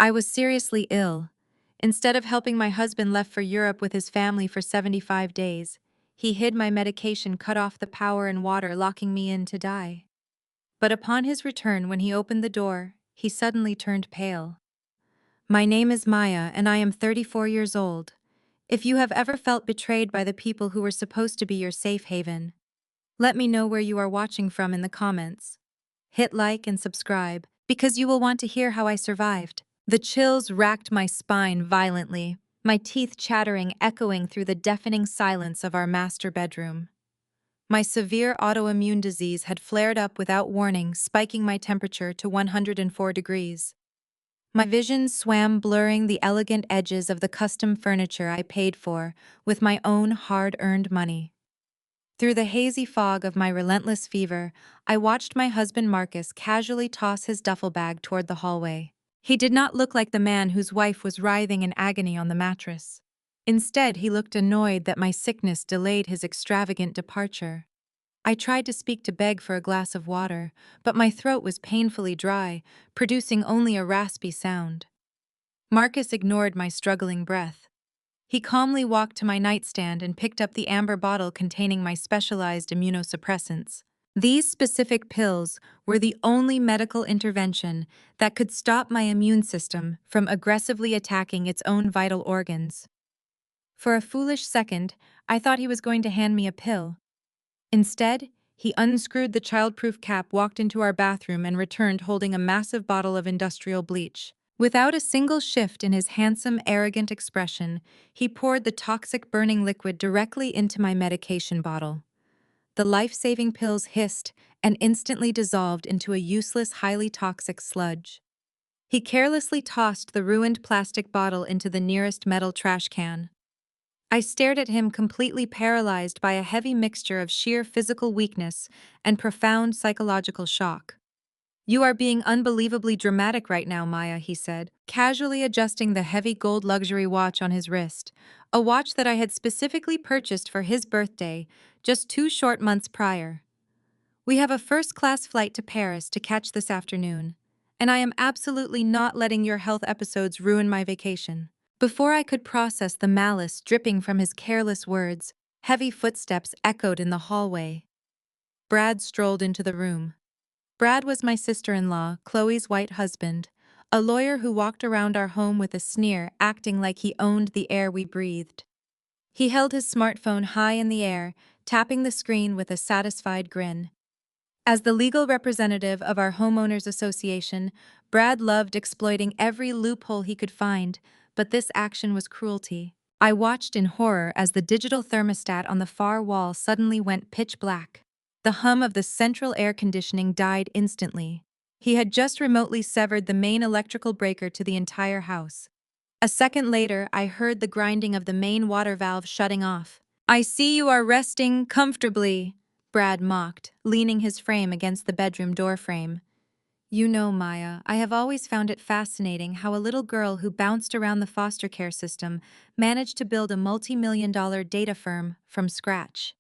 I was seriously ill. Instead of helping, my husband left for Europe with his family for 75 days. He hid my medication, cut off the power and water, locking me in to die. But upon his return, when he opened the door, he suddenly turned pale. My name is Maya, and I am 34 years old. If you have ever felt betrayed by the people who were supposed to be your safe haven, let me know where you are watching from in the comments. Hit like and subscribe, because you will want to hear how I survived. The chills racked my spine violently, my teeth chattering, echoing through the deafening silence of our master bedroom. My severe autoimmune disease had flared up without warning, spiking my temperature to 104 degrees. My vision swam, blurring the elegant edges of the custom furniture I paid for with my own hard-earned money. Through the hazy fog of my relentless fever, I watched my husband Marcus casually toss his duffel bag toward the hallway. He did not look like the man whose wife was writhing in agony on the mattress. Instead, he looked annoyed that my sickness delayed his extravagant departure. I tried to speak, to beg for a glass of water, but my throat was painfully dry, producing only a raspy sound. Marcus ignored my struggling breath. He calmly walked to my nightstand and picked up the amber bottle containing my specialized immunosuppressants. These specific pills were the only medical intervention that could stop my immune system from aggressively attacking its own vital organs. For a foolish second, I thought he was going to hand me a pill. Instead, he unscrewed the childproof cap, walked into our bathroom, and returned holding a massive bottle of industrial bleach. Without a single shift in his handsome, arrogant expression, he poured the toxic burning liquid directly into my medication bottle. The life-saving pills hissed and instantly dissolved into a useless, highly toxic sludge. He carelessly tossed the ruined plastic bottle into the nearest metal trash can. I stared at him, completely paralyzed by a heavy mixture of sheer physical weakness and profound psychological shock. "You are being unbelievably dramatic right now, Maya," he said, casually adjusting the heavy gold luxury watch on his wrist, a watch that I had specifically purchased for his birthday just 2 short months prior. "We have a first-class flight to Paris to catch this afternoon, and I am absolutely not letting your health episodes ruin my vacation." Before I could process the malice dripping from his careless words, heavy footsteps echoed in the hallway. Brad strolled into the room. Brad was my sister-in-law, Chloe's white husband, a lawyer who walked around our home with a sneer, acting like he owned the air we breathed. He held his smartphone high in the air, tapping the screen with a satisfied grin. As the legal representative of our homeowners association, Brad loved exploiting every loophole he could find, but this action was cruelty. I watched in horror as the digital thermostat on the far wall suddenly went pitch black. The hum of the central air conditioning died instantly. He had just remotely severed the main electrical breaker to the entire house. A second later, I heard the grinding of the main water valve shutting off. "I see you are resting comfortably," Brad mocked, leaning his frame against the bedroom doorframe. "You know, Maya, I have always found it fascinating how a little girl who bounced around the foster care system managed to build a multi-million-dollar data firm from scratch.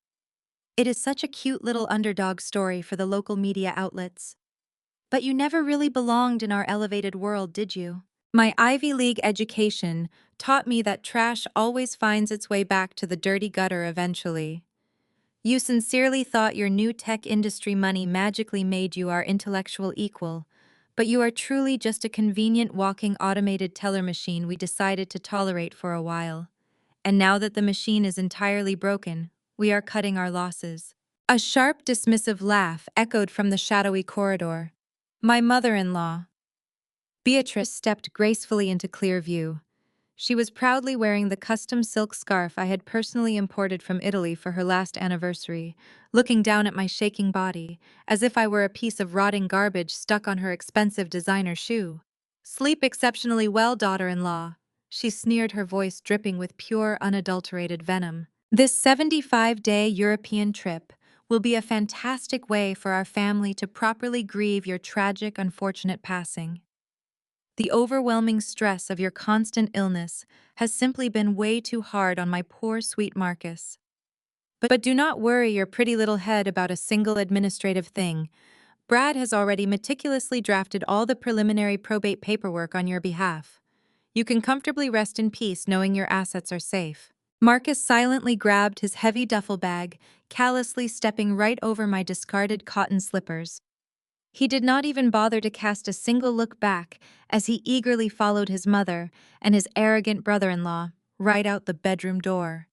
It is such a cute little underdog story for the local media outlets. But you never really belonged in our elevated world, did you? My Ivy League education taught me that trash always finds its way back to the dirty gutter eventually. You sincerely thought your new tech industry money magically made you our intellectual equal, but you are truly just a convenient walking automated teller machine we decided to tolerate for a while. And now that the machine is entirely broken, we are cutting our losses." A sharp, dismissive laugh echoed from the shadowy corridor. My mother-in-law, Beatrice, stepped gracefully into clear view. She was proudly wearing the custom silk scarf I had personally imported from Italy for her last anniversary, looking down at my shaking body, as if I were a piece of rotting garbage stuck on her expensive designer shoe. "Sleep exceptionally well, daughter-in-law," she sneered, her voice dripping with pure, unadulterated venom. "This 75-day European trip will be a fantastic way for our family to properly grieve your tragic, unfortunate passing. The overwhelming stress of your constant illness has simply been way too hard on my poor, sweet Marcus. But do not worry your pretty little head about a single administrative thing. Brad has already meticulously drafted all the preliminary probate paperwork on your behalf. You can comfortably rest in peace knowing your assets are safe. Marcus silently grabbed his heavy duffel bag, callously stepping right over my discarded cotton slippers. He did not even bother to cast a single look back as he eagerly followed his mother and his arrogant brother-in-law right out the bedroom door.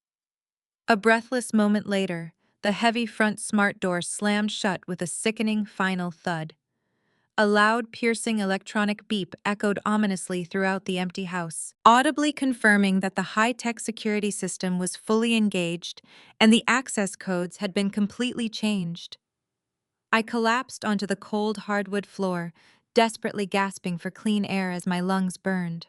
A breathless moment later, the heavy front smart door slammed shut with a sickening final thud. A loud, piercing electronic beep echoed ominously throughout the empty house, audibly confirming that the high-tech security system was fully engaged and the access codes had been completely changed. I collapsed onto the cold hardwood floor, desperately gasping for clean air as my lungs burned.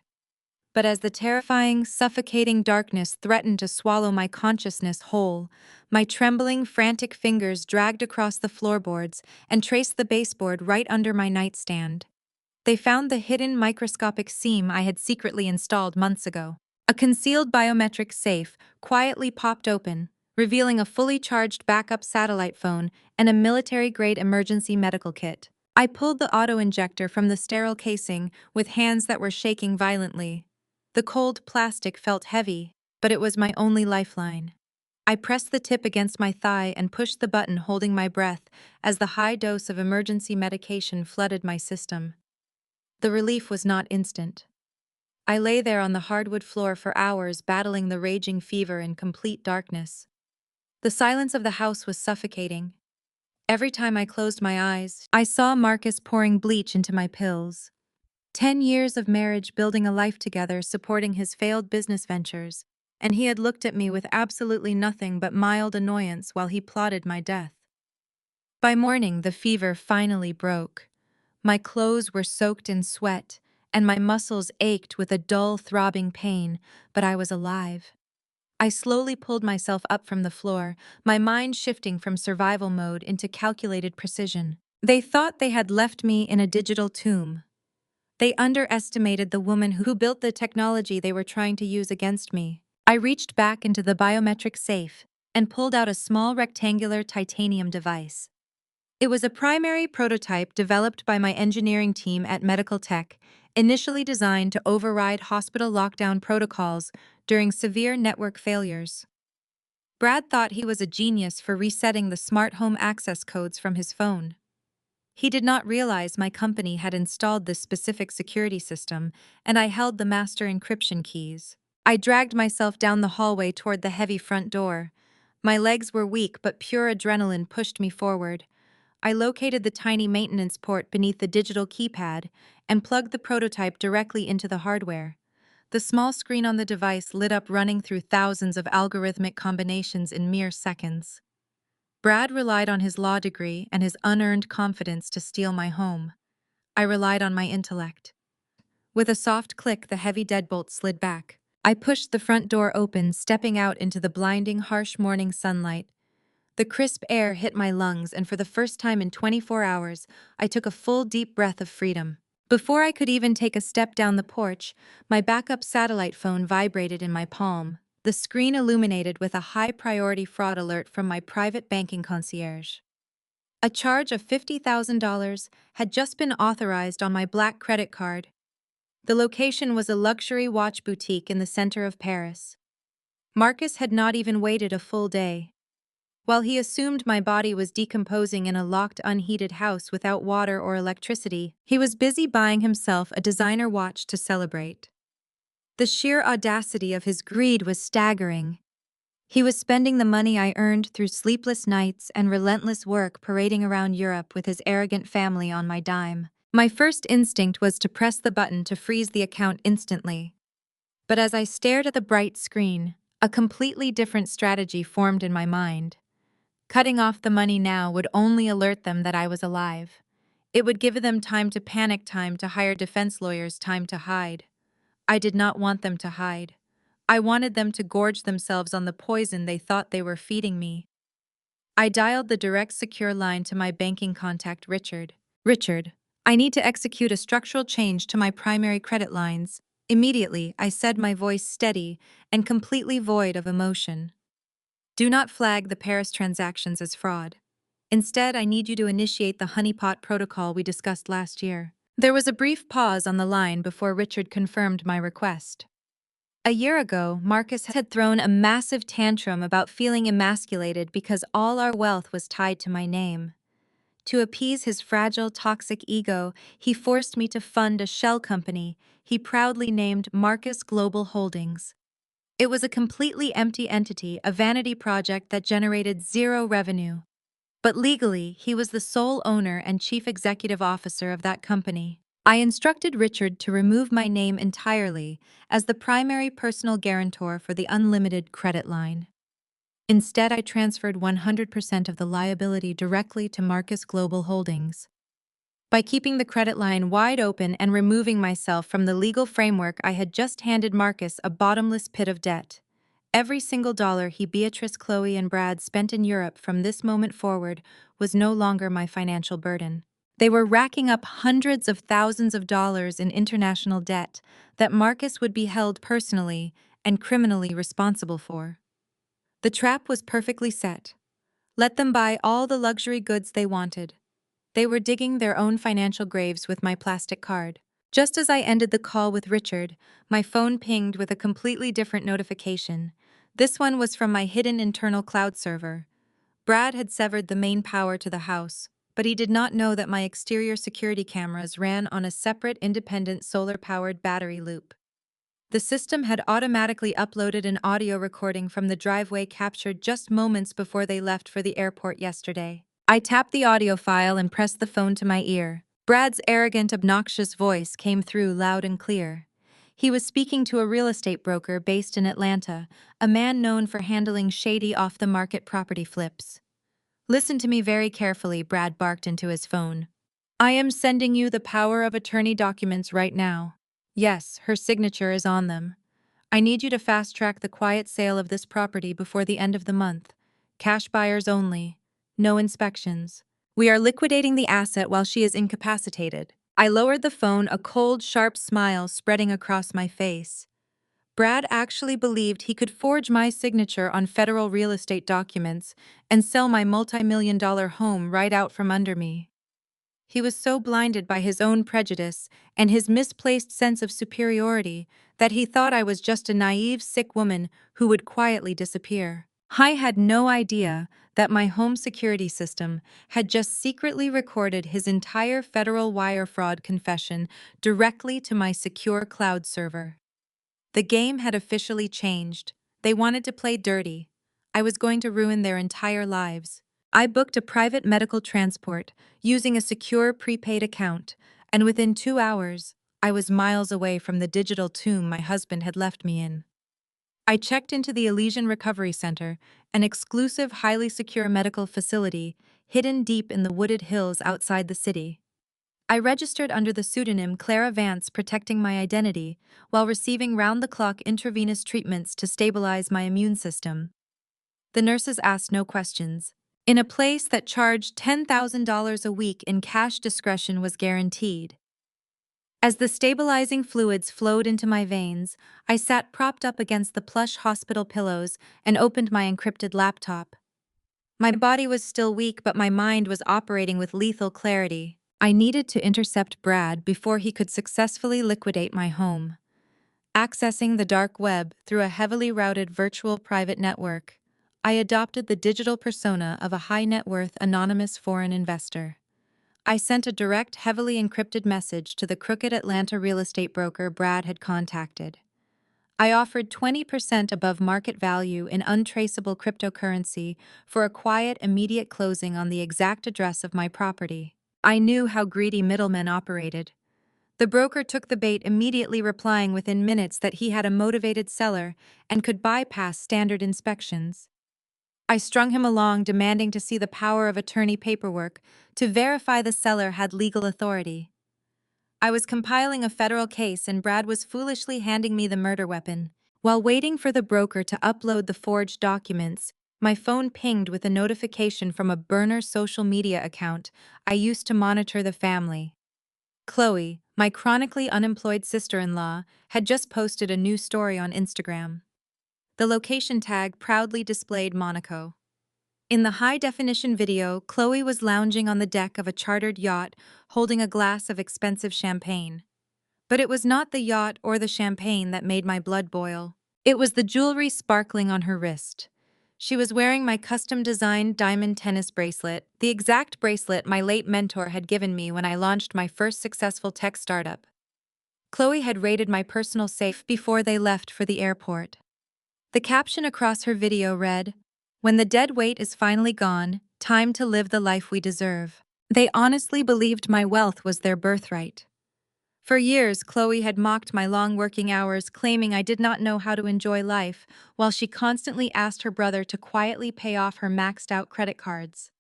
But as the terrifying, suffocating darkness threatened to swallow my consciousness whole, my trembling, frantic fingers dragged across the floorboards and traced the baseboard right under my nightstand. They found the hidden microscopic seam I had secretly installed months ago. A concealed biometric safe quietly popped open, revealing a fully charged backup satellite phone and a military-grade emergency medical kit. I pulled the auto-injector from the sterile casing with hands that were shaking violently. The cold plastic felt heavy, but it was my only lifeline. I pressed the tip against my thigh and pushed the button, holding my breath as the high dose of emergency medication flooded my system. The relief was not instant. I lay there on the hardwood floor for hours, battling the raging fever in complete darkness. The silence of the house was suffocating. Every time I closed my eyes, I saw Marcus pouring bleach into my pills. 10 years of marriage, building a life together, supporting his failed business ventures, and he had looked at me with absolutely nothing but mild annoyance while he plotted my death. By morning, the fever finally broke. My clothes were soaked in sweat, and my muscles ached with a dull, throbbing pain, but I was alive. I slowly pulled myself up from the floor, my mind shifting from survival mode into calculated precision. They thought they had left me in a digital tomb. They underestimated the woman who built the technology they were trying to use against me. I reached back into the biometric safe and pulled out a small rectangular titanium device. It was a primary prototype developed by my engineering team at Medical Tech, initially designed to override hospital lockdown protocols during severe network failures. Brad thought he was a genius for resetting the smart home access codes from his phone. He did not realize my company had installed this specific security system, and I held the master encryption keys. I dragged myself down the hallway toward the heavy front door. My legs were weak, but pure adrenaline pushed me forward. I located the tiny maintenance port beneath the digital keypad and plugged the prototype directly into the hardware. The small screen on the device lit up, running through thousands of algorithmic combinations in mere seconds. Brad relied on his law degree and his unearned confidence to steal my home. I relied on my intellect. With a soft click, the heavy deadbolt slid back. I pushed the front door open, stepping out into the blinding, harsh morning sunlight. The crisp air hit my lungs, and for the first time in 24 hours, I took a full, deep breath of freedom. Before I could even take a step down the porch, my backup satellite phone vibrated in my palm, the screen illuminated with a high-priority fraud alert from my private banking concierge. A charge of $50,000 had just been authorized on my black credit card. The location was a luxury watch boutique in the center of Paris. Marcus had not even waited a full day. While he assumed my body was decomposing in a locked, unheated house without water or electricity, he was busy buying himself a designer watch to celebrate. The sheer audacity of his greed was staggering. He was spending the money I earned through sleepless nights and relentless work parading around Europe with his arrogant family on my dime. My first instinct was to press the button to freeze the account instantly. But as I stared at the bright screen, a completely different strategy formed in my mind. Cutting off the money now would only alert them that I was alive. It would give them time to panic, time to hire defense lawyers, time to hide. I did not want them to hide. I wanted them to gorge themselves on the poison they thought they were feeding me. I dialed the direct secure line to my banking contact, Richard. Richard, I need to execute a structural change to my primary credit lines. Immediately, I said, my voice steady and completely void of emotion. Do not flag the Paris transactions as fraud. Instead, I need you to initiate the honeypot protocol we discussed last year. There was a brief pause on the line before Richard confirmed my request. A year ago, Marcus had thrown a massive tantrum about feeling emasculated because all our wealth was tied to my name. To appease his fragile, toxic ego, he forced me to fund a shell company he proudly named Marcus Global Holdings. It was a completely empty entity, a vanity project that generated zero revenue. But legally, he was the sole owner and chief executive officer of that company. I instructed Richard to remove my name entirely as the primary personal guarantor for the unlimited credit line. Instead, I transferred 100% of the liability directly to Marcus Global Holdings. By keeping the credit line wide open and removing myself from the legal framework, I had just handed Marcus a bottomless pit of debt. Every single dollar he, Beatrice, Chloe, and Brad spent in Europe from this moment forward was no longer my financial burden. They were racking up hundreds of thousands of dollars in international debt that Marcus would be held personally and criminally responsible for. The trap was perfectly set. Let them buy all the luxury goods they wanted. They were digging their own financial graves with my plastic card. Just as I ended the call with Richard, my phone pinged with a completely different notification. This one was from my hidden internal cloud server. Brad had severed the main power to the house, but he did not know that my exterior security cameras ran on a separate, independent solar-powered battery loop. The system had automatically uploaded an audio recording from the driveway captured just moments before they left for the airport yesterday. I tapped the audio file and pressed the phone to my ear. Brad's arrogant, obnoxious voice came through loud and clear. He was speaking to a real estate broker based in Atlanta, a man known for handling shady off-the-market property flips. "Listen to me very carefully," Brad barked into his phone. "I am sending you the power of attorney documents right now. Yes, her signature is on them. I need you to fast-track the quiet sale of this property before the end of the month. Cash buyers only. No inspections. We are liquidating the asset while she is incapacitated." I lowered the phone, a cold, sharp smile spreading across my face. Brad actually believed he could forge my signature on federal real estate documents and sell my multi-million-dollar home right out from under me. He was so blinded by his own prejudice and his misplaced sense of superiority that he thought I was just a naive, sick woman who would quietly disappear. I had no idea that my home security system had just secretly recorded his entire federal wire fraud confession directly to my secure cloud server. The game had officially changed. They wanted to play dirty. I was going to ruin their entire lives. I booked a private medical transport using a secure prepaid account, and within 2 hours, I was miles away from the digital tomb my husband had left me in. I checked into the Elysian Recovery Center, an exclusive, highly secure medical facility hidden deep in the wooded hills outside the city. I registered under the pseudonym Clara Vance, protecting my identity while receiving round-the-clock intravenous treatments to stabilize my immune system. The nurses asked no questions. In a place that charged $10,000 a week in cash, discretion was guaranteed. As the stabilizing fluids flowed into my veins, I sat propped up against the plush hospital pillows and opened my encrypted laptop. My body was still weak, but my mind was operating with lethal clarity. I needed to intercept Brad before he could successfully liquidate my home. Accessing the dark web through a heavily routed virtual private network, I adopted the digital persona of a high-net-worth anonymous foreign investor. I sent a direct, heavily encrypted message to the crooked Atlanta real estate broker Brad had contacted. I offered 20% above market value in untraceable cryptocurrency for a quiet, immediate closing on the exact address of my property. I knew how greedy middlemen operated. The broker took the bait, immediately replying within minutes that he had a motivated seller and could bypass standard inspections. I strung him along, demanding to see the power of attorney paperwork to verify the seller had legal authority. I was compiling a federal case and Brad was foolishly handing me the murder weapon. While waiting for the broker to upload the forged documents, my phone pinged with a notification from a burner social media account I used to monitor the family. Chloe, my chronically unemployed sister-in-law, had just posted a new story on Instagram. The location tag proudly displayed Monaco. In the high-definition video, Chloe was lounging on the deck of a chartered yacht, holding a glass of expensive champagne. But it was not the yacht or the champagne that made my blood boil. It was the jewelry sparkling on her wrist. She was wearing my custom-designed diamond tennis bracelet, the exact bracelet my late mentor had given me when I launched my first successful tech startup. Chloe had raided my personal safe before they left for the airport. The caption across her video read, "When the dead weight is finally gone, time to live the life we deserve." They honestly believed my wealth was their birthright. For years, Chloe had mocked my long working hours, claiming I did not know how to enjoy life, while she constantly asked her brother to quietly pay off her maxed-out credit cards.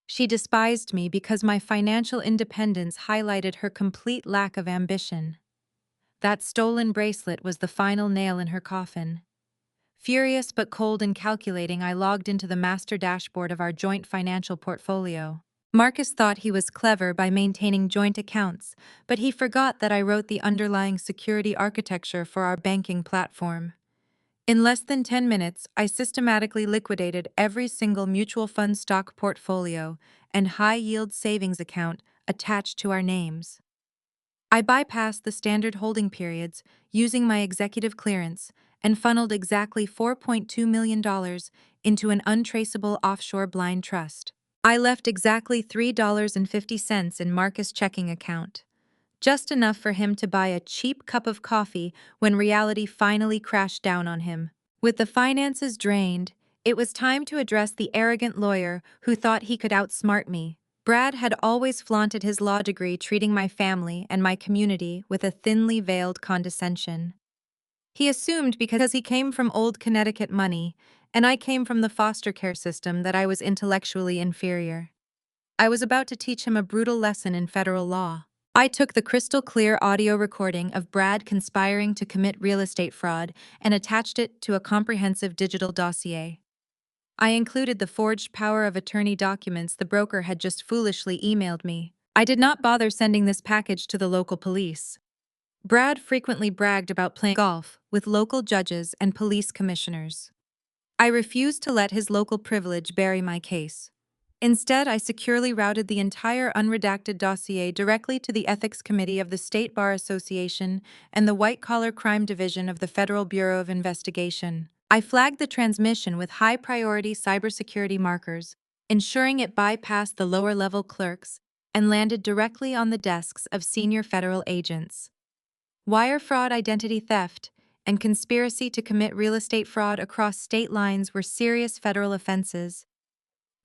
She despised me because my financial independence highlighted her complete lack of ambition. That stolen bracelet was the final nail in her coffin. Furious but cold and calculating, I logged into the master dashboard of our joint financial portfolio. Marcus thought he was clever by maintaining joint accounts, but he forgot that I wrote the underlying security architecture for our banking platform. In less than 10 minutes, I systematically liquidated every single mutual fund stock portfolio and high-yield savings account attached to our names. I bypassed the standard holding periods using my executive clearance and funneled exactly $4.2 million into an untraceable offshore blind trust. I left exactly $3.50 in Marcus' checking account, just enough for him to buy a cheap cup of coffee when reality finally crashed down on him. With the finances drained, it was time to address the arrogant lawyer who thought he could outsmart me. Brad had always flaunted his law degree, treating my family and my community with a thinly veiled condescension. He assumed because he came from old Connecticut money, and I came from the foster care system, that I was intellectually inferior. I was about to teach him a brutal lesson in federal law. I took the crystal-clear audio recording of Brad conspiring to commit real estate fraud and attached it to a comprehensive digital dossier. I included the forged power of attorney documents the broker had just foolishly emailed me. I did not bother sending this package to the local police. Brad frequently bragged about playing golf with local judges and police commissioners. I refused to let his local privilege bury my case. Instead, I securely routed the entire unredacted dossier directly to the Ethics Committee of the State Bar Association and the White Collar Crime Division of the Federal Bureau of Investigation. I flagged the transmission with high-priority cybersecurity markers, ensuring it bypassed the lower-level clerks and landed directly on the desks of senior federal agents. Wire fraud, identity theft, and conspiracy to commit real estate fraud across state lines were serious federal offenses.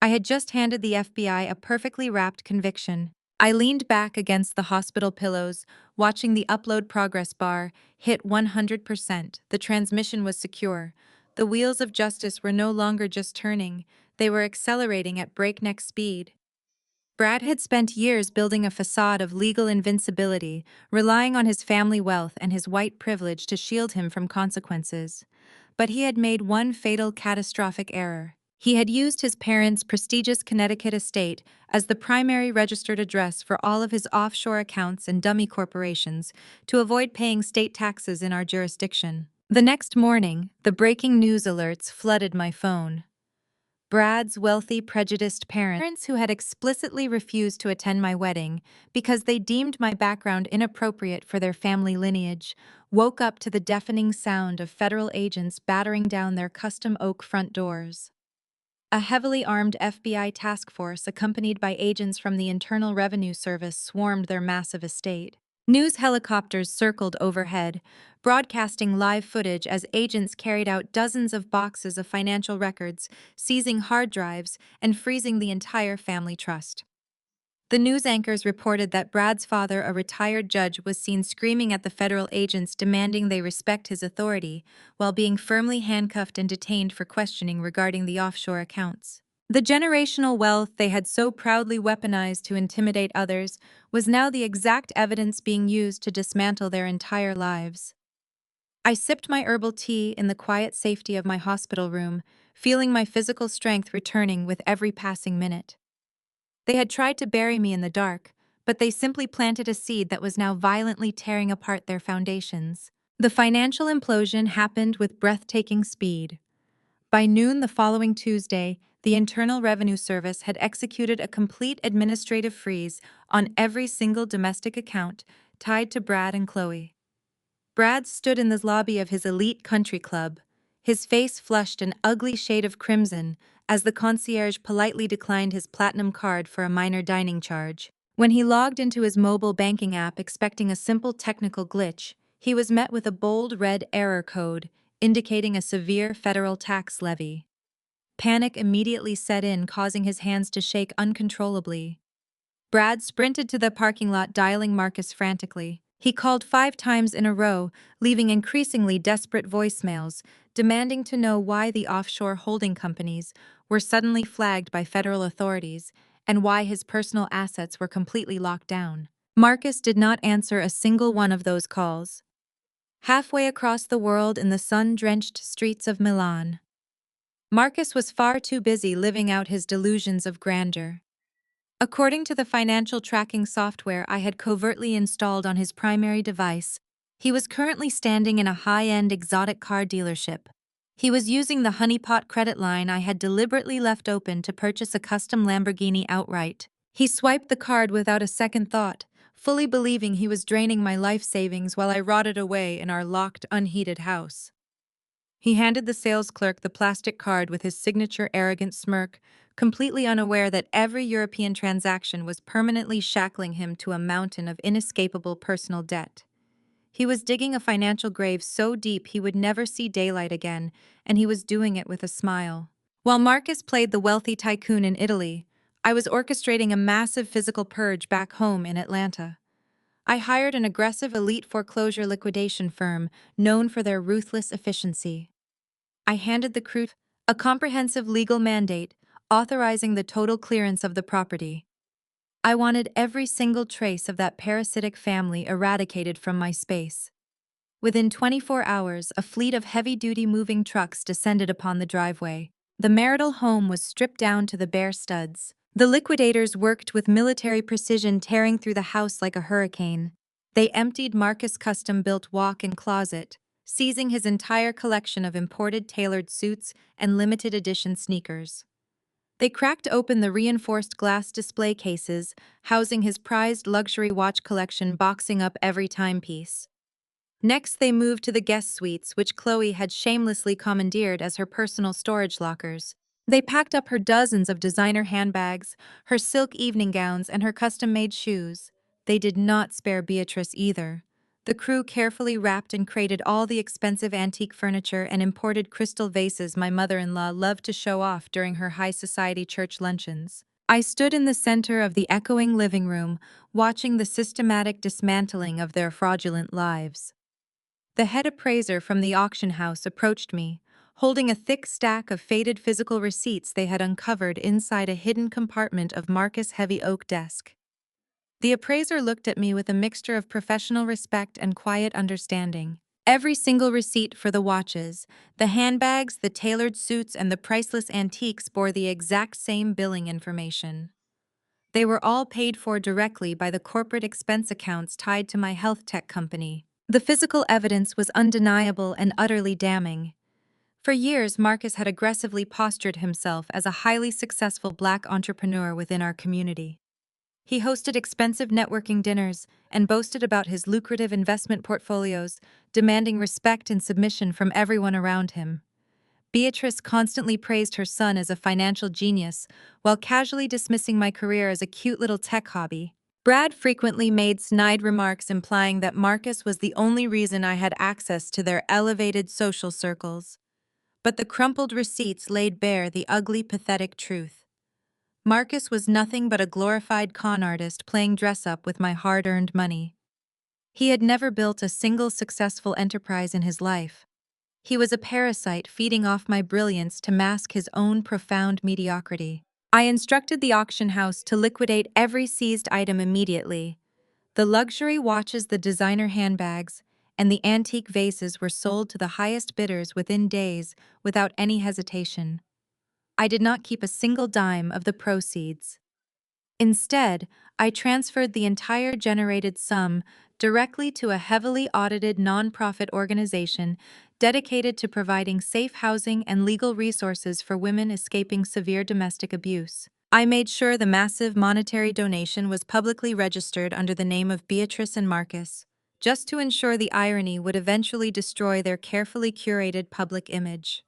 I had just handed the FBI a perfectly wrapped conviction. I leaned back against the hospital pillows, watching the upload progress bar hit 100%. The transmission was secure. The wheels of justice were no longer just turning, they were accelerating at breakneck speed. Brad had spent years building a facade of legal invincibility, relying on his family wealth and his white privilege to shield him from consequences. But he had made one fatal, catastrophic error. He had used his parents' prestigious Connecticut estate as the primary registered address for all of his offshore accounts and dummy corporations to avoid paying state taxes in our jurisdiction. The next morning, the breaking news alerts flooded my phone. Brad's wealthy, prejudiced parents, who had explicitly refused to attend my wedding because they deemed my background inappropriate for their family lineage, woke up to the deafening sound of federal agents battering down their custom oak front doors. A heavily armed FBI task force, accompanied by agents from the Internal Revenue Service, swarmed their massive estate. News helicopters circled overhead, broadcasting live footage as agents carried out dozens of boxes of financial records, seizing hard drives, and freezing the entire family trust. The news anchors reported that Brad's father, a retired judge, was seen screaming at the federal agents, demanding they respect his authority, while being firmly handcuffed and detained for questioning regarding the offshore accounts. The generational wealth they had so proudly weaponized to intimidate others was now the exact evidence being used to dismantle their entire lives. I sipped my herbal tea in the quiet safety of my hospital room, feeling my physical strength returning with every passing minute. They had tried to bury me in the dark, but they simply planted a seed that was now violently tearing apart their foundations. The financial implosion happened with breathtaking speed. By noon the following Tuesday, The Internal Revenue Service had executed a complete administrative freeze on every single domestic account tied to Brad and Chloe. Brad stood in the lobby of his elite country club, his face flushed an ugly shade of crimson as the concierge politely declined his platinum card for a minor dining charge. When he logged into his mobile banking app expecting a simple technical glitch, he was met with a bold red error code indicating a severe federal tax levy. Panic immediately set in, causing his hands to shake uncontrollably. Brad sprinted to the parking lot, dialing Marcus frantically. He called 5 times in a row, leaving increasingly desperate voicemails, demanding to know why the offshore holding companies were suddenly flagged by federal authorities and why his personal assets were completely locked down. Marcus did not answer a single one of those calls. Halfway across the world in the sun-drenched streets of Milan, Marcus was far too busy living out his delusions of grandeur. According to the financial tracking software I had covertly installed on his primary device, he was currently standing in a high-end exotic car dealership. He was using the honeypot credit line I had deliberately left open to purchase a custom Lamborghini outright. He swiped the card without a second thought, fully believing he was draining my life savings while I rotted away in our locked, unheated house. He handed the sales clerk the plastic card with his signature arrogant smirk, completely unaware that every European transaction was permanently shackling him to a mountain of inescapable personal debt. He was digging a financial grave so deep he would never see daylight again, and he was doing it with a smile. While Marcus played the wealthy tycoon in Italy, I was orchestrating a massive physical purge back home in Atlanta. I hired an aggressive elite foreclosure liquidation firm known for their ruthless efficiency. I handed the crew a comprehensive legal mandate authorizing the total clearance of the property. I wanted every single trace of that parasitic family eradicated from my space. Within 24 hours, a fleet of heavy-duty moving trucks descended upon the driveway. The marital home was stripped down to the bare studs. The liquidators worked with military precision, tearing through the house like a hurricane. They emptied Marcus' custom-built walk-in closet, seizing his entire collection of imported tailored suits and limited-edition sneakers. They cracked open the reinforced glass display cases, housing his prized luxury watch collection, boxing up every timepiece. Next, they moved to the guest suites, which Chloe had shamelessly commandeered as her personal storage lockers. They packed up her dozens of designer handbags, her silk evening gowns, and her custom-made shoes. They did not spare Beatrice either. The crew carefully wrapped and crated all the expensive antique furniture and imported crystal vases my mother-in-law loved to show off during her high society church luncheons. I stood in the center of the echoing living room, watching the systematic dismantling of their fraudulent lives. The head appraiser from the auction house approached me, holding a thick stack of faded physical receipts they had uncovered inside a hidden compartment of Marcus' heavy oak desk. The appraiser looked at me with a mixture of professional respect and quiet understanding. Every single receipt for the watches, the handbags, the tailored suits, and the priceless antiques bore the exact same billing information. They were all paid for directly by the corporate expense accounts tied to my health tech company. The physical evidence was undeniable and utterly damning. For years, Marcus had aggressively postured himself as a highly successful Black entrepreneur within our community. He hosted expensive networking dinners and boasted about his lucrative investment portfolios, demanding respect and submission from everyone around him. Beatrice constantly praised her son as a financial genius, while casually dismissing my career as a cute little tech hobby. Brad frequently made snide remarks implying that Marcus was the only reason I had access to their elevated social circles. But the crumpled receipts laid bare the ugly, pathetic truth. Marcus was nothing but a glorified con artist playing dress-up with my hard-earned money. He had never built a single successful enterprise in his life. He was a parasite feeding off my brilliance to mask his own profound mediocrity. I instructed the auction house to liquidate every seized item immediately. The luxury watches, the designer handbags, and the antique vases were sold to the highest bidders within days without any hesitation. I did not keep a single dime of the proceeds. Instead, I transferred the entire generated sum directly to a heavily audited nonprofit organization dedicated to providing safe housing and legal resources for women escaping severe domestic abuse. I made sure the massive monetary donation was publicly registered under the name of Beatrice and Marcus, just to ensure the irony would eventually destroy their carefully curated public image.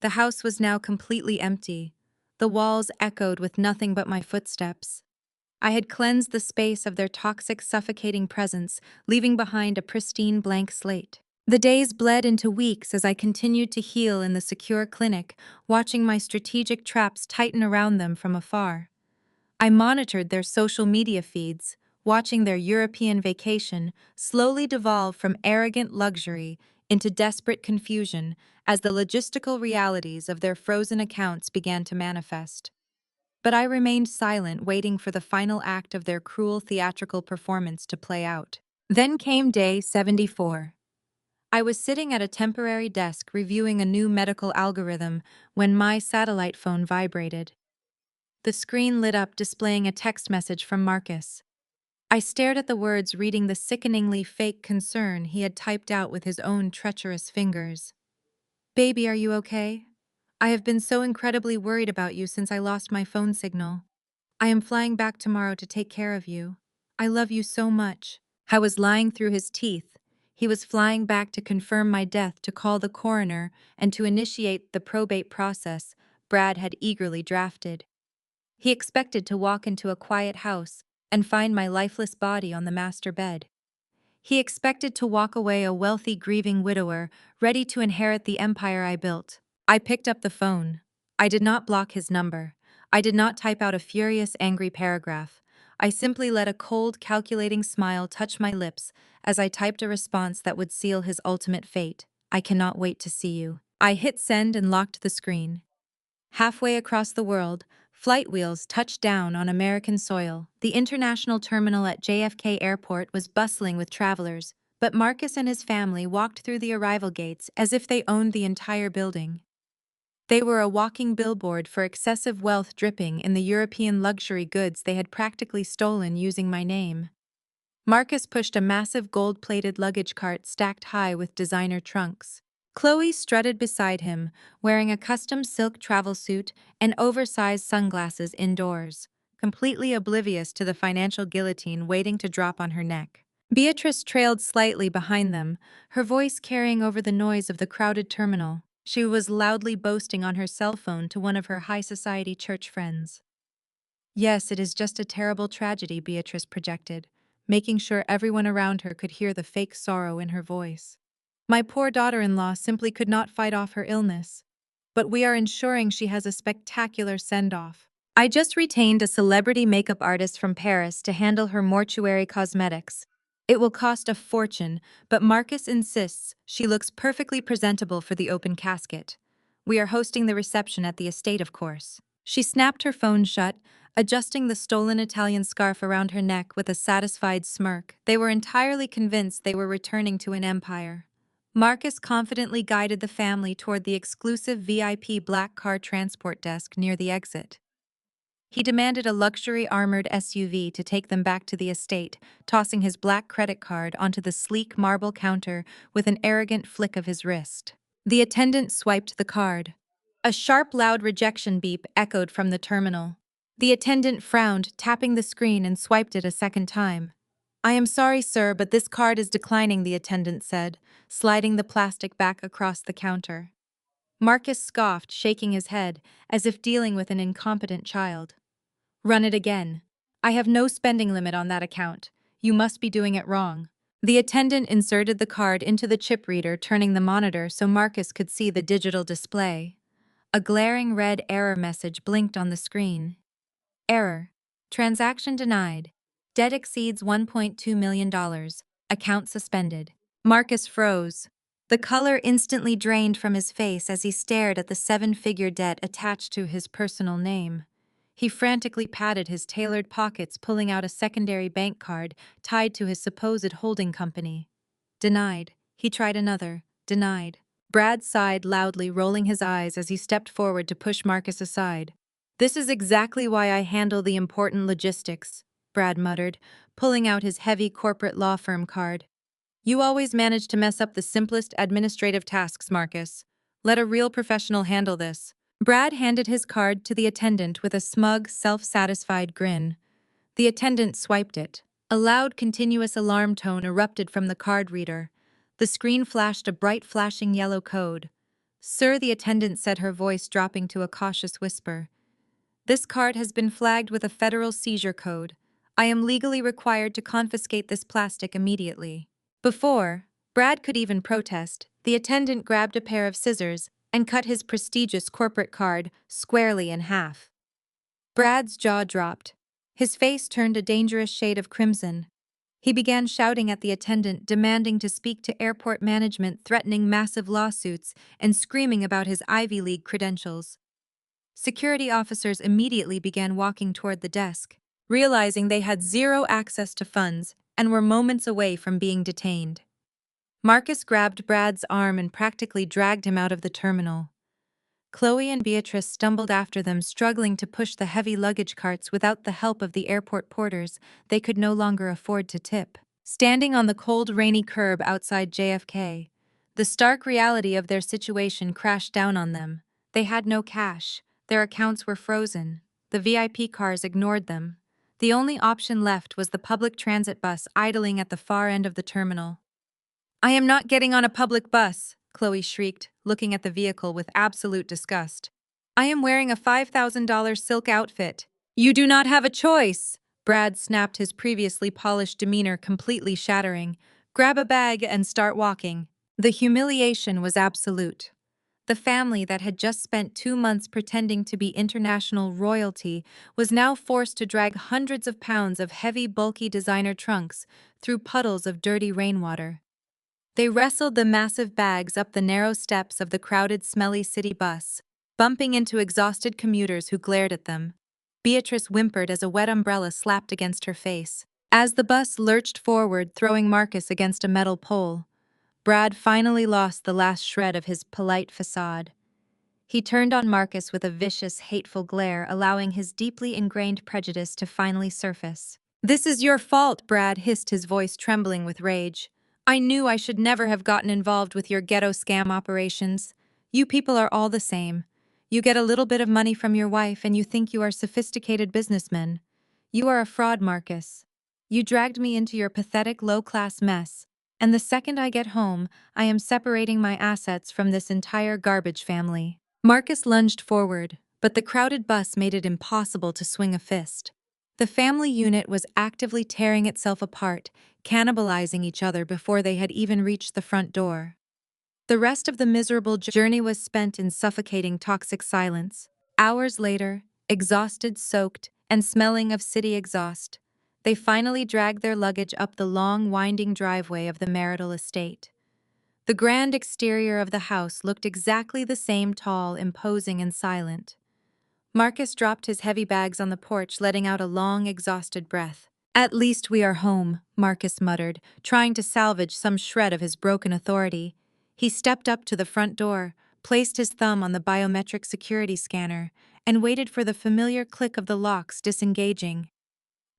The house was now completely empty. The walls echoed with nothing but my footsteps. I had cleansed the space of their toxic, suffocating presence, leaving behind a pristine blank slate. The days bled into weeks as I continued to heal in the secure clinic, watching my strategic traps tighten around them from afar. I monitored their social media feeds, watching their European vacation slowly devolve from arrogant luxury into desperate confusion as the logistical realities of their frozen accounts began to manifest. But I remained silent, waiting for the final act of their cruel theatrical performance to play out. Then came day 74. I was sitting at a temporary desk reviewing a new medical algorithm when my satellite phone vibrated. The screen lit up, displaying a text message from Marcus. I stared at the words, reading the sickeningly fake concern he had typed out with his own treacherous fingers. "Baby, are you okay? I have been so incredibly worried about you since I lost my phone signal. I am flying back tomorrow to take care of you. I love you so much." I was lying through his teeth. He was flying back to confirm my death, to call the coroner, and to initiate the probate process Brad had eagerly drafted. He expected to walk into a quiet house and find my lifeless body on the master bed. He expected to walk away a wealthy, grieving widower, ready to inherit the empire I built. I picked up the phone. I did not block his number. I did not type out a furious, angry paragraph. I simply let a cold, calculating smile touch my lips as I typed a response that would seal his ultimate fate. "I cannot wait to see you." I hit send and locked the screen. Halfway across the world, flight wheels touched down on American soil. The international terminal at JFK Airport was bustling with travelers, but Marcus and his family walked through the arrival gates as if they owned the entire building. They were a walking billboard for excessive wealth dripping in the European luxury goods they had practically stolen using my name. Marcus pushed a massive gold-plated luggage cart stacked high with designer trunks. Chloe strutted beside him, wearing a custom silk travel suit and oversized sunglasses indoors, completely oblivious to the financial guillotine waiting to drop on her neck. Beatrice trailed slightly behind them, her voice carrying over the noise of the crowded terminal. She was loudly boasting on her cell phone to one of her high society church friends. "Yes, it is just a terrible tragedy," Beatrice projected, making sure everyone around her could hear the fake sorrow in her voice. "My poor daughter-in-law simply could not fight off her illness. But we are ensuring she has a spectacular send-off. I just retained a celebrity makeup artist from Paris to handle her mortuary cosmetics. It will cost a fortune, but Marcus insists she looks perfectly presentable for the open casket. We are hosting the reception at the estate, of course." She snapped her phone shut, adjusting the stolen Italian scarf around her neck with a satisfied smirk. They were entirely convinced they were returning to an empire. Marcus confidently guided the family toward the exclusive VIP black car transport desk near the exit. He demanded a luxury armored SUV to take them back to the estate, tossing his black credit card onto the sleek marble counter with an arrogant flick of his wrist. The attendant swiped the card. A sharp, loud rejection beep echoed from the terminal. The attendant frowned, tapping the screen, and swiped it a second time. "I am sorry, sir, but this card is declining," the attendant said, sliding the plastic back across the counter. Marcus scoffed, shaking his head, as if dealing with an incompetent child. "Run it again. I have no spending limit on that account. You must be doing it wrong." The attendant inserted the card into the chip reader, turning the monitor so Marcus could see the digital display. A glaring red error message blinked on the screen. "Error. Transaction denied. Debt exceeds $1.2 million. Account suspended." Marcus froze. The color instantly drained from his face as he stared at the seven-figure debt attached to his personal name. He frantically patted his tailored pockets, pulling out a secondary bank card tied to his supposed holding company. Denied. He tried another. Denied. Brad sighed loudly, rolling his eyes as he stepped forward to push Marcus aside. "This is exactly why I handle the important logistics," Brad muttered, pulling out his heavy corporate law firm card. You always manage to mess up the simplest administrative tasks, Marcus. Let a real professional handle this. Brad handed his card to the attendant with a smug, self-satisfied grin. The attendant swiped it. A loud, continuous alarm tone erupted from the card reader. The screen flashed a bright, flashing yellow code. "Sir," the attendant said, her voice dropping to a cautious whisper. "This card has been flagged with a federal seizure code. I am legally required to confiscate this plastic immediately." Before Brad could even protest, the attendant grabbed a pair of scissors and cut his prestigious corporate card squarely in half. Brad's jaw dropped. His face turned a dangerous shade of crimson. He began shouting at the attendant, demanding to speak to airport management, threatening massive lawsuits, and screaming about his Ivy League credentials. Security officers immediately began walking toward the desk, realizing they had zero access to funds and were moments away from being detained. Marcus grabbed Brad's arm and practically dragged him out of the terminal. Chloe and Beatrice stumbled after them, struggling to push the heavy luggage carts without the help of the airport porters they could no longer afford to tip. Standing on the cold, rainy curb outside JFK, the stark reality of their situation crashed down on them. They had no cash, their accounts were frozen, the VIP cars ignored them. The only option left was the public transit bus idling at the far end of the terminal. "I am not getting on a public bus," Chloe shrieked, looking at the vehicle with absolute disgust. "I am wearing a $5,000 silk outfit." "You do not have a choice!" Brad snapped, his previously polished demeanor completely shattering. "Grab a bag and start walking." The humiliation was absolute. The family that had just spent 2 months pretending to be international royalty was now forced to drag hundreds of pounds of heavy, bulky designer trunks through puddles of dirty rainwater. They wrestled the massive bags up the narrow steps of the crowded, smelly city bus, bumping into exhausted commuters who glared at them. Beatrice whimpered as a wet umbrella slapped against her face. As the bus lurched forward, throwing Marcus against a metal pole, Brad finally lost the last shred of his polite facade. He turned on Marcus with a vicious, hateful glare, allowing his deeply ingrained prejudice to finally surface. "This is your fault," Brad hissed, his voice trembling with rage. "I knew I should never have gotten involved with your ghetto scam operations. You people are all the same. You get a little bit of money from your wife and you think you are sophisticated businessmen. You are a fraud, Marcus. You dragged me into your pathetic low-class mess, and the second I get home, I am separating my assets from this entire garbage family." Marcus lunged forward, but the crowded bus made it impossible to swing a fist. The family unit was actively tearing itself apart, cannibalizing each other before they had even reached the front door. The rest of the miserable journey was spent in suffocating toxic silence. Hours later, exhausted, soaked, and smelling of city exhaust, they finally dragged their luggage up the long, winding driveway of the marital estate. The grand exterior of the house looked exactly the same, tall, imposing, and silent. Marcus dropped his heavy bags on the porch, letting out a long, exhausted breath. "At least we are home," Marcus muttered, trying to salvage some shred of his broken authority. He stepped up to the front door, placed his thumb on the biometric security scanner, and waited for the familiar click of the locks disengaging.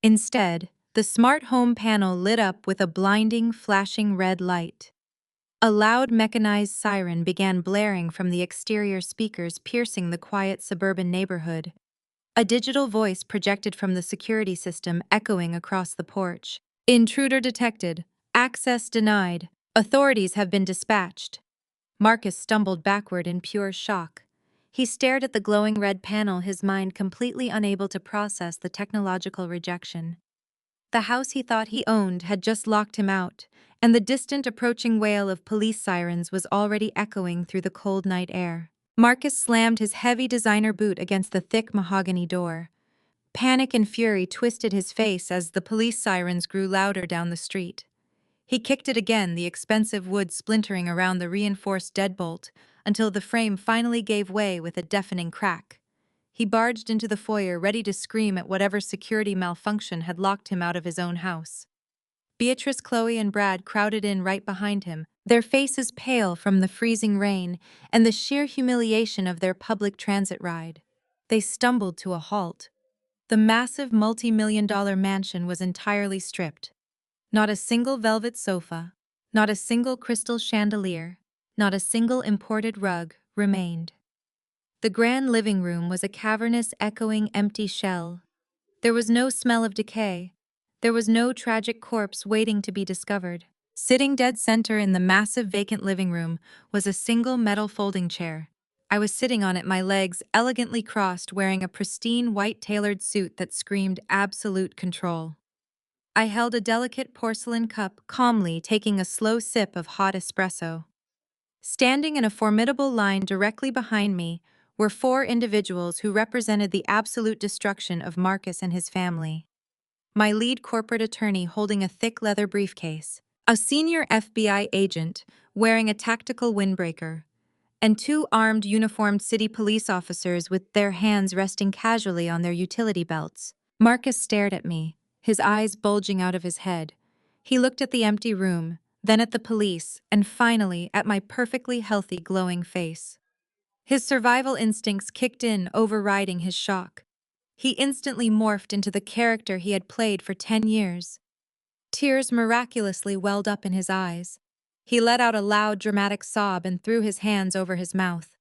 Instead, the smart home panel lit up with a blinding, flashing red light. A loud mechanized siren began blaring from the exterior speakers, piercing the quiet suburban neighborhood. A digital voice projected from the security system, echoing across the porch. "Intruder detected. Access denied. Authorities have been dispatched." Marcus stumbled backward in pure shock. He stared at the glowing red panel, his mind completely unable to process the technological rejection. The house he thought he owned had just locked him out, and the distant approaching wail of police sirens was already echoing through the cold night air. Marcus slammed his heavy designer boot against the thick mahogany door. Panic and fury twisted his face as the police sirens grew louder down the street. He kicked it again, the expensive wood splintering around the reinforced deadbolt, until the frame finally gave way with a deafening crack. He barged into the foyer, ready to scream at whatever security malfunction had locked him out of his own house. Beatrice, Chloe, and Brad crowded in right behind him, their faces pale from the freezing rain and the sheer humiliation of their public transit ride. They stumbled to a halt. The massive multi-million-dollar mansion was entirely stripped. Not a single velvet sofa, Not a single crystal chandelier, not a single imported rug remained. The grand living room was a cavernous, echoing, empty shell. There was no smell of decay. There was no tragic corpse waiting to be discovered. Sitting dead center in the massive vacant living room was a single metal folding chair. I was sitting on it, my legs elegantly crossed, wearing a pristine white tailored suit that screamed absolute control. I held a delicate porcelain cup, calmly taking a slow sip of hot espresso. Standing in a formidable line directly behind me were four individuals who represented the absolute destruction of Marcus and his family. My lead corporate attorney holding a thick leather briefcase, a senior FBI agent wearing a tactical windbreaker, and two armed uniformed city police officers with their hands resting casually on their utility belts. Marcus stared at me, his eyes bulging out of his head. He looked at the empty room, then at the police, and finally at my perfectly healthy, glowing face. His survival instincts kicked in, overriding his shock. He instantly morphed into the character he had played for 10 years. Tears miraculously welled up in his eyes. He let out a loud, dramatic sob and threw his hands over his mouth.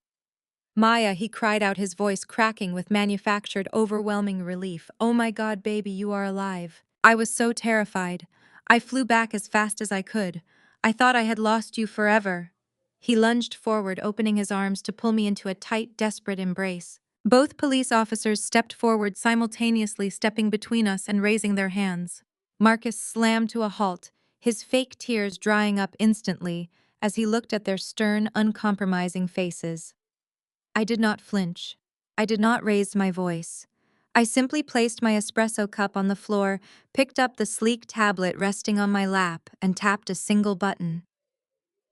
Maya, he cried out, his voice cracking with manufactured, overwhelming relief. Oh my God, baby, you are alive. I was so terrified. I flew back as fast as I could. I thought I had lost you forever. He lunged forward, opening his arms to pull me into a tight, desperate embrace. Both police officers stepped forward, simultaneously stepping between us and raising their hands. Marcus slammed to a halt, his fake tears drying up instantly as he looked at their stern, uncompromising faces. I did not flinch. I did not raise my voice. I simply placed my espresso cup on the floor, picked up the sleek tablet resting on my lap, and tapped a single button.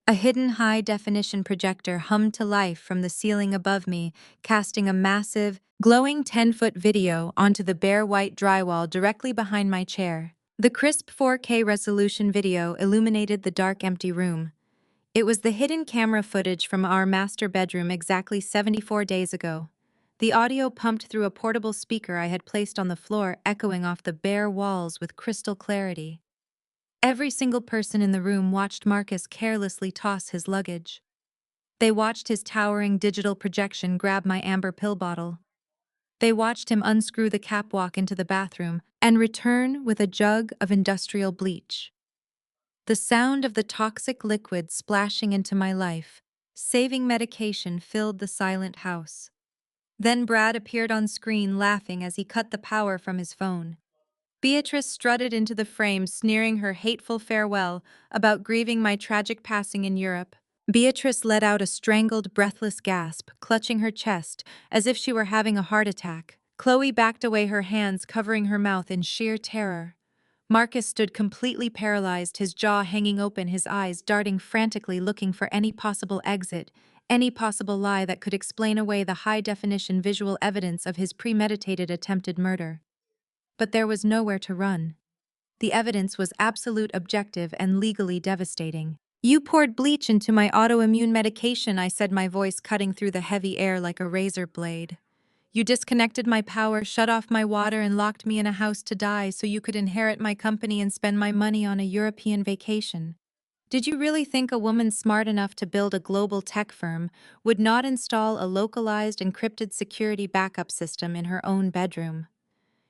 A hidden high-definition projector hummed to life from the ceiling above me, casting a massive, glowing 10-foot video onto the bare white drywall directly behind my chair. The crisp 4K resolution video illuminated the dark, empty room. It was the hidden camera footage from our master bedroom exactly 74 days ago. The audio pumped through a portable speaker I had placed on the floor, echoing off the bare walls with crystal clarity. Every single person in the room watched Marcus carelessly toss his luggage. They watched his towering digital projection grab my amber pill bottle. They watched him unscrew the catwalk into the bathroom and return with a jug of industrial bleach. The sound of the toxic liquid splashing into my life, saving medication, filled the silent house. Then Brad appeared on screen, laughing as he cut the power from his phone. Beatrice strutted into the frame, sneering her hateful farewell about grieving my tragic passing in Europe. Beatrice let out a strangled, breathless gasp, clutching her chest as if she were having a heart attack. Chloe backed away, her hands covering her mouth in sheer terror. Marcus stood completely paralyzed, his jaw hanging open, his eyes darting frantically, looking for any possible exit, any possible lie that could explain away the high-definition visual evidence of his premeditated attempted murder. But there was nowhere to run. The evidence was absolute, objective, and legally devastating. "You poured bleach into my autoimmune medication," I said, my voice cutting through the heavy air like a razor blade. "You disconnected my power, shut off my water, and locked me in a house to die so you could inherit my company and spend my money on a European vacation. Did you really think a woman smart enough to build a global tech firm would not install a localized, encrypted security backup system in her own bedroom?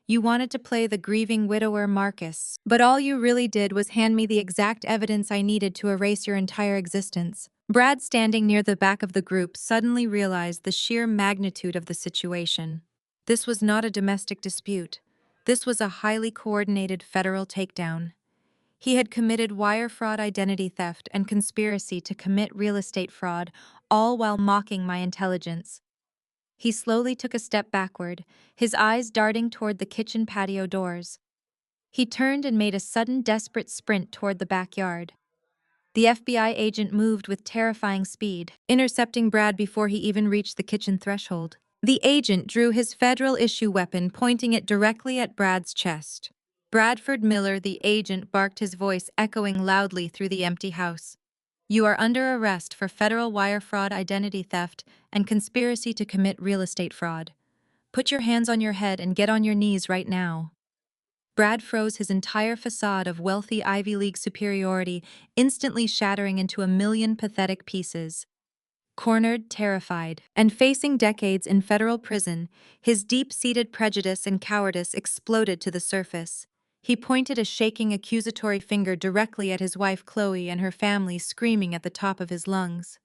You wanted to play the grieving widower, Marcus, but all you really did was hand me the exact evidence I needed to erase your entire existence." Brad, standing near the back of the group, suddenly realized the sheer magnitude of the situation. This was not a domestic dispute. This was a highly coordinated federal takedown. He had committed wire fraud, identity theft, and conspiracy to commit real estate fraud, all while mocking my intelligence. He slowly took a step backward, his eyes darting toward the kitchen patio doors. He turned and made a sudden, desperate sprint toward the backyard. The FBI agent moved with terrifying speed, intercepting Brad before he even reached the kitchen threshold. The agent drew his federal-issue weapon, pointing it directly at Brad's chest. "Bradford Miller," the agent barked, his voice echoing loudly through the empty house. "You are under arrest for federal wire fraud, identity theft, and conspiracy to commit real estate fraud. Put your hands on your head and get on your knees right now." Brad froze his entire facade of wealthy Ivy League superiority, instantly shattering into a million pathetic pieces. Cornered, terrified, and facing decades in federal prison, his deep-seated prejudice and cowardice exploded to the surface. He pointed a shaking accusatory finger directly at his wife Chloe and her family, screaming at the top of his lungs.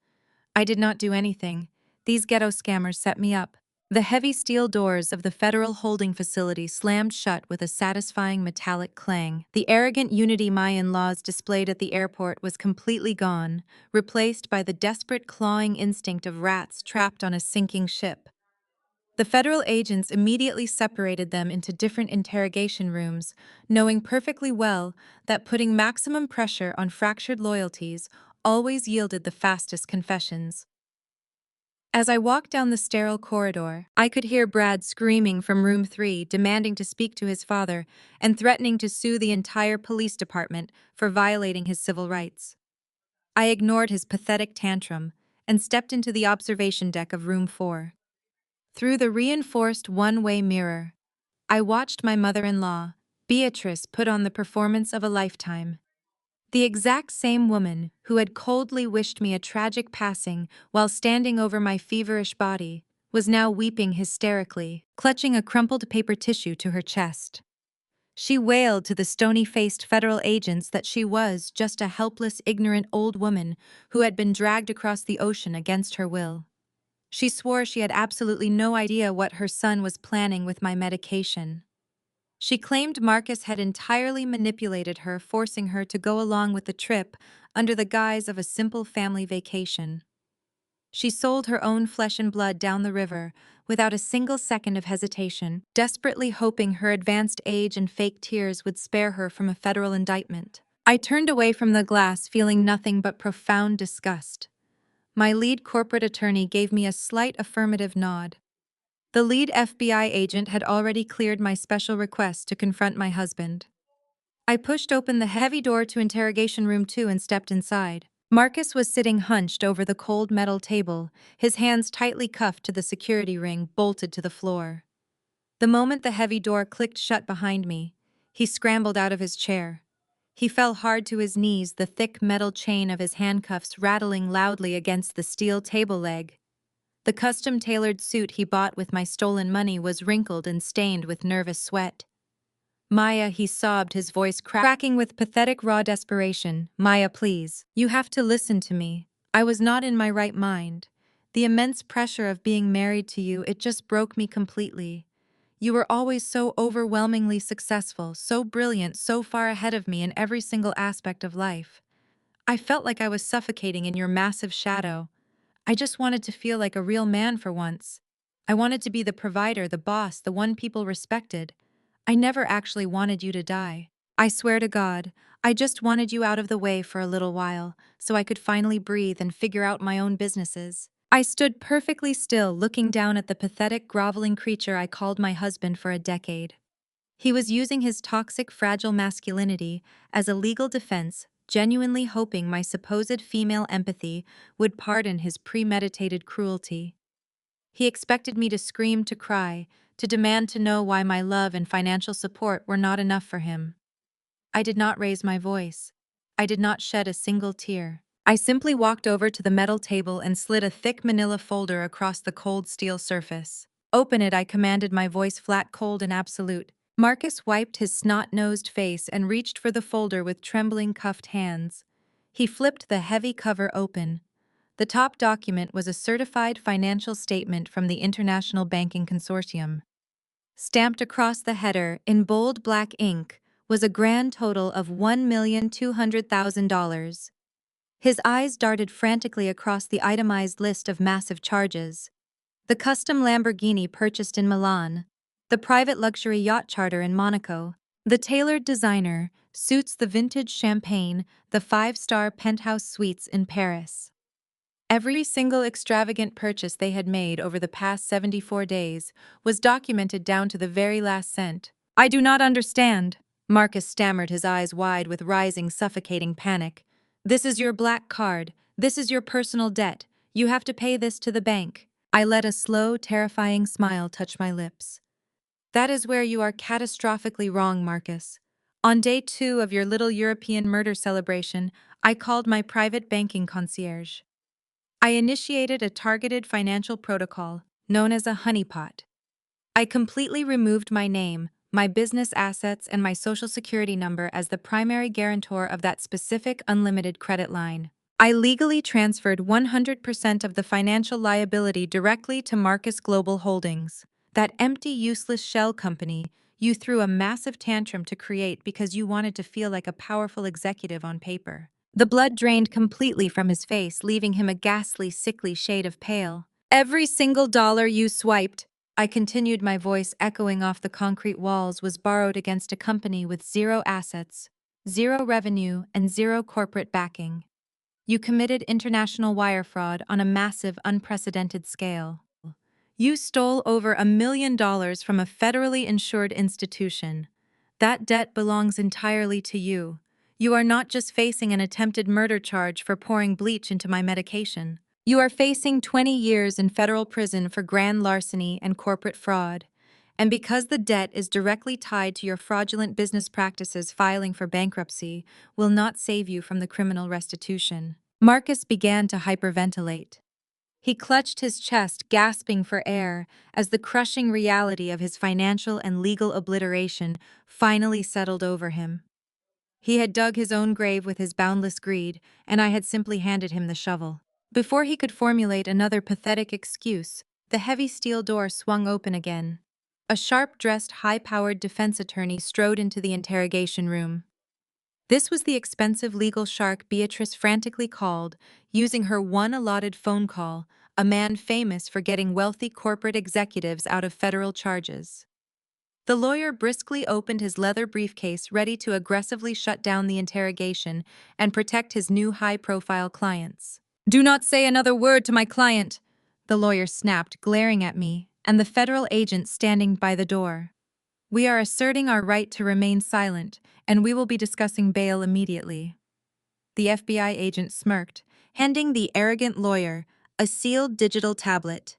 "I did not do anything. These ghetto scammers set me up." The heavy steel doors of the federal holding facility slammed shut with a satisfying metallic clang. The arrogant unity Mayan laws displayed at the airport was completely gone, replaced by the desperate clawing instinct of rats trapped on a sinking ship. The federal agents immediately separated them into different interrogation rooms, knowing perfectly well that putting maximum pressure on fractured loyalties always yielded the fastest confessions. As I walked down the sterile corridor, I could hear Brad screaming from room 3, demanding to speak to his father and threatening to sue the entire police department for violating his civil rights. I ignored his pathetic tantrum and stepped into the observation deck of room 4. Through the reinforced one-way mirror, I watched my mother-in-law, Beatrice, put on the performance of a lifetime. The exact same woman who had coldly wished me a tragic passing while standing over my feverish body was now weeping hysterically, clutching a crumpled paper tissue to her chest. She wailed to the stony-faced federal agents that she was just a helpless, ignorant old woman who had been dragged across the ocean against her will. She swore she had absolutely no idea what her son was planning with my medication. She claimed Marcus had entirely manipulated her, forcing her to go along with the trip under the guise of a simple family vacation. She sold her own flesh and blood down the river without a single second of hesitation, desperately hoping her advanced age and fake tears would spare her from a federal indictment. I turned away from the glass, feeling nothing but profound disgust. My lead corporate attorney gave me a slight affirmative nod. The lead FBI agent had already cleared my special request to confront my husband. I pushed open the heavy door to interrogation room 2 and stepped inside. Marcus was sitting hunched over the cold metal table, his hands tightly cuffed to the security ring bolted to the floor. The moment the heavy door clicked shut behind me, he scrambled out of his chair. He fell hard to his knees, the thick metal chain of his handcuffs rattling loudly against the steel table leg. The custom-tailored suit he bought with my stolen money was wrinkled and stained with nervous sweat. "Maya," he sobbed, his voice cracking with pathetic raw desperation. "Maya, please. You have to listen to me. I was not in my right mind. The immense pressure of being married to you, it just broke me completely. You were always so overwhelmingly successful, so brilliant, so far ahead of me in every single aspect of life. I felt like I was suffocating in your massive shadow. I just wanted to feel like a real man for once. I wanted to be the provider, the boss, the one people respected. I never actually wanted you to die. I swear to God, I just wanted you out of the way for a little while, so I could finally breathe and figure out my own businesses." I stood perfectly still, looking down at the pathetic, groveling creature I called my husband for a decade. He was using his toxic, fragile masculinity as a legal defense, genuinely hoping my supposed female empathy would pardon his premeditated cruelty. He expected me to scream, to cry, to demand to know why my love and financial support were not enough for him. I did not raise my voice. I did not shed a single tear. I simply walked over to the metal table and slid a thick manila folder across the cold steel surface. "Open it," I commanded, my voice flat, cold, and absolute. Marcus wiped his snot-nosed face and reached for the folder with trembling, cuffed hands. He flipped the heavy cover open. The top document was a certified financial statement from the International Banking Consortium. Stamped across the header, in bold black ink, was a grand total of $1,200,000. His eyes darted frantically across the itemized list of massive charges. The custom Lamborghini purchased in Milan, the private luxury yacht charter in Monaco, the tailored designer suits, the vintage champagne, the five-star penthouse suites in Paris. Every single extravagant purchase they had made over the past 74 days was documented down to the very last cent. "I do not understand," Marcus stammered, his eyes wide with rising, suffocating panic. "This is your black card. This is your personal debt. You have to pay this to the bank." I let a slow, terrifying smile touch my lips. That is where you are catastrophically wrong, Marcus. On day 2 of your little European murder celebration, I called my private banking concierge. I initiated a targeted financial protocol known as a honeypot. I completely removed my name, my business assets, and my social security number as the primary guarantor of that specific unlimited credit line. I legally transferred 100% of the financial liability directly to Marcus Global Holdings, that empty, useless shell company you threw a massive tantrum to create because you wanted to feel like a powerful executive on paper. The blood drained completely from his face, leaving him a ghastly, sickly shade of pale. Every single dollar you swiped, I continued, my voice echoing off the concrete walls, was borrowed against a company with zero assets, zero revenue, and zero corporate backing. You committed international wire fraud on a massive, unprecedented scale. You stole over $1 million from a federally insured institution. That debt belongs entirely to you. You are not just facing an attempted murder charge for pouring bleach into my medication. You are facing 20 years in federal prison for grand larceny and corporate fraud. And because the debt is directly tied to your fraudulent business practices, filing for bankruptcy will not save you from the criminal restitution. Marcus began to hyperventilate. He clutched his chest, gasping for air, as the crushing reality of his financial and legal obliteration finally settled over him. He had dug his own grave with his boundless greed, and I had simply handed him the shovel. Before he could formulate another pathetic excuse, the heavy steel door swung open again. A sharp-dressed, high-powered defense attorney strode into the interrogation room. This was the expensive legal shark Beatrice frantically called, using her one allotted phone call, a man famous for getting wealthy corporate executives out of federal charges. The lawyer briskly opened his leather briefcase, ready to aggressively shut down the interrogation and protect his new high-profile clients. "Do not say another word to my client," the lawyer snapped, glaring at me and the federal agent standing by the door. "We are asserting our right to remain silent, and we will be discussing bail immediately." The FBI agent smirked, handing the arrogant lawyer a sealed digital tablet.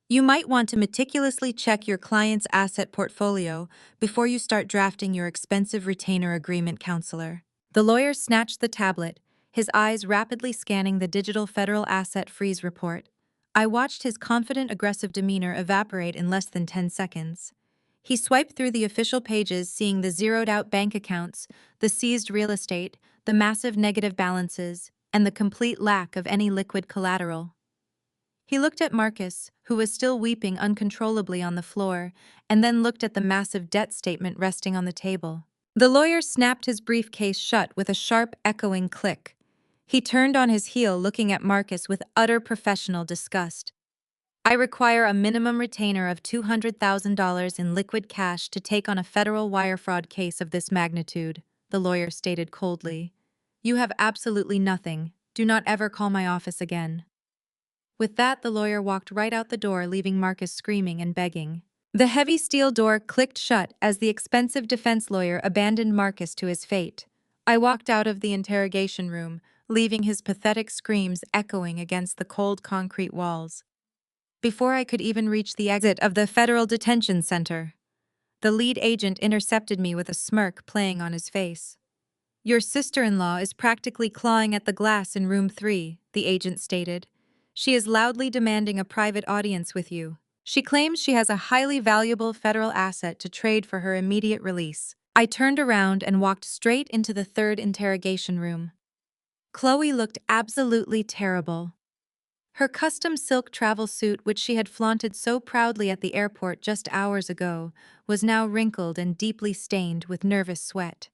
"You might want to meticulously check your client's asset portfolio before you start drafting your expensive retainer agreement, counselor." The lawyer snatched the tablet, his eyes rapidly scanning the digital federal asset freeze report. I watched his confident, aggressive demeanor evaporate in less than 10 seconds. He swiped through the official pages, seeing the zeroed-out bank accounts, the seized real estate, the massive negative balances, and the complete lack of any liquid collateral. He looked at Marcus, who was still weeping uncontrollably on the floor, and then looked at the massive debt statement resting on the table. The lawyer snapped his briefcase shut with a sharp, echoing click. He turned on his heel, looking at Marcus with utter professional disgust. "I require a minimum retainer of $200,000 in liquid cash to take on a federal wire fraud case of this magnitude," the lawyer stated coldly. "You have absolutely nothing. Do not ever call my office again." With that, the lawyer walked right out the door, leaving Marcus screaming and begging. The heavy steel door clicked shut as the expensive defense lawyer abandoned Marcus to his fate. I walked out of the interrogation room, leaving his pathetic screams echoing against the cold concrete walls. Before I could even reach the exit of the federal detention center, the lead agent intercepted me with a smirk playing on his face. "Your sister-in-law is practically clawing at the glass in room 3, the agent stated. "She is loudly demanding a private audience with you. She claims she has a highly valuable federal asset to trade for her immediate release." I turned around and walked straight into the third interrogation room. Chloe looked absolutely terrible. Her custom silk travel suit, which she had flaunted so proudly at the airport just hours ago, was now wrinkled and deeply stained with nervous sweat.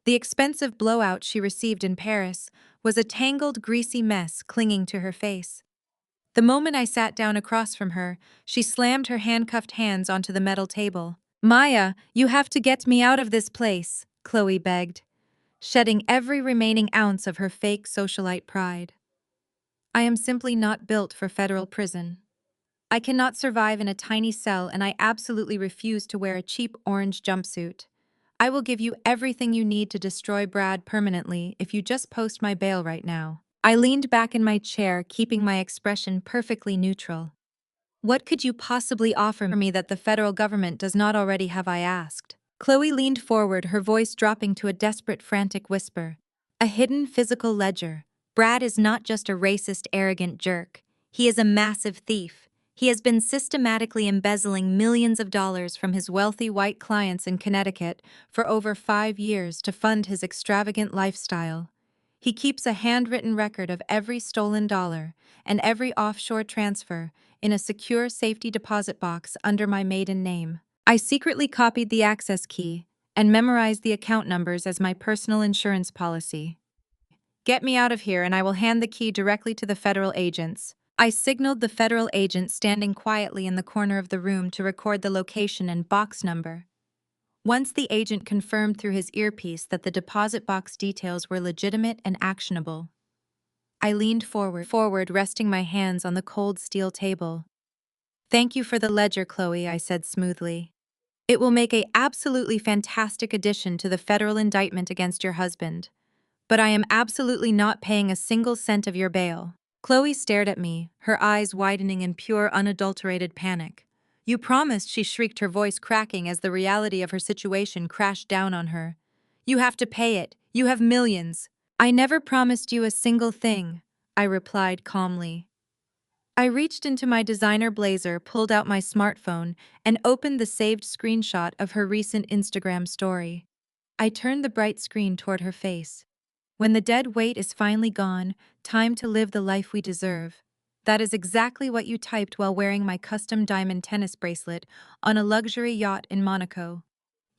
The expensive blowout she received in Paris was a tangled, greasy mess clinging to her face. The moment I sat down across from her, she slammed her handcuffed hands onto the metal table. "Maya, you have to get me out of this place," Chloe begged, shedding every remaining ounce of her fake socialite pride. "I am simply not built for federal prison. I cannot survive in a tiny cell, and I absolutely refuse to wear a cheap orange jumpsuit. I will give you everything you need to destroy Brad permanently if you just post my bail right now." I leaned back in my chair, keeping my expression perfectly neutral. What could you possibly offer me that the federal government does not already have? I asked. Chloe leaned forward, her voice dropping to a desperate, frantic whisper. A hidden physical ledger. Brad is not just a racist, arrogant jerk. He is a massive thief. He has been systematically embezzling millions of dollars from his wealthy white clients in Connecticut for over 5 years to fund his extravagant lifestyle. He keeps a handwritten record of every stolen dollar and every offshore transfer in a secure safety deposit box under my maiden name. I secretly copied the access key and memorized the account numbers as my personal insurance policy. Get me out of here and I will hand the key directly to the federal agents. I signaled the federal agent standing quietly in the corner of the room to record the location and box number. Once the agent confirmed through his earpiece that the deposit box details were legitimate and actionable, I leaned forward, resting my hands on the cold steel table. Thank you for the ledger, Chloe, I said smoothly. It will make an absolutely fantastic addition to the federal indictment against your husband. But I am absolutely not paying a single cent of your bail. Chloe stared at me, her eyes widening in pure, unadulterated panic. You promised, she shrieked, her voice cracking as the reality of her situation crashed down on her. You have to pay it. You have millions. I never promised you a single thing, I replied calmly. I reached into my designer blazer, pulled out my smartphone, and opened the saved screenshot of her recent Instagram story. I turned the bright screen toward her face. When the dead weight is finally gone, time to live the life we deserve. That is exactly what you typed while wearing my custom diamond tennis bracelet on a luxury yacht in Monaco.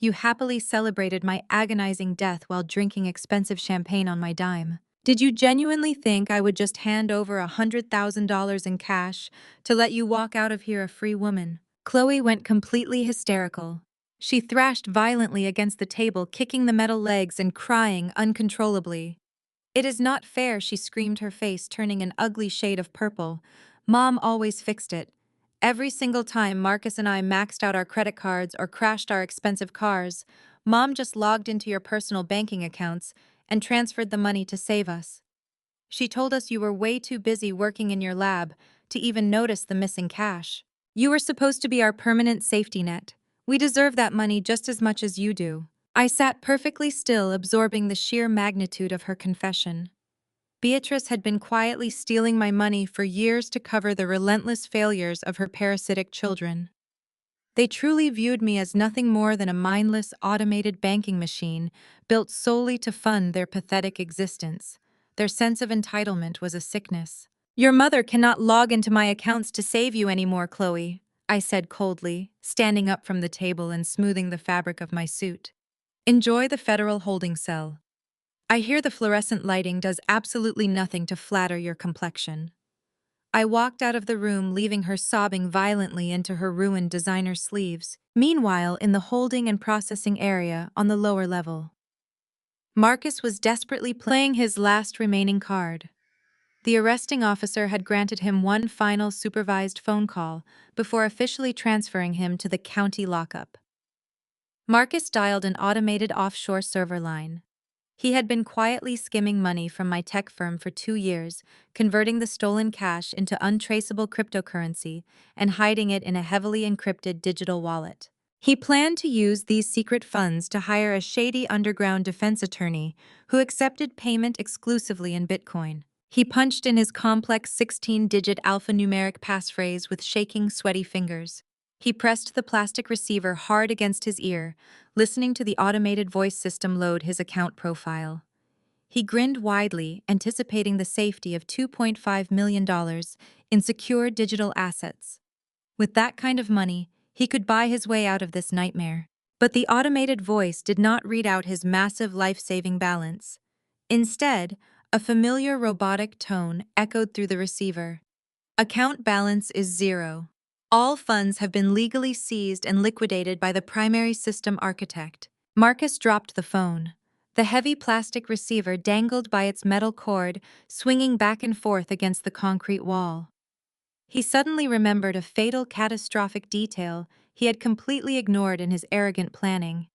You happily celebrated my agonizing death while drinking expensive champagne on my dime. Did you genuinely think I would just hand over $100,000 in cash to let you walk out of here a free woman? Chloe went completely hysterical. She thrashed violently against the table, kicking the metal legs and crying uncontrollably. It is not fair, she screamed, her face turning an ugly shade of purple. Mom always fixed it. Every single time Marcus and I maxed out our credit cards or crashed our expensive cars, Mom just logged into your personal banking accounts and transferred the money to save us. She told us you were way too busy working in your lab to even notice the missing cash. You were supposed to be our permanent safety net. We deserve that money just as much as you do. I sat perfectly still, absorbing the sheer magnitude of her confession. Beatrice had been quietly stealing my money for years to cover the relentless failures of her parasitic children. They truly viewed me as nothing more than a mindless, automated banking machine built solely to fund their pathetic existence. Their sense of entitlement was a sickness. Your mother cannot log into my accounts to save you anymore, Chloe, I said coldly, standing up from the table and smoothing the fabric of my suit. Enjoy the federal holding cell. I hear the fluorescent lighting does absolutely nothing to flatter your complexion. I walked out of the room, leaving her sobbing violently into her ruined designer sleeves. Meanwhile, in the holding and processing area on the lower level, Marcus was desperately playing his last remaining card. The arresting officer had granted him one final supervised phone call before officially transferring him to the county lockup. Marcus dialed an automated offshore server line. He had been quietly skimming money from my tech firm for 2 years, converting the stolen cash into untraceable cryptocurrency and hiding it in a heavily encrypted digital wallet. He planned to use these secret funds to hire a shady underground defense attorney who accepted payment exclusively in Bitcoin. He punched in his complex 16-digit alphanumeric passphrase with shaking, sweaty fingers. He pressed the plastic receiver hard against his ear, listening to the automated voice system load his account profile. He grinned widely, anticipating the safety of $2.5 million in secure digital assets. With that kind of money, he could buy his way out of this nightmare. But the automated voice did not read out his massive life-saving balance. Instead, a familiar robotic tone echoed through the receiver. Account balance is 0. All funds have been legally seized and liquidated by the primary system architect. Marcus dropped the phone. The heavy plastic receiver dangled by its metal cord, swinging back and forth against the concrete wall. He suddenly remembered a fatal, catastrophic detail he had completely ignored in his arrogant planning.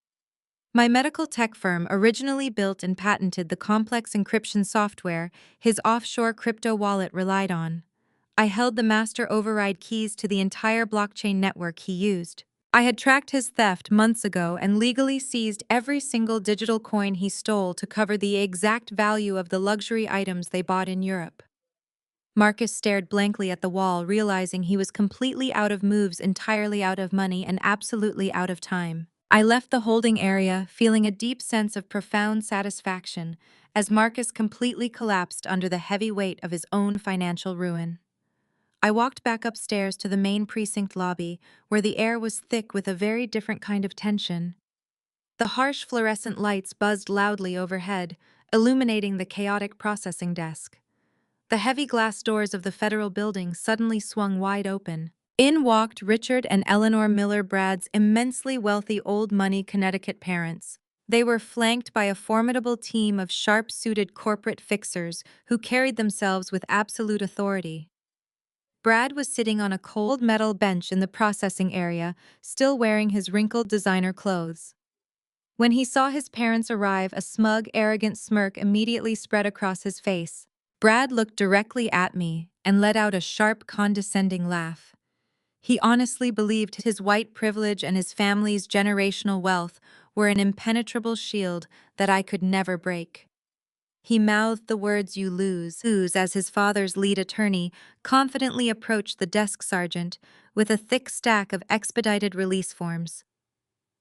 My medical tech firm originally built and patented the complex encryption software his offshore crypto wallet relied on. I held the master override keys to the entire blockchain network he used. I had tracked his theft months ago and legally seized every single digital coin he stole to cover the exact value of the luxury items they bought in Europe. Marcus stared blankly at the wall, realizing he was completely out of moves, entirely out of money, and absolutely out of time. I left the holding area, feeling a deep sense of profound satisfaction, as Marcus completely collapsed under the heavy weight of his own financial ruin. I walked back upstairs to the main precinct lobby, where the air was thick with a very different kind of tension. The harsh fluorescent lights buzzed loudly overhead, illuminating the chaotic processing desk. The heavy glass doors of the federal building suddenly swung wide open. In walked Richard and Eleanor Miller, Brad's immensely wealthy old money Connecticut parents. They were flanked by a formidable team of sharp-suited corporate fixers who carried themselves with absolute authority. Brad was sitting on a cold metal bench in the processing area, still wearing his wrinkled designer clothes. When he saw his parents arrive, a smug, arrogant smirk immediately spread across his face. Brad looked directly at me and let out a sharp, condescending laugh. He honestly believed his white privilege and his family's generational wealth were an impenetrable shield that I could never break. He mouthed the words "you lose" as his father's lead attorney confidently approached the desk sergeant with a thick stack of expedited release forms.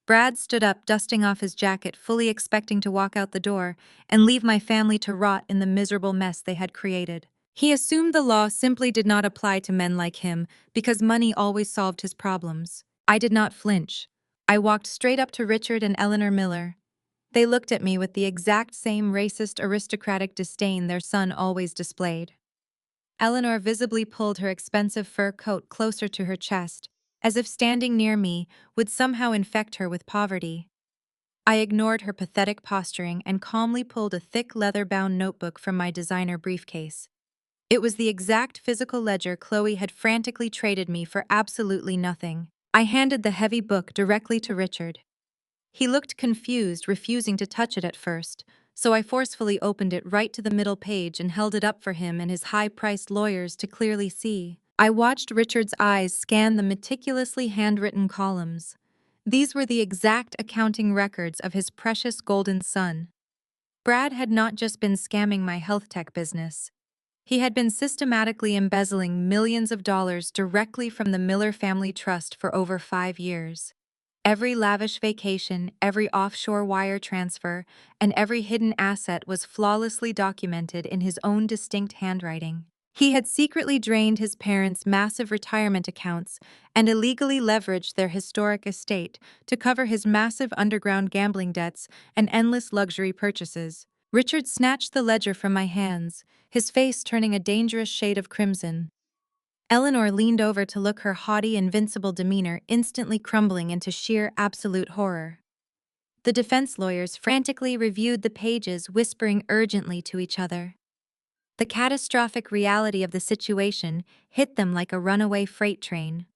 Brad stood up, dusting off his jacket, fully expecting to walk out the door and leave my family to rot in the miserable mess they had created. He assumed the law simply did not apply to men like him because money always solved his problems. I did not flinch. I walked straight up to Richard and Eleanor Miller. They looked at me with the exact same racist, aristocratic disdain their son always displayed. Eleanor visibly pulled her expensive fur coat closer to her chest, as if standing near me would somehow infect her with poverty. I ignored her pathetic posturing and calmly pulled a thick leather-bound notebook from my designer briefcase. It was the exact physical ledger Chloe had frantically traded me for absolutely nothing. I handed the heavy book directly to Richard. He looked confused, refusing to touch it at first, so I forcefully opened it right to the middle page and held it up for him and his high-priced lawyers to clearly see. I watched Richard's eyes scan the meticulously handwritten columns. These were the exact accounting records of his precious golden son. Brad had not just been scamming my health tech business. He had been systematically embezzling millions of dollars directly from the Miller Family Trust for over 5 years. Every lavish vacation, every offshore wire transfer, and every hidden asset was flawlessly documented in his own distinct handwriting. He had secretly drained his parents' massive retirement accounts and illegally leveraged their historic estate to cover his massive underground gambling debts and endless luxury purchases. Richard snatched the ledger from my hands, his face turning a dangerous shade of crimson. Eleanor leaned over to look, her haughty, invincible demeanor instantly crumbling into sheer, absolute horror. The defense lawyers frantically reviewed the pages, whispering urgently to each other. The catastrophic reality of the situation hit them like a runaway freight train.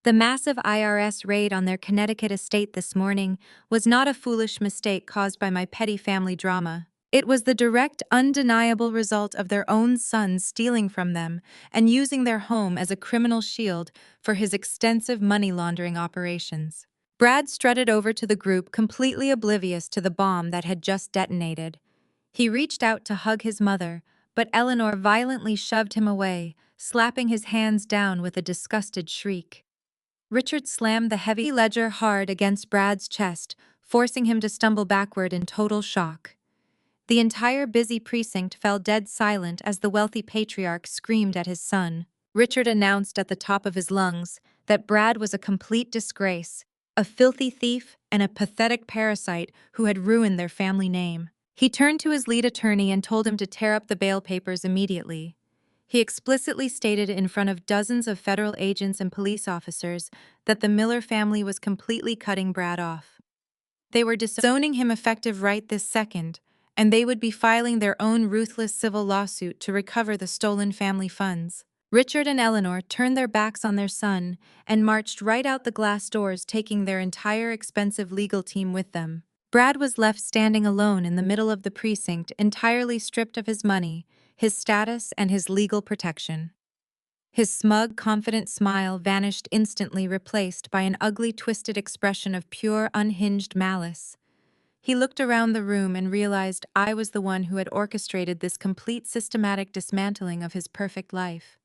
The massive IRS raid on their Connecticut estate this morning was not a foolish mistake caused by my petty family drama. It was the direct, undeniable result of their own son stealing from them and using their home as a criminal shield for his extensive money laundering operations. Brad strutted over to the group, completely oblivious to the bomb that had just detonated. He reached out to hug his mother, but Eleanor violently shoved him away, slapping his hands down with a disgusted shriek. Richard slammed the heavy ledger hard against Brad's chest, forcing him to stumble backward in total shock. The entire busy precinct fell dead silent as the wealthy patriarch screamed at his son. Richard announced at the top of his lungs that Brad was a complete disgrace, a filthy thief, and a pathetic parasite who had ruined their family name. He turned to his lead attorney and told him to tear up the bail papers immediately. He explicitly stated in front of dozens of federal agents and police officers that the Miller family was completely cutting Brad off. They were disowning him effective right this second, and they would be filing their own ruthless civil lawsuit to recover the stolen family funds. Richard and Eleanor turned their backs on their son and marched right out the glass doors, taking their entire expensive legal team with them. Brad was left standing alone in the middle of the precinct, entirely stripped of his money, his status, and his legal protection. His smug, confident smile vanished instantly, replaced by an ugly, twisted expression of pure, unhinged malice. He looked around the room and realized I was the one who had orchestrated this complete systematic dismantling of his perfect life.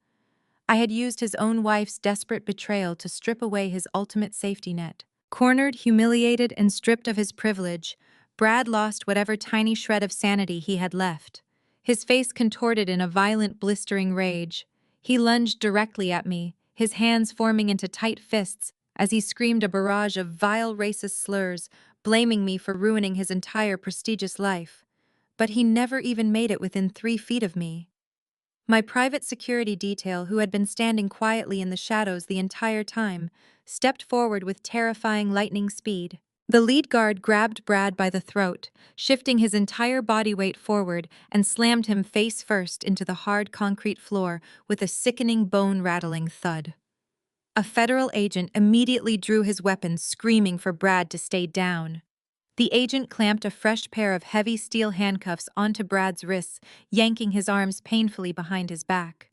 I had used his own wife's desperate betrayal to strip away his ultimate safety net. Cornered, humiliated, and stripped of his privilege, Brad lost whatever tiny shred of sanity he had left. His face contorted in a violent, blistering rage. He lunged directly at me, his hands forming into tight fists as he screamed a barrage of vile racist slurs, blaming me for ruining his entire prestigious life. But he never even made it within 3 feet of me. My private security detail, who had been standing quietly in the shadows the entire time, stepped forward with terrifying lightning speed. The lead guard grabbed Brad by the throat, shifting his entire body weight forward, and slammed him face first into the hard concrete floor with a sickening, bone-rattling thud. A federal agent immediately drew his weapon, screaming for Brad to stay down. The agent clamped a fresh pair of heavy steel handcuffs onto Brad's wrists, yanking his arms painfully behind his back.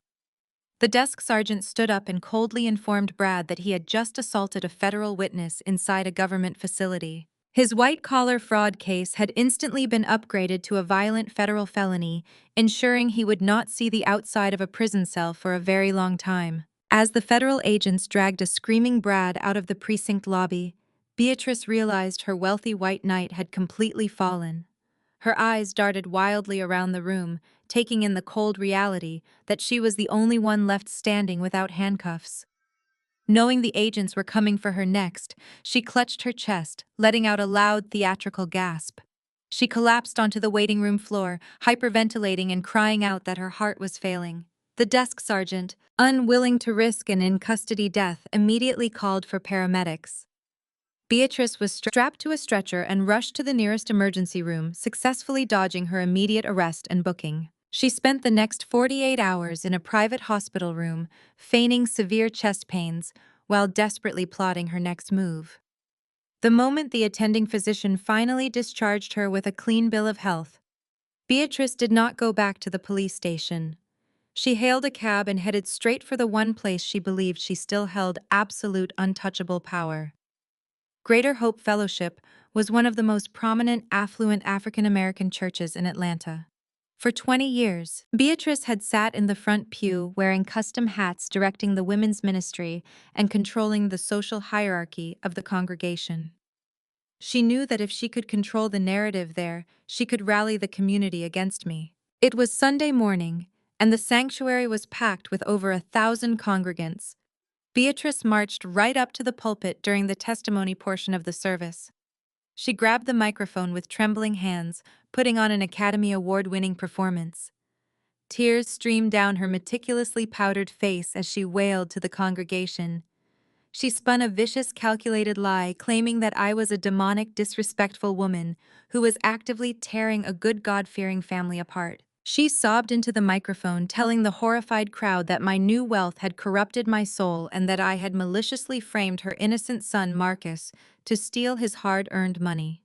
The desk sergeant stood up and coldly informed Brad that he had just assaulted a federal witness inside a government facility. His white-collar fraud case had instantly been upgraded to a violent federal felony, ensuring he would not see the outside of a prison cell for a very long time. As the federal agents dragged a screaming Brad out of the precinct lobby, Beatrice realized her wealthy white knight had completely fallen. Her eyes darted wildly around the room, taking in the cold reality that she was the only one left standing without handcuffs. Knowing the agents were coming for her next, she clutched her chest, letting out a loud, theatrical gasp. She collapsed onto the waiting room floor, hyperventilating and crying out that her heart was failing. The desk sergeant, unwilling to risk an in-custody death, immediately called for paramedics. Beatrice was strapped to a stretcher and rushed to the nearest emergency room, successfully dodging her immediate arrest and booking. She spent the next 48 hours in a private hospital room, feigning severe chest pains, while desperately plotting her next move. The moment the attending physician finally discharged her with a clean bill of health, Beatrice did not go back to the police station. She hailed a cab and headed straight for the one place she believed she still held absolute untouchable power. Greater Hope Fellowship was one of the most prominent, affluent African American churches in Atlanta. For 20 years, Beatrice had sat in the front pew wearing custom hats, directing the women's ministry and controlling the social hierarchy of the congregation. She knew that if she could control the narrative there, she could rally the community against me. It was Sunday morning, and the sanctuary was packed with over 1,000 congregants. Beatrice marched right up to the pulpit during the testimony portion of the service. She grabbed the microphone with trembling hands, putting on an Academy Award-winning performance. Tears streamed down her meticulously powdered face as she wailed to the congregation. She spun a vicious, calculated lie, claiming that I was a demonic, disrespectful woman who was actively tearing a good God-fearing family apart. She sobbed into the microphone, telling the horrified crowd that my new wealth had corrupted my soul and that I had maliciously framed her innocent son, Marcus, to steal his hard-earned money.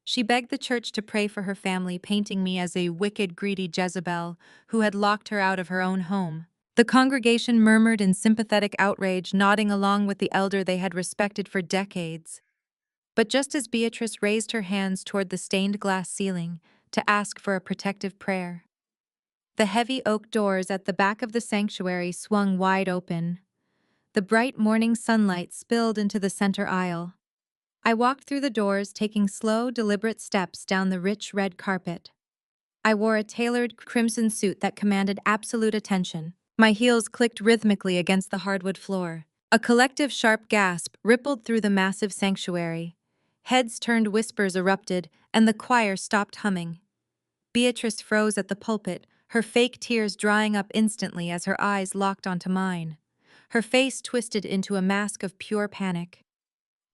She begged the church to pray for her family, painting me as a wicked, greedy Jezebel who had locked her out of her own home. The congregation murmured in sympathetic outrage, nodding along with the elder they had respected for decades. But just as Beatrice raised her hands toward the stained glass ceiling to ask for a protective prayer, the heavy oak doors at the back of the sanctuary swung wide open. The bright morning sunlight spilled into the center aisle. I walked through the doors, taking slow, deliberate steps down the rich red carpet. I wore a tailored crimson suit that commanded absolute attention. My heels clicked rhythmically against the hardwood floor. A collective sharp gasp rippled through the massive sanctuary. Heads turned, whispers erupted, and the choir stopped humming. Beatrice froze at the pulpit, her fake tears drying up instantly as her eyes locked onto mine. Her face twisted into a mask of pure panic.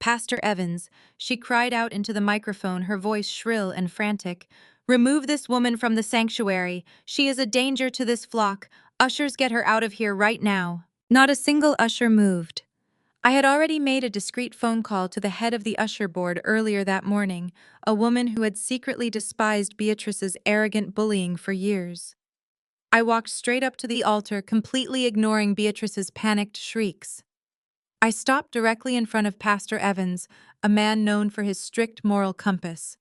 "Pastor Evans," she cried out into the microphone, her voice shrill and frantic. "Remove this woman from the sanctuary. She is a danger to this flock. Ushers, get her out of here right now." Not a single usher moved. I had already made a discreet phone call to the head of the usher board earlier that morning, a woman who had secretly despised Beatrice's arrogant bullying for years. I walked straight up to the altar, completely ignoring Beatrice's panicked shrieks. I stopped directly in front of Pastor Evans, a man known for his strict moral compass.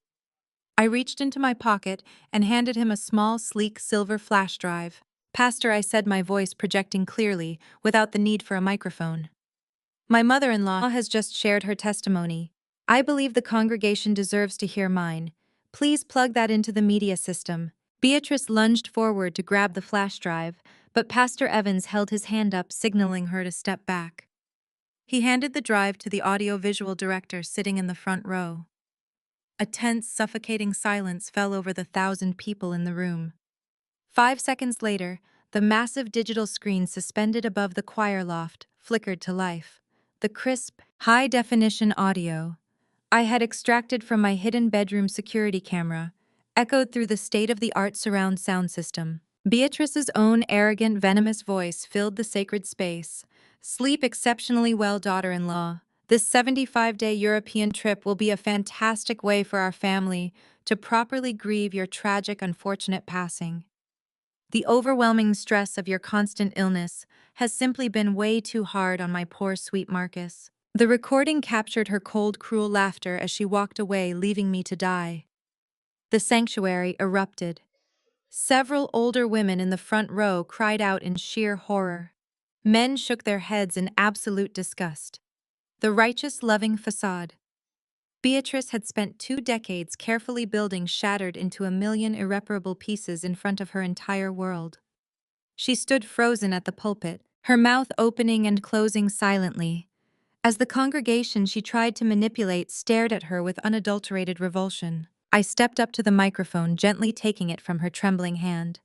I reached into my pocket and handed him a small, sleek silver flash drive. "Pastor," I said, my voice projecting clearly, without the need for a microphone. "My mother-in-law has just shared her testimony. I believe the congregation deserves to hear mine. Please plug that into the media system." Beatrice lunged forward to grab the flash drive, but Pastor Evans held his hand up, signaling her to step back. He handed the drive to the audio-visual director sitting in the front row. A tense, suffocating silence fell over the 1,000 people in the room. 5 seconds later, the massive digital screen suspended above the choir loft flickered to life. The crisp, high-definition audio I had extracted from my hidden bedroom security camera echoed through the state-of-the-art surround sound system. Beatrice's own arrogant, venomous voice filled the sacred space. "Sleep exceptionally well, daughter-in-law. This 75-day European trip will be a fantastic way for our family to properly grieve your tragic, unfortunate passing. The overwhelming stress of your constant illness has simply been way too hard on my poor sweet Marcus." The recording captured her cold, cruel laughter as she walked away, leaving me to die. The sanctuary erupted. Several older women in the front row cried out in sheer horror. Men shook their heads in absolute disgust. The righteous, loving facade Beatrice had spent 2 decades carefully building shattered into a million irreparable pieces in front of her entire world. She stood frozen at the pulpit, her mouth opening and closing silently, as the congregation she tried to manipulate stared at her with unadulterated revulsion. I stepped up to the microphone, gently taking it from her trembling hand.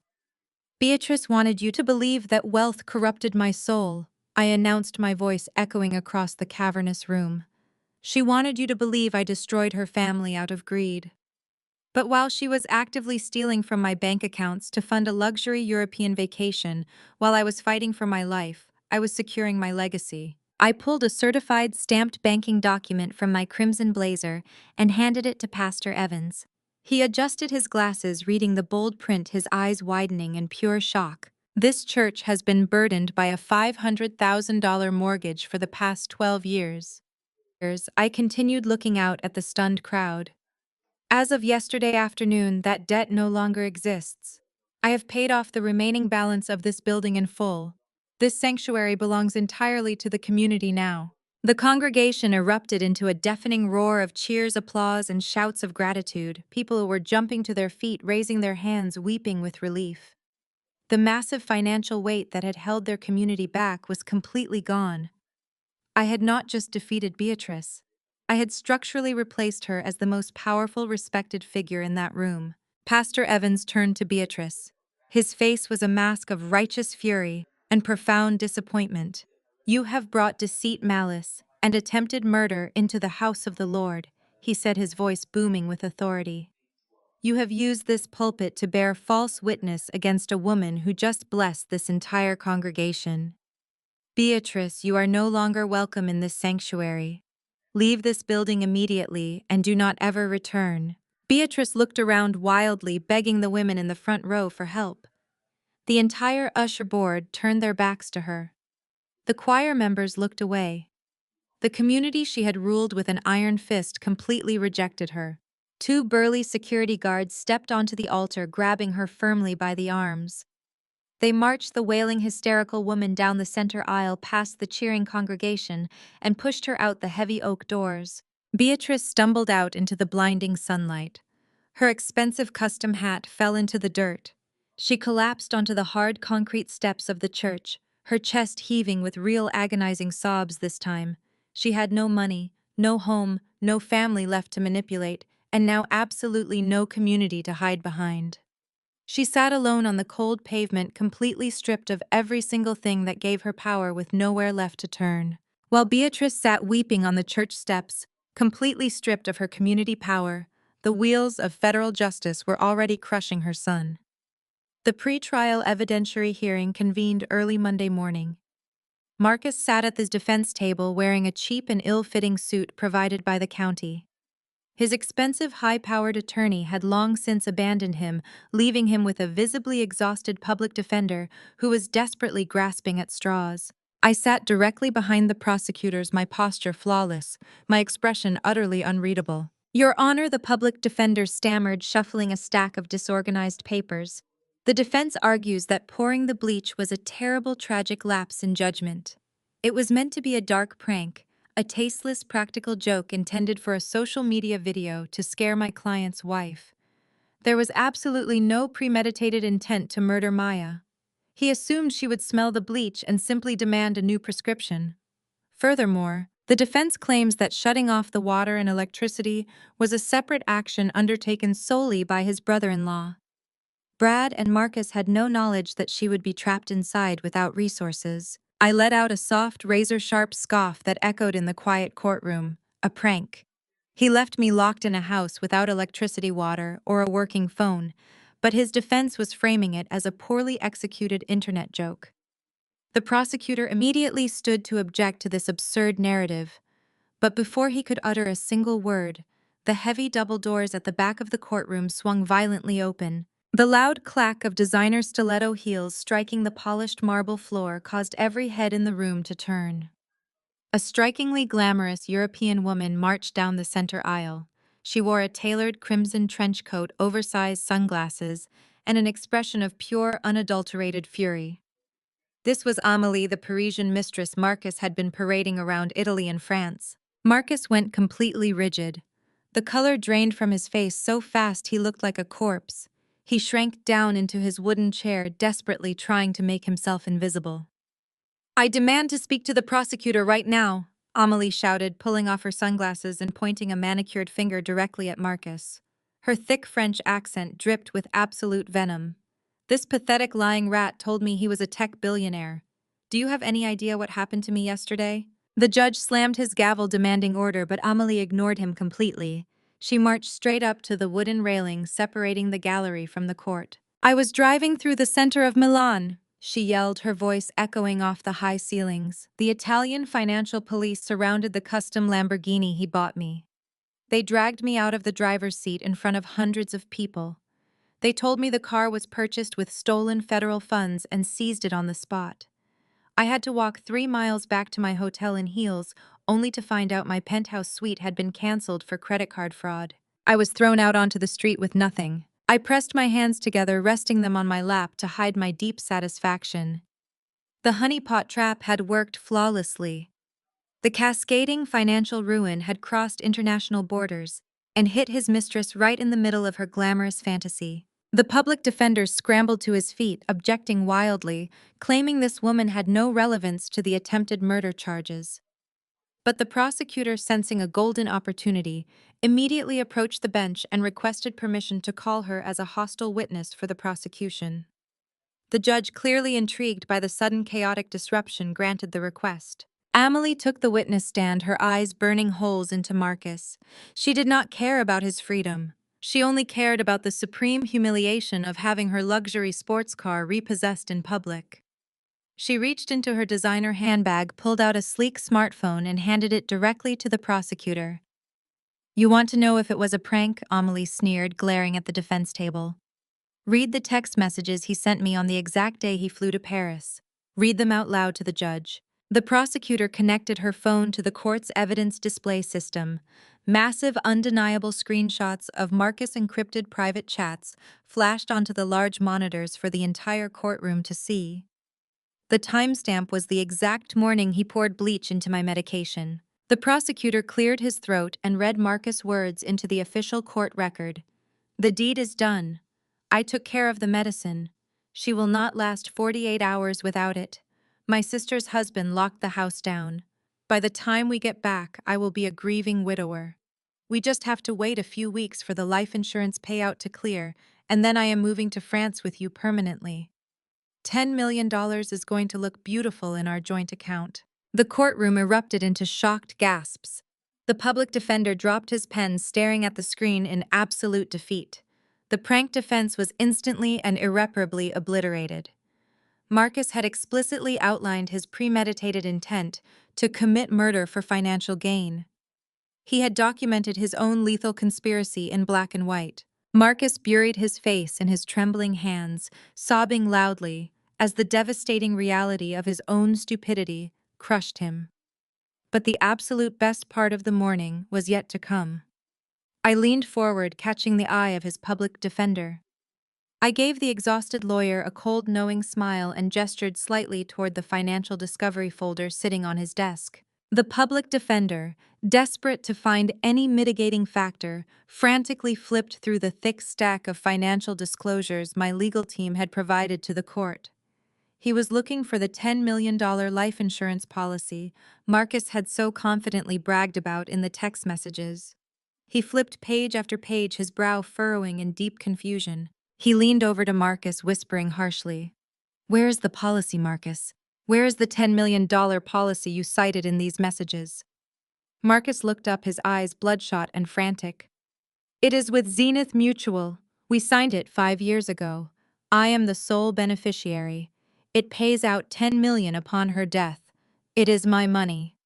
"Beatrice wanted you to believe that wealth corrupted my soul," I announced, my voice echoing across the cavernous room. "She wanted you to believe I destroyed her family out of greed. But while she was actively stealing from my bank accounts to fund a luxury European vacation while I was fighting for my life, I was securing my legacy." I pulled a certified stamped banking document from my crimson blazer and handed it to Pastor Evans. He adjusted his glasses, reading the bold print, his eyes widening in pure shock. "This church has been burdened by a $500,000 mortgage for the past 12 years. I continued, looking out at the stunned crowd. "As of yesterday afternoon, that debt no longer exists. I have paid off the remaining balance of this building in full. This sanctuary belongs entirely to the community now." The congregation erupted into a deafening roar of cheers, applause, and shouts of gratitude. People were jumping to their feet, raising their hands, weeping with relief. The massive financial weight that had held their community back was completely gone. I had not just defeated Beatrice. I had structurally replaced her as the most powerful, respected figure in that room. Pastor Evans turned to Beatrice. His face was a mask of righteous fury and profound disappointment. "You have brought deceit, malice, and attempted murder into the house of the Lord," he said, his voice booming with authority. "You have used this pulpit to bear false witness against a woman who just blessed this entire congregation. Beatrice, you are no longer welcome in this sanctuary. Leave this building immediately and do not ever return." Beatrice looked around wildly, begging the women in the front row for help. The entire usher board turned their backs to her. The choir members looked away. The community she had ruled with an iron fist completely rejected her. 2 burly security guards stepped onto the altar, grabbing her firmly by the arms. They marched the wailing, hysterical woman down the center aisle past the cheering congregation and pushed her out the heavy oak doors. Beatrice stumbled out into the blinding sunlight. Her expensive custom hat fell into the dirt. She collapsed onto the hard concrete steps of the church, her chest heaving with real agonizing sobs this time. She had no money, no home, no family left to manipulate, and now absolutely no community to hide behind. She sat alone on the cold pavement, completely stripped of every single thing that gave her power, with nowhere left to turn. While Beatrice sat weeping on the church steps, completely stripped of her community power, the wheels of federal justice were already crushing her son. The pre-trial evidentiary hearing convened early Monday morning. Marcus sat at the defense table wearing a cheap and ill-fitting suit provided by the county. His expensive, high-powered attorney had long since abandoned him, leaving him with a visibly exhausted public defender who was desperately grasping at straws. I sat directly behind the prosecutors, my posture flawless, my expression utterly unreadable. "Your Honor," the public defender stammered, shuffling a stack of disorganized papers. The defense argues that pouring the bleach was a terrible, tragic lapse in judgment. It was meant to be a dark prank, a tasteless practical joke intended for a social media video to scare my client's wife. There was absolutely no premeditated intent to murder Maya. He assumed she would smell the bleach and simply demand a new prescription. Furthermore, the defense claims that shutting off the water and electricity was a separate action undertaken solely by his brother-in-law. Brad and Marcus had no knowledge that she would be trapped inside without resources. I let out a soft, razor-sharp scoff that echoed in the quiet courtroom. A prank. He left me locked in a house without electricity, water, or a working phone, but his defense was framing it as a poorly executed internet joke. The prosecutor immediately stood to object to this absurd narrative, but before he could utter a single word, the heavy double doors at the back of the courtroom swung violently open. The loud clack of designer stiletto heels striking the polished marble floor caused every head in the room to turn. A strikingly glamorous European woman marched down the center aisle. She wore a tailored crimson trench coat, oversized sunglasses, and an expression of pure, unadulterated fury. This was Amélie, the Parisian mistress Marcus had been parading around Italy and France. Marcus went completely rigid. The color drained from his face so fast he looked like a corpse. He shrank down into his wooden chair, desperately trying to make himself invisible. "I demand to speak to the prosecutor right now," Amélie shouted, pulling off her sunglasses and pointing a manicured finger directly at Marcus. Her thick French accent dripped with absolute venom. "This pathetic lying rat told me he was a tech billionaire. Do you have any idea what happened to me yesterday?" The judge slammed his gavel demanding order, but Amélie ignored him completely. She marched straight up to the wooden railing separating the gallery from the court. "I was driving through the center of Milan," she yelled, her voice echoing off the high ceilings. "The Italian financial police surrounded the custom Lamborghini he bought me. They dragged me out of the driver's seat in front of hundreds of people. They told me the car was purchased with stolen federal funds and seized it on the spot. I had to walk 3 miles back to my hotel in heels, only to find out my penthouse suite had been canceled for credit card fraud. I was thrown out onto the street with nothing. I pressed my hands together, resting them on my lap to hide my deep satisfaction. The honeypot trap had worked flawlessly. The cascading financial ruin had crossed international borders and hit his mistress right in the middle of her glamorous fantasy. The public defender scrambled to his feet, objecting wildly, claiming this woman had no relevance to the attempted murder charges. But the prosecutor, sensing a golden opportunity, immediately approached the bench and requested permission to call her as a hostile witness for the prosecution. The judge, clearly intrigued by the sudden chaotic disruption, granted the request. Amélie took the witness stand, her eyes burning holes into Marcus. She did not care about his freedom. She only cared about the supreme humiliation of having her luxury sports car repossessed in public. She reached into her designer handbag, pulled out a sleek smartphone, and handed it directly to the prosecutor. "You want to know if it was a prank?" Amélie sneered, glaring at the defense table. "Read the text messages he sent me on the exact day he flew to Paris. Read them out loud to the judge." The prosecutor connected her phone to the court's evidence display system. Massive, undeniable screenshots of Marcus' encrypted private chats flashed onto the large monitors for the entire courtroom to see. The timestamp was the exact morning he poured bleach into my medication. The prosecutor cleared his throat and read Marcus' words into the official court record. "The deed is done. I took care of the medicine. She will not last 48 hours without it. My sister's husband locked the house down. By the time we get back, I will be a grieving widower. We just have to wait a few weeks for the life insurance payout to clear, and then I am moving to France with you permanently. $10 million is going to look beautiful in our joint account." The courtroom erupted into shocked gasps. The public defender dropped his pen, staring at the screen in absolute defeat. The prank defense was instantly and irreparably obliterated. Marcus had explicitly outlined his premeditated intent to commit murder for financial gain. He had documented his own lethal conspiracy in black and white. Marcus buried his face in his trembling hands, sobbing loudly, as the devastating reality of his own stupidity crushed him. But the absolute best part of the morning was yet to come. I leaned forward, catching the eye of his public defender. I gave the exhausted lawyer a cold, knowing smile and gestured slightly toward the financial discovery folder sitting on his desk. The public defender, desperate to find any mitigating factor, frantically flipped through the thick stack of financial disclosures my legal team had provided to the court. He was looking for the $10 million life insurance policy Marcus had so confidently bragged about in the text messages. He flipped page after page, his brow furrowing in deep confusion. He leaned over to Marcus, whispering harshly, "Where is the policy, Marcus? Where is the $10 million policy you cited in these messages?" Marcus looked up, his eyes bloodshot and frantic. "It is with Zenith Mutual. We signed it 5 years ago. I am the sole beneficiary. It pays out $10 million upon her death. It is my money."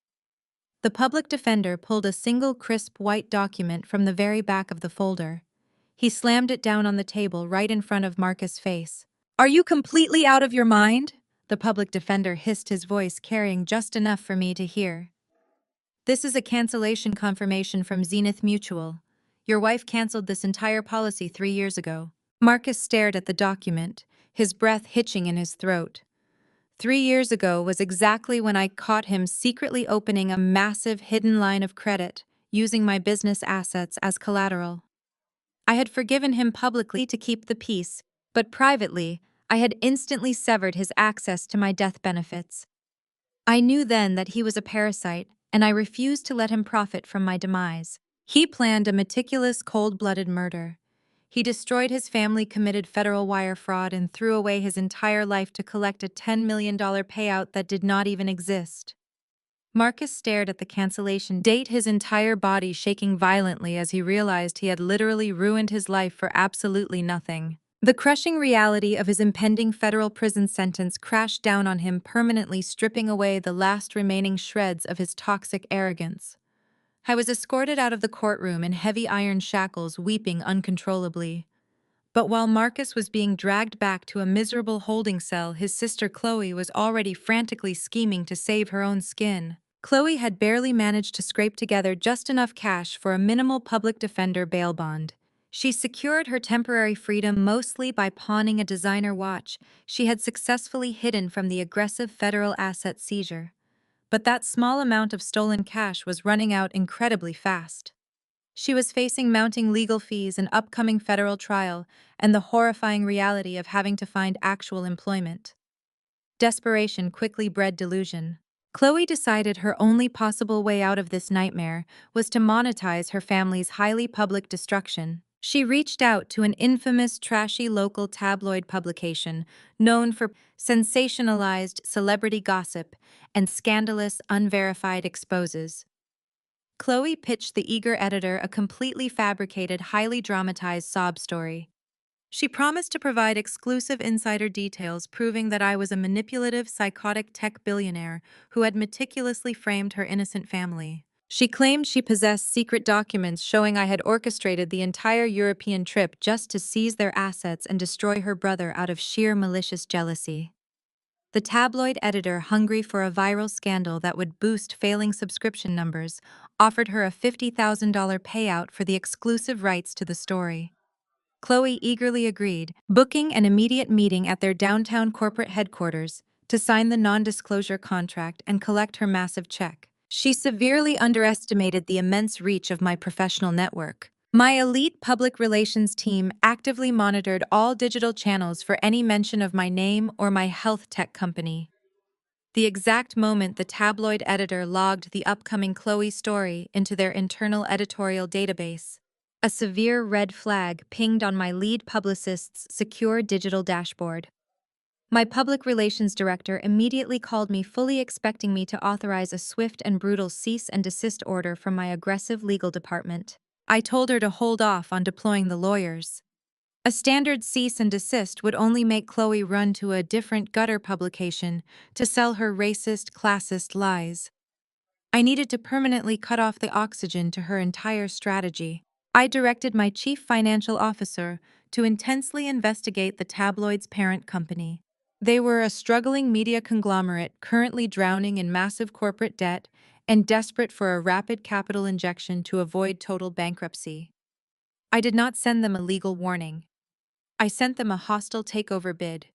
The public defender pulled a single crisp white document from the very back of the folder. He slammed it down on the table right in front of Marcus' face. "Are you completely out of your mind?" The public defender hissed, his voice carrying just enough for me to hear. "This is a cancellation confirmation from Zenith Mutual. Your wife canceled this entire policy 3 years ago." Marcus stared at the document, his breath hitching in his throat. 3 years ago was exactly when I caught him secretly opening a massive hidden line of credit, using my business assets as collateral. I had forgiven him publicly to keep the peace, but privately, I had instantly severed his access to my death benefits. I knew then that he was a parasite, and I refused to let him profit from my demise. He planned a meticulous, cold-blooded murder. He destroyed his family, committed federal wire fraud, and threw away his entire life to collect a $10 million payout that did not even exist. Marcus stared at the cancellation date, his entire body shaking violently as he realized he had literally ruined his life for absolutely nothing. The crushing reality of his impending federal prison sentence crashed down on him, permanently stripping away the last remaining shreds of his toxic arrogance. I was escorted out of the courtroom in heavy iron shackles, weeping uncontrollably. But while Marcus was being dragged back to a miserable holding cell, his sister Chloe was already frantically scheming to save her own skin. Chloe had barely managed to scrape together just enough cash for a minimal public defender bail bond. She secured her temporary freedom mostly by pawning a designer watch she had successfully hidden from the aggressive federal asset seizure. But that small amount of stolen cash was running out incredibly fast. She was facing mounting legal fees, an upcoming federal trial, and the horrifying reality of having to find actual employment. Desperation quickly bred delusion. Chloe decided her only possible way out of this nightmare was to monetize her family's highly public destruction. She reached out to an infamous, trashy local tabloid publication known for sensationalized celebrity gossip and scandalous, unverified exposes. Chloe pitched the eager editor a completely fabricated, highly dramatized sob story. She promised to provide exclusive insider details proving that I was a manipulative, psychotic tech billionaire who had meticulously framed her innocent family. She claimed she possessed secret documents showing I had orchestrated the entire European trip just to seize their assets and destroy her brother out of sheer malicious jealousy. The tabloid editor, hungry for a viral scandal that would boost failing subscription numbers, offered her a $50,000 payout for the exclusive rights to the story. Chloe eagerly agreed, booking an immediate meeting at their downtown corporate headquarters to sign the non-disclosure contract and collect her massive check. She severely underestimated the immense reach of my professional network. My elite public relations team actively monitored all digital channels for any mention of my name or my health tech company. The exact moment the tabloid editor logged the upcoming Chloe story into their internal editorial database, a severe red flag pinged on my lead publicist's secure digital dashboard. My public relations director immediately called me, fully expecting me to authorize a swift and brutal cease and desist order from my aggressive legal department. I told her to hold off on deploying the lawyers. A standard cease and desist would only make Chloe run to a different gutter publication to sell her racist, classist lies. I needed to permanently cut off the oxygen to her entire strategy. I directed my chief financial officer to intensely investigate the tabloid's parent company. They were a struggling media conglomerate currently drowning in massive corporate debt and desperate for a rapid capital injection to avoid total bankruptcy. I did not send them a legal warning. I sent them a hostile takeover bid.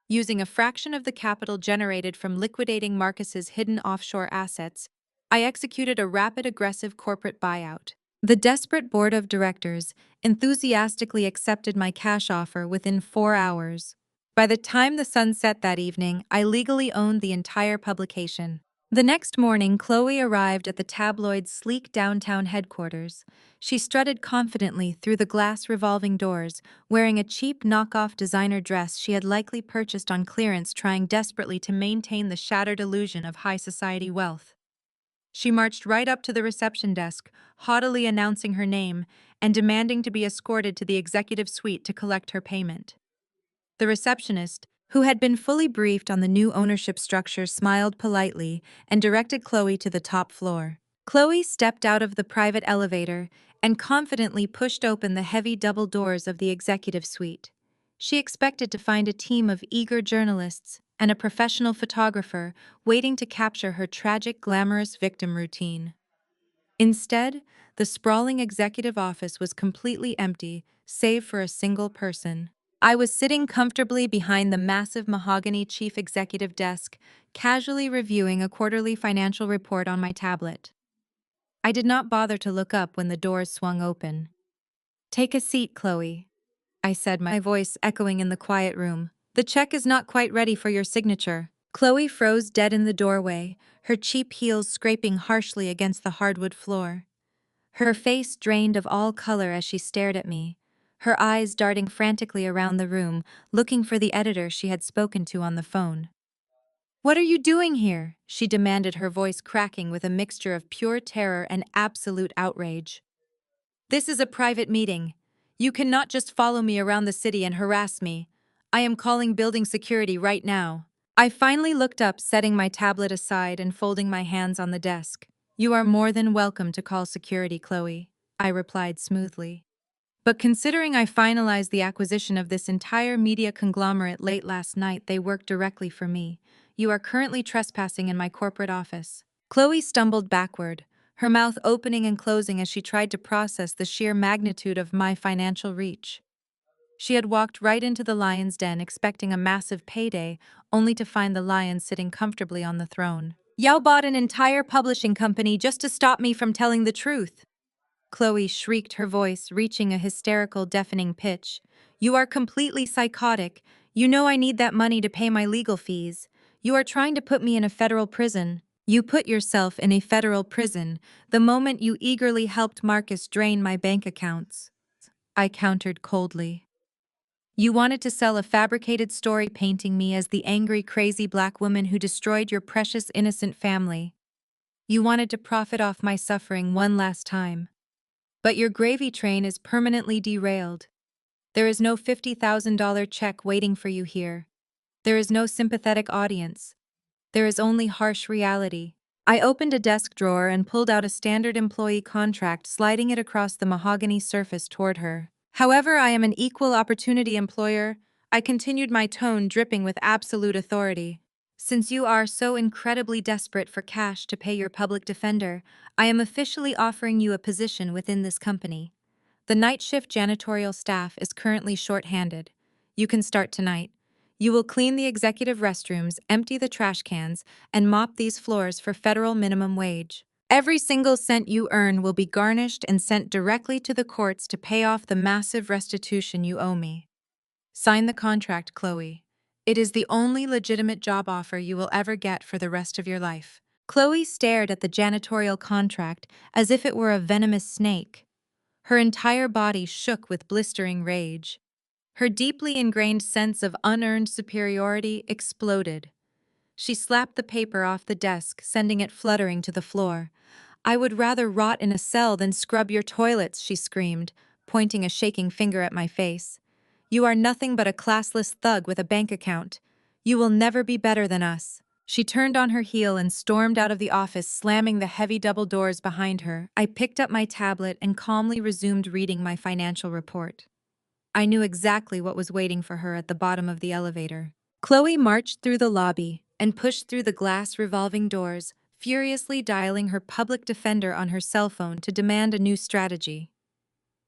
Using a fraction of the capital generated from liquidating Marcus's hidden offshore assets, I executed a rapid aggressive corporate buyout. The desperate board of directors enthusiastically accepted my cash offer within 4 hours. By the time the sun set that evening, I legally owned the entire publication. The next morning, Chloe arrived at the tabloid's sleek downtown headquarters. She strutted confidently through the glass revolving doors, wearing a cheap knockoff designer dress she had likely purchased on clearance, trying desperately to maintain the shattered illusion of high society wealth. She marched right up to the reception desk, haughtily announcing her name and demanding to be escorted to the executive suite to collect her payment. The receptionist, who had been fully briefed on the new ownership structure, smiled politely and directed Chloe to the top floor. Chloe stepped out of the private elevator and confidently pushed open the heavy double doors of the executive suite. She expected to find a team of eager journalists and a professional photographer waiting to capture her tragic, glamorous victim routine. Instead, the sprawling executive office was completely empty, save for a single person. I was sitting comfortably behind the massive mahogany chief executive desk, casually reviewing a quarterly financial report on my tablet. I did not bother to look up when the doors swung open. "Take a seat, Chloe," I said, my voice echoing in the quiet room. "The check is not quite ready for your signature." Chloe froze dead in the doorway, her cheap heels scraping harshly against the hardwood floor. Her face drained of all color as she stared at me, her eyes darting frantically around the room, looking for the editor she had spoken to on the phone. "What are you doing here?" she demanded, her voice cracking with a mixture of pure terror and absolute outrage. "This is a private meeting. You cannot just follow me around the city and harass me. I am calling building security right now." I finally looked up, setting my tablet aside and folding my hands on the desk. "You are more than welcome to call security, Chloe," I replied smoothly. "But considering I finalized the acquisition of this entire media conglomerate late last night, they work directly for me. You are currently trespassing in my corporate office." Chloe stumbled backward, her mouth opening and closing as she tried to process the sheer magnitude of my financial reach. She had walked right into the lion's den expecting a massive payday, only to find the lion sitting comfortably on the throne. "You bought an entire publishing company just to stop me from telling the truth," Chloe shrieked, her voice reaching a hysterical, deafening pitch. "You are completely psychotic. You know I need that money to pay my legal fees. You are trying to put me in a federal prison." "You put yourself in a federal prison the moment you eagerly helped Marcus drain my bank accounts," I countered coldly. "You wanted to sell a fabricated story painting me as the angry, crazy black woman who destroyed your precious, innocent family. You wanted to profit off my suffering one last time. But your gravy train is permanently derailed. There is no $50,000 check waiting for you here. There is no sympathetic audience. There is only harsh reality." I opened a desk drawer and pulled out a standard employee contract, sliding it across the mahogany surface toward her. "However, I am an equal opportunity employer," I continued, my tone dripping with absolute authority. "Since you are so incredibly desperate for cash to pay your public defender, I am officially offering you a position within this company. The night shift janitorial staff is currently short-handed. You can start tonight. You will clean the executive restrooms, empty the trash cans, and mop these floors for federal minimum wage. Every single cent you earn will be garnished and sent directly to the courts to pay off the massive restitution you owe me. Sign the contract, Chloe. It is the only legitimate job offer you will ever get for the rest of your life." Chloe stared at the janitorial contract as if it were a venomous snake. Her entire body shook with blistering rage. Her deeply ingrained sense of unearned superiority exploded. She slapped the paper off the desk, sending it fluttering to the floor. "I would rather rot in a cell than scrub your toilets," she screamed, pointing a shaking finger at my face. "You are nothing but a classless thug with a bank account. You will never be better than us." She turned on her heel and stormed out of the office, slamming the heavy double doors behind her. I picked up my tablet and calmly resumed reading my financial report. I knew exactly what was waiting for her at the bottom of the elevator. Chloe marched through the lobby and pushed through the glass revolving doors, furiously dialing her public defender on her cell phone to demand a new strategy.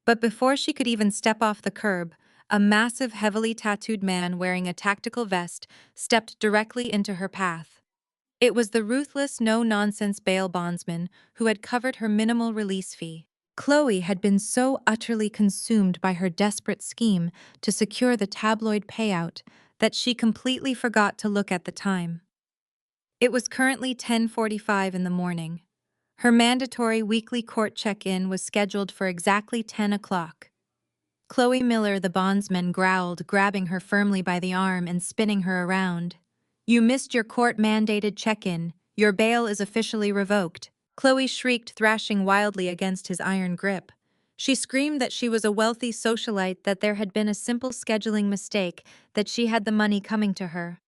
But before she could even step off the curb, a massive, heavily tattooed man wearing a tactical vest stepped directly into her path. It was the ruthless, no-nonsense bail bondsman who had covered her minimal release fee. Chloe had been so utterly consumed by her desperate scheme to secure the tabloid payout that she completely forgot to look at the time. It was currently 10:45 in the morning. Her mandatory weekly court check-in was scheduled for exactly 10 o'clock. Chloe Miller, the bondsman, growled, grabbing her firmly by the arm and spinning her around. "You missed your court-mandated check-in. Your bail is officially revoked." Chloe shrieked, thrashing wildly against his iron grip. She screamed that she was a wealthy socialite, that there had been a simple scheduling mistake, that she had the money coming to her.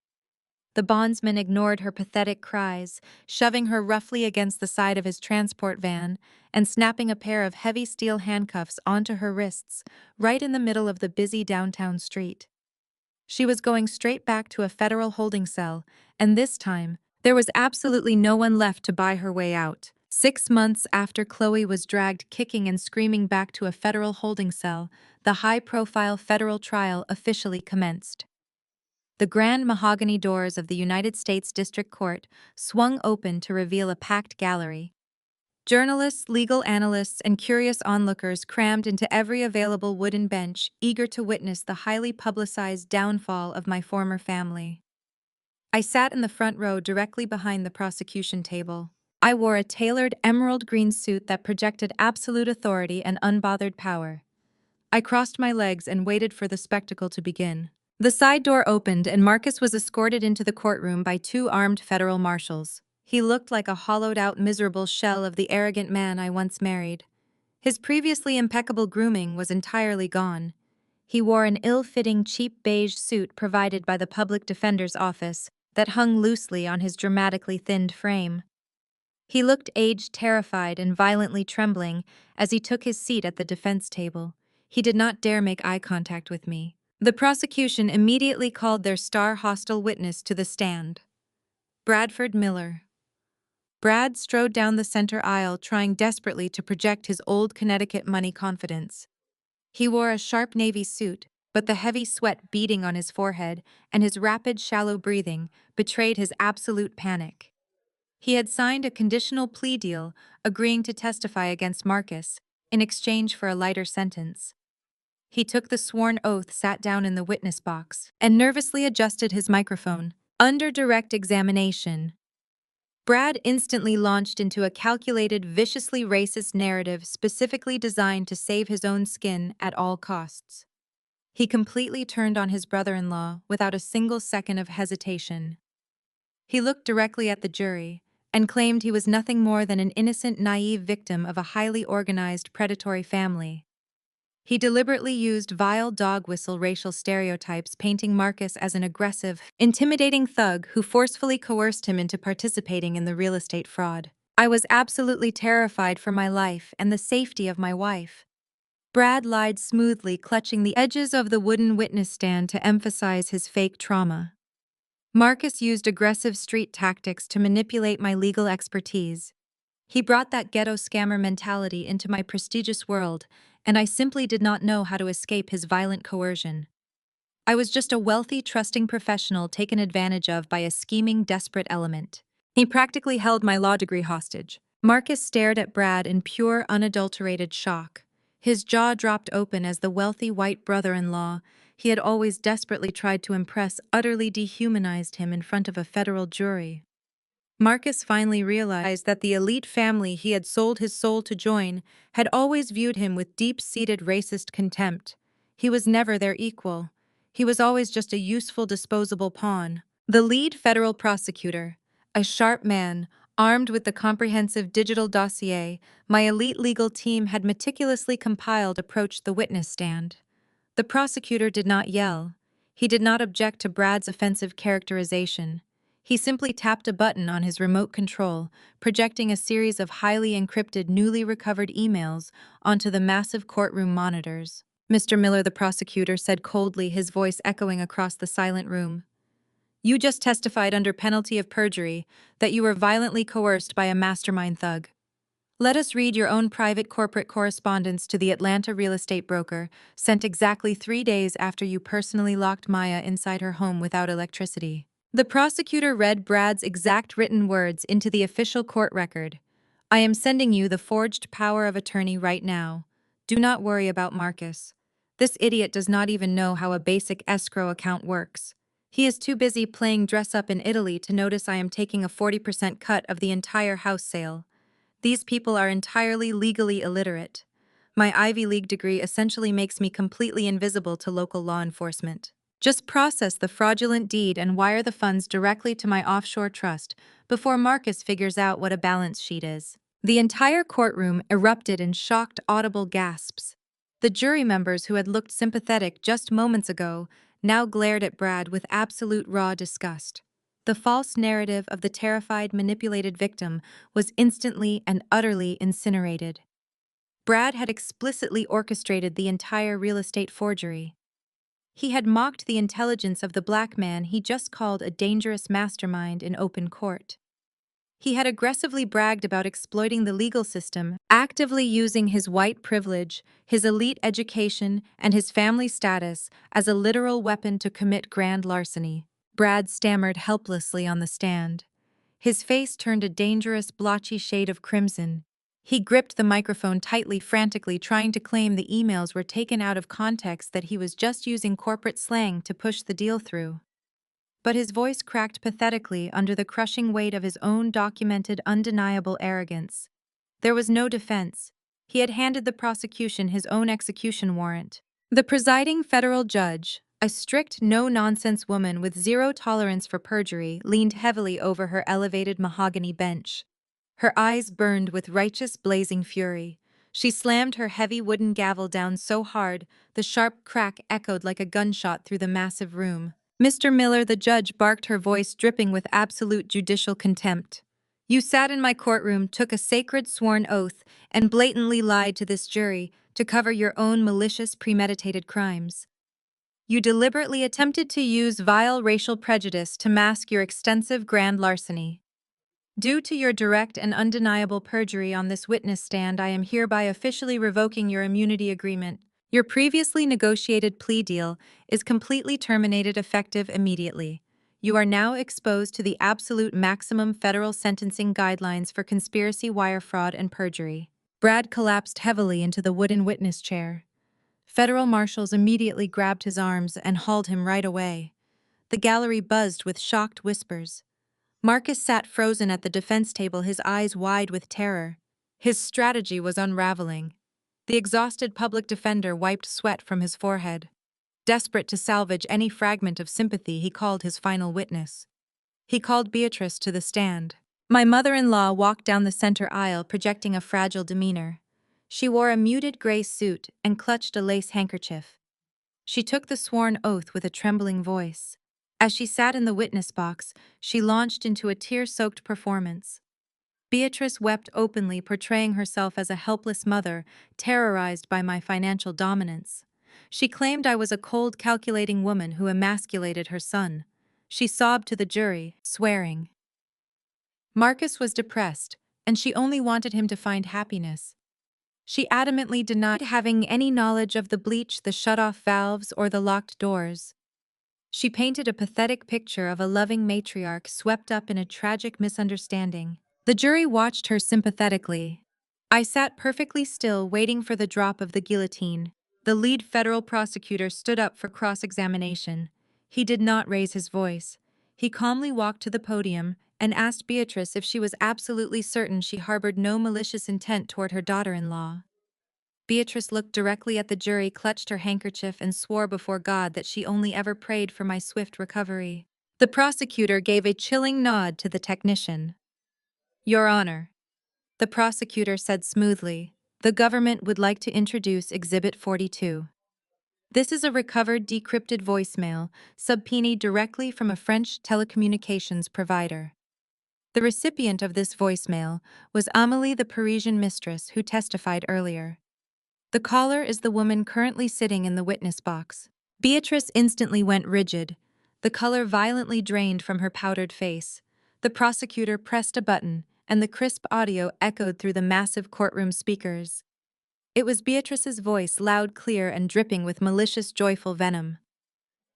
The bondsman ignored her pathetic cries, shoving her roughly against the side of his transport van and snapping a pair of heavy steel handcuffs onto her wrists, right in the middle of the busy downtown street. She was going straight back to a federal holding cell, and this time, there was absolutely no one left to buy her way out. 6 months after Chloe was dragged kicking and screaming back to a federal holding cell, the high-profile federal trial officially commenced. The grand mahogany doors of the United States District Court swung open to reveal a packed gallery. Journalists, legal analysts, and curious onlookers crammed into every available wooden bench, eager to witness the highly publicized downfall of my former family. I sat in the front row directly behind the prosecution table. I wore a tailored emerald green suit that projected absolute authority and unbothered power. I crossed my legs and waited for the spectacle to begin. The side door opened and Marcus was escorted into the courtroom by two armed federal marshals. He looked like a hollowed-out, miserable shell of the arrogant man I once married. His previously impeccable grooming was entirely gone. He wore an ill-fitting, cheap beige suit provided by the public defender's office that hung loosely on his dramatically thinned frame. He looked aged, terrified, and violently trembling as he took his seat at the defense table. He did not dare make eye contact with me. The prosecution immediately called their star hostile witness to the stand. Bradford Miller. Brad strode down the center aisle, trying desperately to project his old Connecticut money confidence. He wore a sharp navy suit, but the heavy sweat beading on his forehead and his rapid, shallow breathing betrayed his absolute panic. He had signed a conditional plea deal, agreeing to testify against Marcus in exchange for a lighter sentence. He took the sworn oath, sat down in the witness box, and nervously adjusted his microphone. Under direct examination, Brad instantly launched into a calculated, viciously racist narrative specifically designed to save his own skin at all costs. He completely turned on his brother-in-law without a single second of hesitation. He looked directly at the jury and claimed he was nothing more than an innocent, naive victim of a highly organized, predatory family. He deliberately used vile dog whistle racial stereotypes, painting Marcus as an aggressive, intimidating thug who forcefully coerced him into participating in the real estate fraud. I was absolutely terrified for my life and the safety of my wife. Brad lied smoothly, clutching the edges of the wooden witness stand to emphasize his fake trauma. Marcus used aggressive street tactics to manipulate my legal expertise. He brought that ghetto scammer mentality into my prestigious world, and I simply did not know how to escape his violent coercion. I was just a wealthy, trusting professional taken advantage of by a scheming, desperate element. He practically held my law degree hostage. Marcus stared at Brad in pure, unadulterated shock. His jaw dropped open as the wealthy white brother-in-law he had always desperately tried to impress utterly dehumanized him in front of a federal jury. Marcus finally realized that the elite family he had sold his soul to join had always viewed him with deep-seated racist contempt. He was never their equal. He was always just a useful, disposable pawn. The lead federal prosecutor, a sharp man, armed with the comprehensive digital dossier my elite legal team had meticulously compiled, approached the witness stand. The prosecutor did not yell. He did not object to Brad's offensive characterization. He simply tapped a button on his remote control, projecting a series of highly encrypted, newly recovered emails onto the massive courtroom monitors. Mr. Miller, the prosecutor, said coldly, his voice echoing across the silent room. You just testified under penalty of perjury that you were violently coerced by a mastermind thug. Let us read your own private corporate correspondence to the Atlanta real estate broker, sent exactly 3 days after you personally locked Maya inside her home without electricity. The prosecutor read Brad's exact written words into the official court record. I am sending you the forged power of attorney right now. Do not worry about Marcus. This idiot does not even know how a basic escrow account works. He is too busy playing dress-up in Italy to notice I am taking a 40% cut of the entire house sale. These people are entirely legally illiterate. My Ivy League degree essentially makes me completely invisible to local law enforcement. Just process the fraudulent deed and wire the funds directly to my offshore trust before Marcus figures out what a balance sheet is. The entire courtroom erupted in shocked, audible gasps. The jury members who had looked sympathetic just moments ago now glared at Brad with absolute raw disgust. The false narrative of the terrified, manipulated victim was instantly and utterly incinerated. Brad had explicitly orchestrated the entire real estate forgery. He had mocked the intelligence of the black man he just called a dangerous mastermind in open court. He had aggressively bragged about exploiting the legal system, actively using his white privilege, his elite education, and his family status as a literal weapon to commit grand larceny. Brad stammered helplessly on the stand. His face turned a dangerous, blotchy shade of crimson. He gripped the microphone tightly, frantically trying to claim the emails were taken out of context, that he was just using corporate slang to push the deal through. But his voice cracked pathetically under the crushing weight of his own documented, undeniable arrogance. There was no defense. He had handed the prosecution his own execution warrant. The presiding federal judge, a strict, no-nonsense woman with zero tolerance for perjury, leaned heavily over her elevated mahogany bench. Her eyes burned with righteous, blazing fury. She slammed her heavy wooden gavel down so hard, the sharp crack echoed like a gunshot through the massive room. Mr. Miller, the judge, barked, her voice dripping with absolute judicial contempt. You sat in my courtroom, took a sacred sworn oath, and blatantly lied to this jury to cover your own malicious, premeditated crimes. You deliberately attempted to use vile racial prejudice to mask your extensive grand larceny. Due to your direct and undeniable perjury on this witness stand, I am hereby officially revoking your immunity agreement. Your previously negotiated plea deal is completely terminated, effective immediately. You are now exposed to the absolute maximum federal sentencing guidelines for conspiracy, wire fraud, and perjury. Brad collapsed heavily into the wooden witness chair. Federal marshals immediately grabbed his arms and hauled him right away. The gallery buzzed with shocked whispers. Marcus sat frozen at the defense table, his eyes wide with terror. His strategy was unraveling. The exhausted public defender wiped sweat from his forehead. Desperate to salvage any fragment of sympathy, he called his final witness. He called Beatrice to the stand. My mother-in-law walked down the center aisle, projecting a fragile demeanor. She wore a muted gray suit and clutched a lace handkerchief. She took the sworn oath with a trembling voice. As she sat in the witness box, she launched into a tear-soaked performance. Beatrice wept openly, portraying herself as a helpless mother, terrorized by my financial dominance. She claimed I was a cold, calculating woman who emasculated her son. She sobbed to the jury, swearing. Marcus was depressed, and she only wanted him to find happiness. She adamantly denied having any knowledge of the bleach, the shut-off valves, or the locked doors. She painted a pathetic picture of a loving matriarch swept up in a tragic misunderstanding. The jury watched her sympathetically. I sat perfectly still, waiting for the drop of the guillotine. The lead federal prosecutor stood up for cross-examination. He did not raise his voice. He calmly walked to the podium and asked Beatrice if she was absolutely certain she harbored no malicious intent toward her daughter-in-law. Beatrice looked directly at the jury, clutched her handkerchief, and swore before God that she only ever prayed for my swift recovery. The prosecutor gave a chilling nod to the technician. Your Honor, the prosecutor said smoothly, the government would like to introduce Exhibit 42. This is a recovered decrypted voicemail, subpoenaed directly from a French telecommunications provider. The recipient of this voicemail was Amélie, the Parisian mistress who testified earlier. The caller is the woman currently sitting in the witness box. Beatrice instantly went rigid, the color violently drained from her powdered face. The prosecutor pressed a button, and the crisp audio echoed through the massive courtroom speakers. It was Beatrice's voice, loud, clear, and dripping with malicious, joyful venom.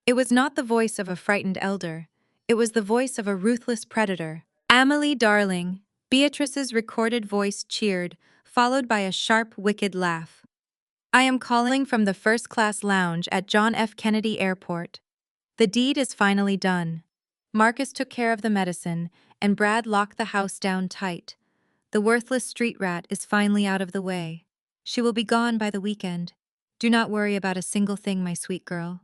It was not the voice of a frightened elder. It was the voice of a ruthless predator. Amélie, darling, Beatrice's recorded voice cheered, followed by a sharp, wicked laugh. I am calling from the first-class lounge at John F. Kennedy Airport. The deed is finally done. Marcus took care of the medicine, and Brad locked the house down tight. The worthless street rat is finally out of the way. She will be gone by the weekend. Do not worry about a single thing, my sweet girl.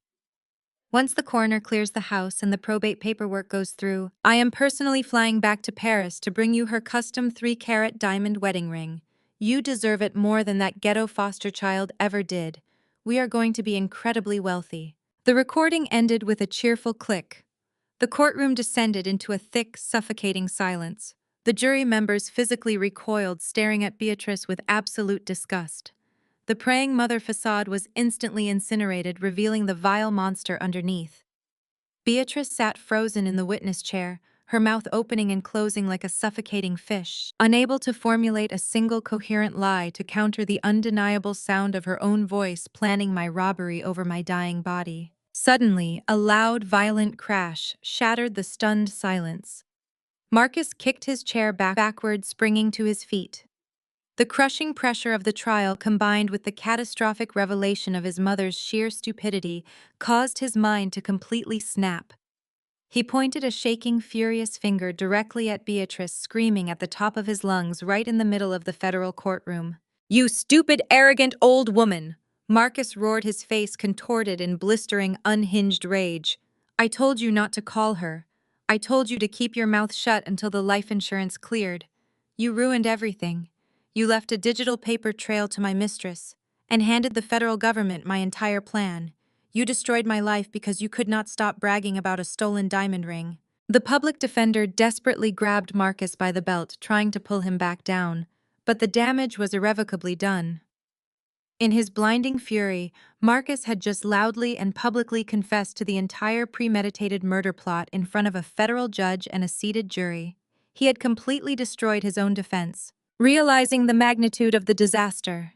Once the coroner clears the house and the probate paperwork goes through, I am personally flying back to Paris to bring you her custom 3-carat diamond wedding ring. You deserve it more than that ghetto foster child ever did. We are going to be incredibly wealthy. The recording ended with a cheerful click. The courtroom descended into a thick, suffocating silence. The jury members physically recoiled, staring at Beatrice with absolute disgust. The praying mother facade was instantly incinerated, revealing the vile monster underneath. Beatrice sat frozen in the witness chair, her mouth opening and closing like a suffocating fish, unable to formulate a single coherent lie to counter the undeniable sound of her own voice planning my robbery over my dying body. Suddenly, a loud, violent crash shattered the stunned silence. Marcus kicked his chair backward, springing to his feet. The crushing pressure of the trial, combined with the catastrophic revelation of his mother's sheer stupidity, caused his mind to completely snap. He pointed a shaking, furious finger directly at Beatrice, screaming at the top of his lungs right in the middle of the federal courtroom. "You stupid, arrogant old woman!" Marcus roared, his face contorted in blistering, unhinged rage. "I told you not to call her. I told you to keep your mouth shut until the life insurance cleared. You ruined everything. You left a digital paper trail to my mistress and handed the federal government my entire plan. You destroyed my life because you could not stop bragging about a stolen diamond ring." The public defender desperately grabbed Marcus by the belt, trying to pull him back down, but the damage was irrevocably done. In his blinding fury, Marcus had just loudly and publicly confessed to the entire premeditated murder plot in front of a federal judge and a seated jury. He had completely destroyed his own defense. Realizing the magnitude of the disaster,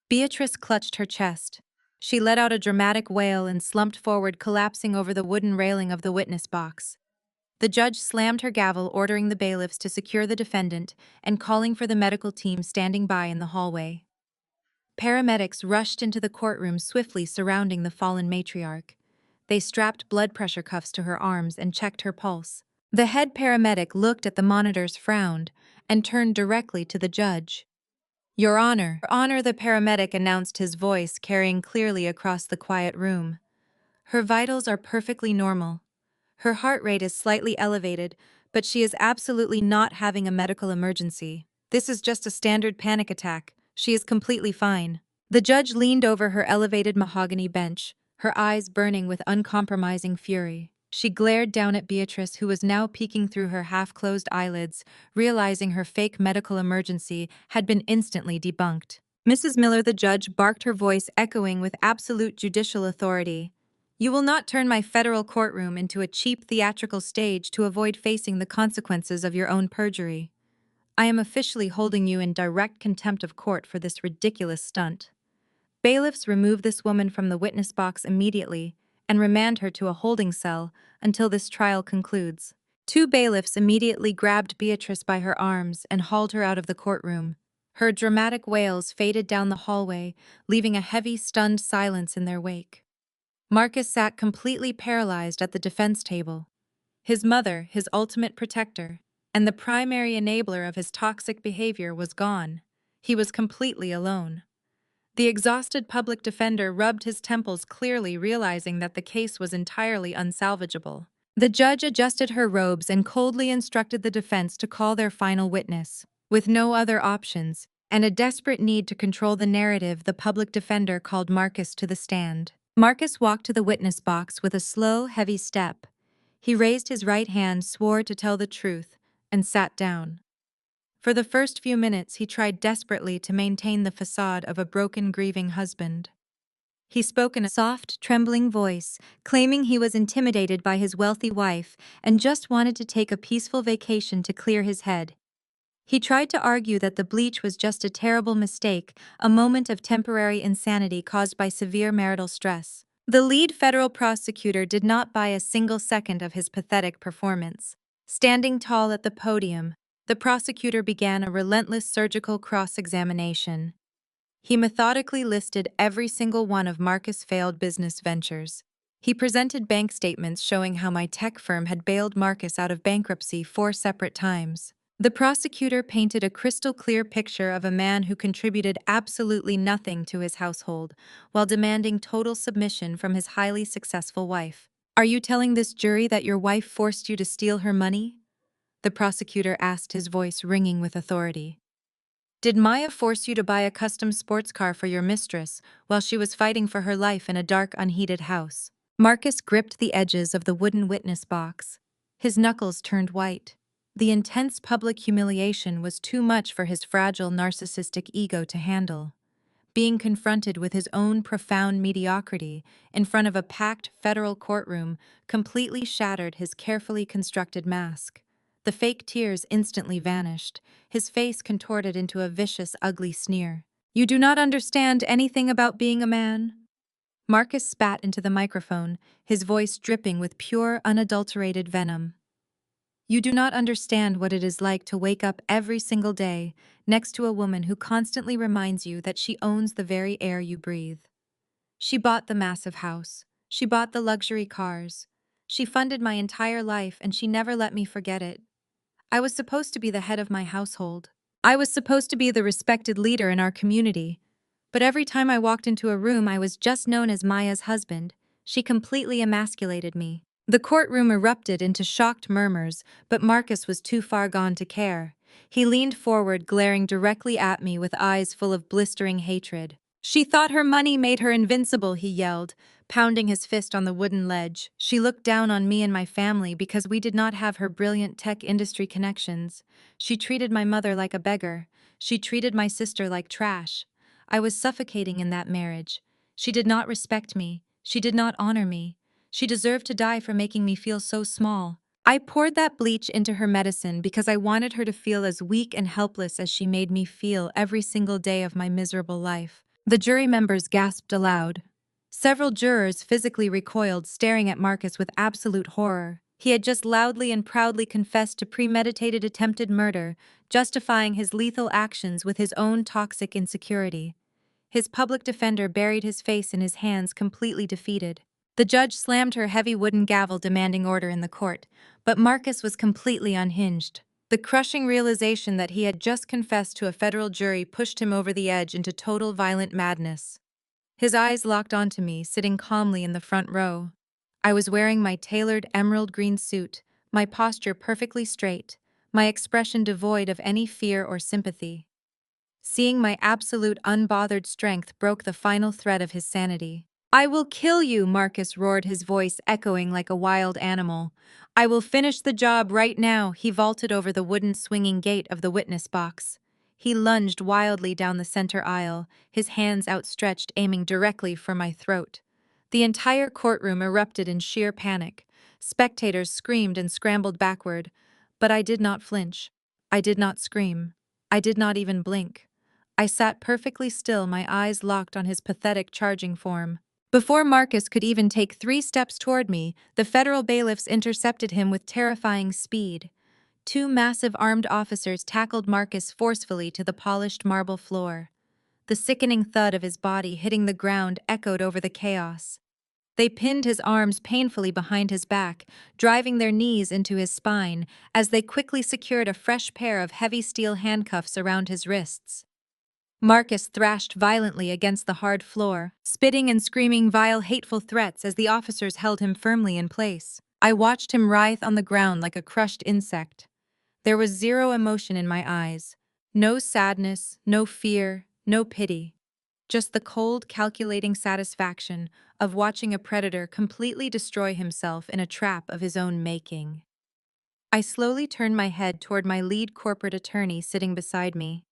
Beatrice clutched her chest. She let out a dramatic wail and slumped forward, collapsing over the wooden railing of the witness box. The judge slammed her gavel, ordering the bailiffs to secure the defendant and calling for the medical team standing by in the hallway. Paramedics rushed into the courtroom, swiftly surrounding the fallen matriarch. They strapped blood pressure cuffs to her arms and checked her pulse. The head paramedic looked at the monitors, frowned, and turned directly to the judge. Your Honor, the paramedic announced, his voice carrying clearly across the quiet room. Her vitals are perfectly normal. Her heart rate is slightly elevated, but she is absolutely not having a medical emergency. This is just a standard panic attack. She is completely fine. The judge leaned over her elevated mahogany bench, her eyes burning with uncompromising fury. She glared down at Beatrice, who was now peeking through her half-closed eyelids, realizing her fake medical emergency had been instantly debunked. Mrs. Miller, the judge, barked, her voice echoing with absolute judicial authority. You will not turn my federal courtroom into a cheap theatrical stage to avoid facing the consequences of your own perjury. I am officially holding you in direct contempt of court for this ridiculous stunt. Bailiffs remove this woman from the witness box immediately and remand her to a holding cell until this trial concludes. 2 bailiffs immediately grabbed Beatrice by her arms and hauled her out of the courtroom. Her dramatic wails faded down the hallway, leaving a heavy, stunned silence in their wake. Marcus sat completely paralyzed at the defense table. His mother, his ultimate protector, and the primary enabler of his toxic behavior, was gone. He was completely alone. The exhausted public defender rubbed his temples, clearly realizing that the case was entirely unsalvageable. The judge adjusted her robes and coldly instructed the defense to call their final witness. With no other options, and a desperate need to control the narrative, the public defender called Marcus to the stand. Marcus walked to the witness box with a slow, heavy step. He raised his right hand, swore to tell the truth, and sat down. For the first few minutes, he tried desperately to maintain the facade of a broken, grieving husband. He spoke in a soft, trembling voice, claiming he was intimidated by his wealthy wife and just wanted to take a peaceful vacation to clear his head. He tried to argue that the bleach was just a terrible mistake, a moment of temporary insanity caused by severe marital stress. The lead federal prosecutor did not buy a single second of his pathetic performance. Standing tall at the podium, the prosecutor began a relentless surgical cross-examination. He methodically listed every single one of Marcus' failed business ventures. He presented bank statements showing how my tech firm had bailed Marcus out of bankruptcy 4 separate times. The prosecutor painted a crystal-clear picture of a man who contributed absolutely nothing to his household, while demanding total submission from his highly successful wife. "Are you telling this jury that your wife forced you to steal her money?" The prosecutor asked, his voice ringing with authority. "Did Maya force you to buy a custom sports car for your mistress while she was fighting for her life in a dark, unheated house?" Marcus gripped the edges of the wooden witness box. His knuckles turned white. The intense public humiliation was too much for his fragile, narcissistic ego to handle. Being confronted with his own profound mediocrity in front of a packed federal courtroom completely shattered his carefully constructed mask. The fake tears instantly vanished, his face contorted into a vicious, ugly sneer. "You do not understand anything about being a man?" Marcus spat into the microphone, his voice dripping with pure, unadulterated venom. "You do not understand what it is like to wake up every single day next to a woman who constantly reminds you that she owns the very air you breathe. She bought the massive house. She bought the luxury cars. She funded my entire life, and she never let me forget it. I was supposed to be the head of my household. I was supposed to be the respected leader in our community. But every time I walked into a room, I was just known as Maya's husband. She completely emasculated me." The courtroom erupted into shocked murmurs, but Marcus was too far gone to care. He leaned forward, glaring directly at me with eyes full of blistering hatred. "She thought her money made her invincible," he yelled, pounding his fist on the wooden ledge. "She looked down on me and my family because we did not have her brilliant tech industry connections. She treated my mother like a beggar. She treated my sister like trash. I was suffocating in that marriage. She did not respect me. She did not honor me. She deserved to die for making me feel so small. I poured that bleach into her medicine because I wanted her to feel as weak and helpless as she made me feel every single day of my miserable life." The jury members gasped aloud. Several jurors physically recoiled, staring at Marcus with absolute horror. He had just loudly and proudly confessed to premeditated attempted murder, justifying his lethal actions with his own toxic insecurity. His public defender buried his face in his hands, completely defeated. The judge slammed her heavy wooden gavel, demanding order in the court, but Marcus was completely unhinged. The crushing realization that he had just confessed to a federal jury pushed him over the edge into total violent madness. His eyes locked onto me, sitting calmly in the front row. I was wearing my tailored emerald green suit, my posture perfectly straight, my expression devoid of any fear or sympathy. Seeing my absolute unbothered strength broke the final thread of his sanity. "I will kill you," Marcus roared, his voice echoing like a wild animal. "I will finish the job right now." He vaulted over the wooden swinging gate of the witness box. He lunged wildly down the center aisle, his hands outstretched, aiming directly for my throat. The entire courtroom erupted in sheer panic. Spectators screamed and scrambled backward, but I did not flinch. I did not scream. I did not even blink. I sat perfectly still, my eyes locked on his pathetic charging form. Before Marcus could even take 3 steps toward me, the federal bailiffs intercepted him with terrifying speed. 2 massive armed officers tackled Marcus forcefully to the polished marble floor. The sickening thud of his body hitting the ground echoed over the chaos. They pinned his arms painfully behind his back, driving their knees into his spine as they quickly secured a fresh pair of heavy steel handcuffs around his wrists. Marcus thrashed violently against the hard floor, spitting and screaming vile, hateful threats as the officers held him firmly in place. I watched him writhe on the ground like a crushed insect. There was zero emotion in my eyes. No sadness, no fear, no pity. just the cold, calculating satisfaction of watching a predator completely destroy himself in a trap of his own making. I slowly turned my head toward my lead corporate attorney sitting beside me.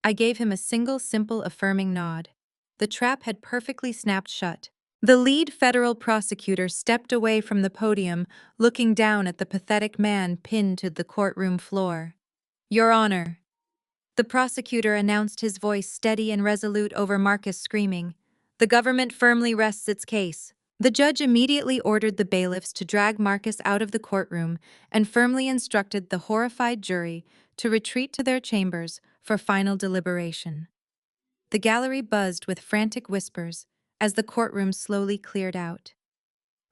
I gave him a single simple affirming nod. The trap had perfectly snapped shut. The lead federal prosecutor stepped away from the podium, looking down at the pathetic man pinned to the courtroom floor. "Your Honor," the prosecutor announced, his voice steady and resolute over Marcus screaming, "the government firmly rests its case." The judge immediately ordered the bailiffs to drag Marcus out of the courtroom and firmly instructed the horrified jury to retreat to their chambers for final deliberation. The gallery buzzed with frantic whispers as the courtroom slowly cleared out.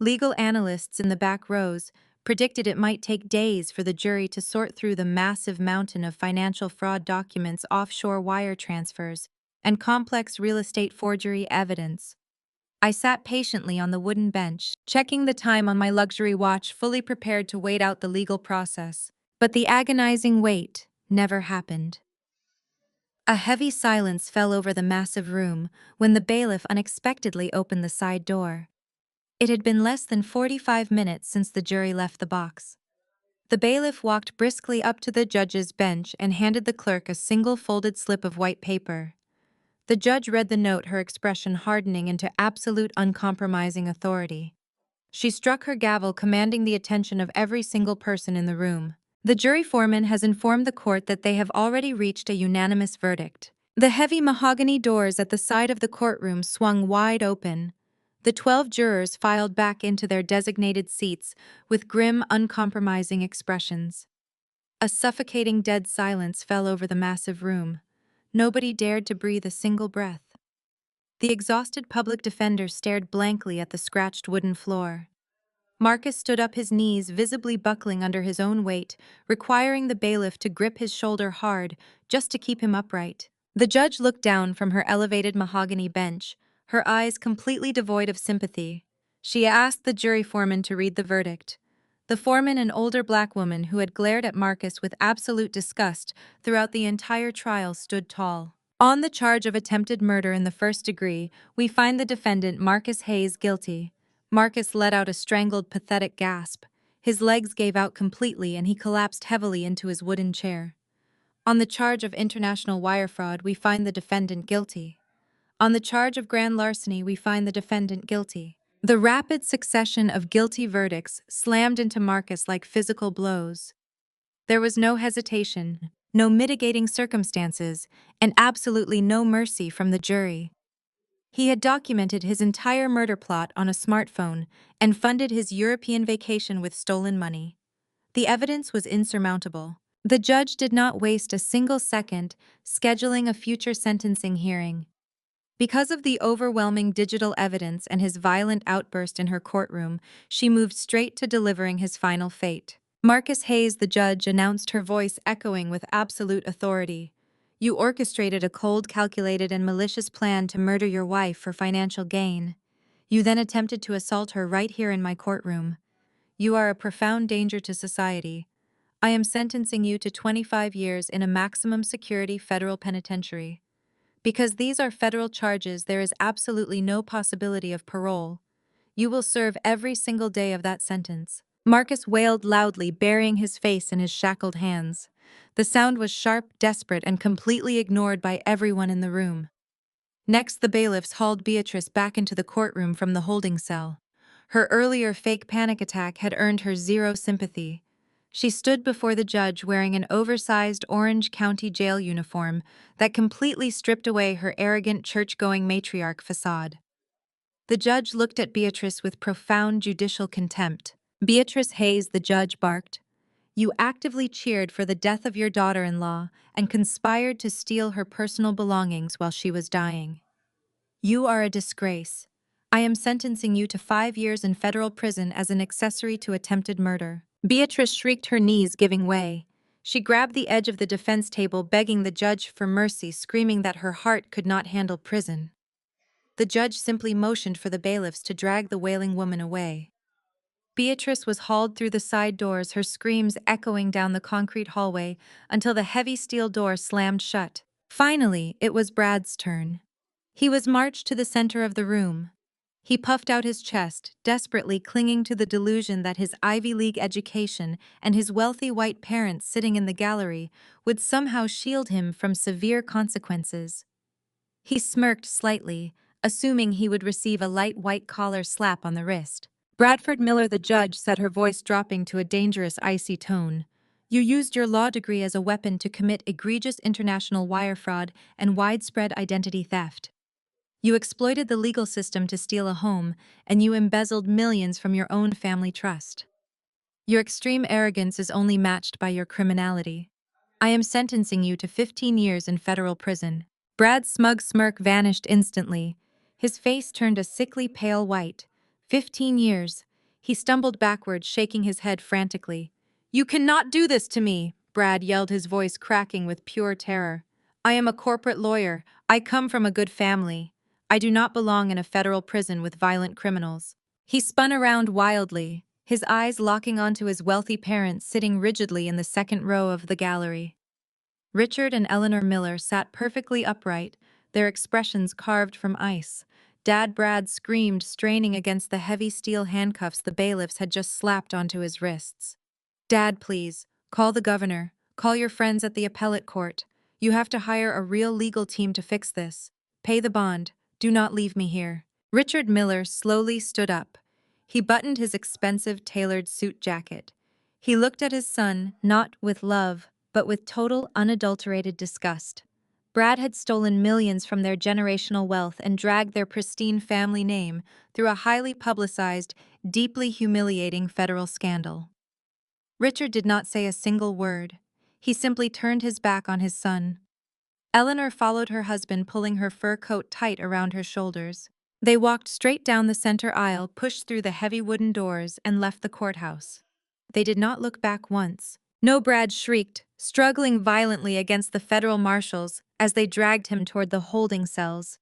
Legal analysts in the back rows predicted it might take days for the jury to sort through the massive mountain of financial fraud documents, offshore wire transfers, and complex real estate forgery evidence. I sat patiently on the wooden bench, checking the time on my luxury watch, fully prepared to wait out the legal process. But the agonizing wait never happened. A heavy silence fell over the massive room when the bailiff unexpectedly opened the side door. It had been less than 45 minutes since the jury left the box. The bailiff walked briskly up to the judge's bench and handed the clerk a single folded slip of white paper. The judge read the note, her expression hardening into absolute uncompromising authority. She struck her gavel, commanding the attention of every single person in the room. "The jury foreman has informed the court that they have already reached a unanimous verdict." The heavy mahogany doors at the side of the courtroom swung wide open. The 12 jurors filed back into their designated seats with grim, uncompromising expressions. A suffocating dead silence fell over the massive room. Nobody dared to breathe a single breath. The exhausted public defender stared blankly at the scratched wooden floor. Marcus stood up, his knees visibly buckling under his own weight, requiring the bailiff to grip his shoulder hard just to keep him upright. The judge looked down from her elevated mahogany bench, her eyes completely devoid of sympathy. She asked the jury foreman to read the verdict. The foreman, an older black woman who had glared at Marcus with absolute disgust throughout the entire trial, stood tall. "On the charge of attempted murder in the first degree, we find the defendant, Marcus Hayes, guilty." Marcus let out a strangled, pathetic gasp. His legs gave out completely and he collapsed heavily into his wooden chair. "On the charge of international wire fraud, we find the defendant guilty." "On the charge of grand larceny, we find the defendant guilty." The rapid succession of guilty verdicts slammed into Marcus like physical blows. There was no hesitation, no mitigating circumstances, and absolutely no mercy from the jury. He had documented his entire murder plot on a smartphone and funded his European vacation with stolen money. The evidence was insurmountable. The judge did not waste a single second scheduling a future sentencing hearing. Because of the overwhelming digital evidence and his violent outburst in her courtroom, she moved straight to delivering his final fate. "Marcus Hayes," the judge announced, her voice echoing with absolute authority, "you orchestrated a cold, calculated, and malicious plan to murder your wife for financial gain. You then attempted to assault her right here in my courtroom. You are a profound danger to society. I am sentencing you to 25 years in a maximum security federal penitentiary. Because these are federal charges, there is absolutely no possibility of parole. You will serve every single day of that sentence." Marcus wailed loudly, burying his face in his shackled hands. The sound was sharp, desperate, and completely ignored by everyone in the room. Next, the bailiffs hauled Beatrice back into the courtroom from the holding cell. Her earlier fake panic attack had earned her zero sympathy. She stood before the judge wearing an oversized Orange County jail uniform that completely stripped away her arrogant church-going matriarch facade. The judge looked at Beatrice with profound judicial contempt. "Beatrice Hayes," the judge barked, "you actively cheered for the death of your daughter-in-law and conspired to steal her personal belongings while she was dying. You are a disgrace. I am sentencing you to 5 years in federal prison as an accessory to attempted murder." Beatrice shrieked, her knees giving way. She grabbed the edge of the defense table, begging the judge for mercy, screaming that her heart could not handle prison. The judge simply motioned for the bailiffs to drag the wailing woman away. Beatrice was hauled through the side doors, her screams echoing down the concrete hallway until the heavy steel door slammed shut. Finally, it was Brad's turn. He was marched to the center of the room. He puffed out his chest, desperately clinging to the delusion that his Ivy League education and his wealthy white parents sitting in the gallery would somehow shield him from severe consequences. He smirked slightly, assuming he would receive a light white collar slap on the wrist. Bradford Miller, the judge, said, her voice dropping to a dangerous, icy tone. You used your law degree as a weapon to commit egregious international wire fraud and widespread identity theft. You exploited the legal system to steal a home, and you embezzled millions from your own family trust. Your extreme arrogance is only matched by your criminality. I am sentencing you to 15 years in federal prison. Brad's smug smirk vanished instantly. His face turned a sickly pale white. 15 years. He stumbled backward, shaking his head frantically. You cannot do this to me, Brad yelled, his voice cracking with pure terror. I am a corporate lawyer. I come from a good family. I do not belong in a federal prison with violent criminals. He spun around wildly, his eyes locking onto his wealthy parents sitting rigidly in the second row of the gallery. Richard and Eleanor Miller sat perfectly upright, their expressions carved from ice. Dad Brad screamed, straining against the heavy steel handcuffs the bailiffs had just slapped onto his wrists. Dad, please, call the governor. Call your friends at the appellate court. You have to hire a real legal team to fix this. Pay the bond. Do not leave me here. Richard Miller slowly stood up. He buttoned his expensive tailored suit jacket. He looked at his son, not with love, but with total, unadulterated disgust. Brad had stolen millions from their generational wealth and dragged their pristine family name through a highly publicized, deeply humiliating federal scandal. Richard did not say a single word. He simply turned his back on his son. Eleanor followed her husband, pulling her fur coat tight around her shoulders. They walked straight down the center aisle, pushed through the heavy wooden doors, and left the courthouse. They did not look back once. No, Brad shrieked, struggling violently against the federal marshals as they dragged him toward the holding cells.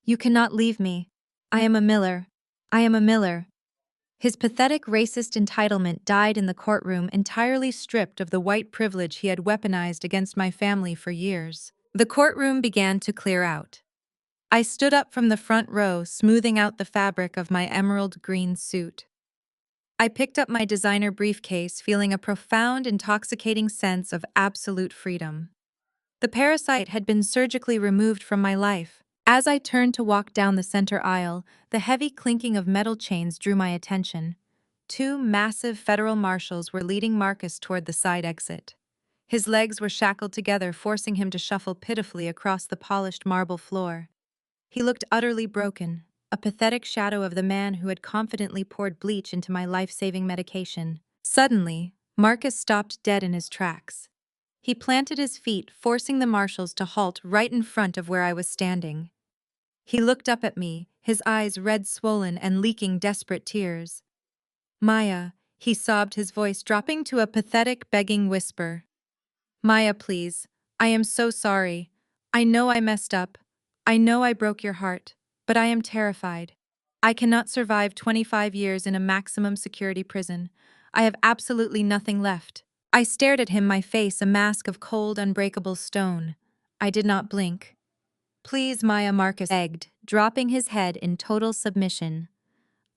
You cannot leave me. I am a Miller. I am a Miller. His pathetic racist entitlement died in the courtroom, entirely stripped of the white privilege he had weaponized against my family for years. The courtroom began to clear out. I stood up from the front row, smoothing out the fabric of my emerald green suit. I picked up my designer briefcase, feeling a profound, intoxicating sense of absolute freedom. The parasite had been surgically removed from my life. As I turned to walk down the center aisle, the heavy clinking of metal chains drew my attention. Two massive federal marshals were leading Marcus toward the side exit. His legs were shackled together, forcing him to shuffle pitifully across the polished marble floor. He looked utterly broken, a pathetic shadow of the man who had confidently poured bleach into my life-saving medication. Suddenly, Marcus stopped dead in his tracks. He planted his feet, forcing the marshals to halt right in front of where I was standing. He looked up at me, his eyes red, swollen, and leaking desperate tears. Maya, he sobbed, his voice dropping to a pathetic, begging whisper. Maya, please. I am so sorry. I know I messed up. I know I broke your heart, but I am terrified. I cannot survive 25 years in a maximum security prison. I have absolutely nothing left. I stared at him, my face a mask of cold, unbreakable stone. I did not blink. Please, Maya, Marcus begged, dropping his head in total submission.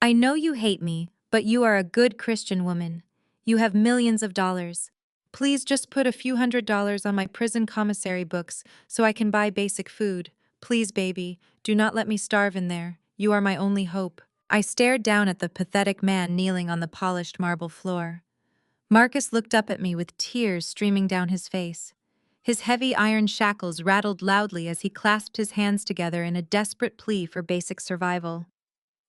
I know you hate me, but you are a good Christian woman. You have millions of dollars. Please just put a few $100s on my prison commissary books so I can buy basic food. Please, baby, do not let me starve in there. You are my only hope. I stared down at the pathetic man kneeling on the polished marble floor. Marcus looked up at me with tears streaming down his face. His heavy iron shackles rattled loudly as he clasped his hands together in a desperate plea for basic survival.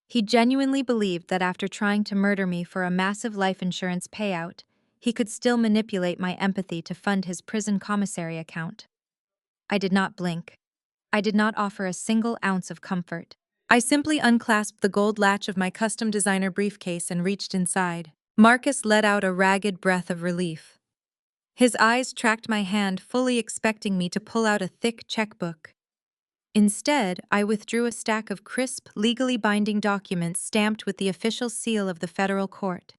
He genuinely believed that after trying to murder me for a massive life insurance payout, he could still manipulate my empathy to fund his prison commissary account. I did not blink. I did not offer a single ounce of comfort. I simply unclasped the gold latch of my custom designer briefcase and reached inside. Marcus let out a ragged breath of relief. His eyes tracked my hand, fully expecting me to pull out a thick checkbook. Instead, I withdrew a stack of crisp, legally binding documents stamped with the official seal of the federal court.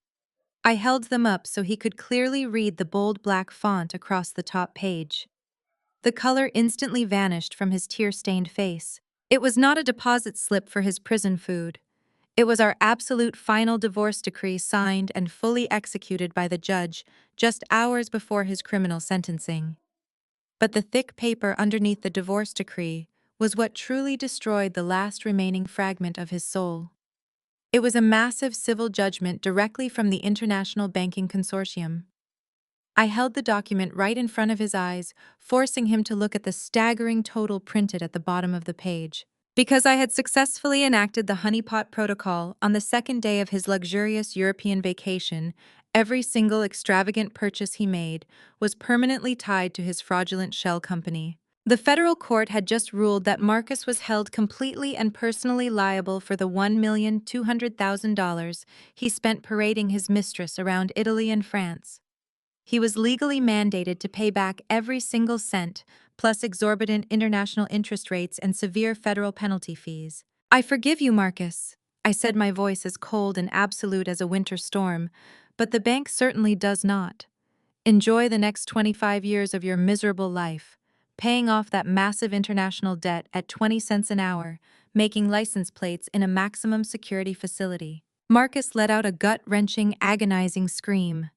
I held them up so he could clearly read the bold black font across the top page. The color instantly vanished from his tear-stained face. It was not a deposit slip for his prison food. It was our absolute final divorce decree signed and fully executed by the judge just hours before his criminal sentencing. But the thick paper underneath the divorce decree was what truly destroyed the last remaining fragment of his soul. It was a massive civil judgment directly from the International Banking Consortium. I held the document right in front of his eyes, forcing him to look at the staggering total printed at the bottom of the page. Because I had successfully enacted the honeypot protocol on the second day of his luxurious European vacation, every single extravagant purchase he made was permanently tied to his fraudulent shell company. The federal court had just ruled that Marcus was held completely and personally liable for the $1,200,000 he spent parading his mistress around Italy and France. He was legally mandated to pay back every single cent, plus exorbitant international interest rates and severe federal penalty fees. "I forgive you, Marcus," I said, my voice as cold and absolute as a winter storm, "but the bank certainly does not. Enjoy the next 25 years of your miserable life, paying off that massive international debt at 20 cents an hour, making license plates in a maximum security facility." Marcus let out a gut-wrenching, agonizing scream.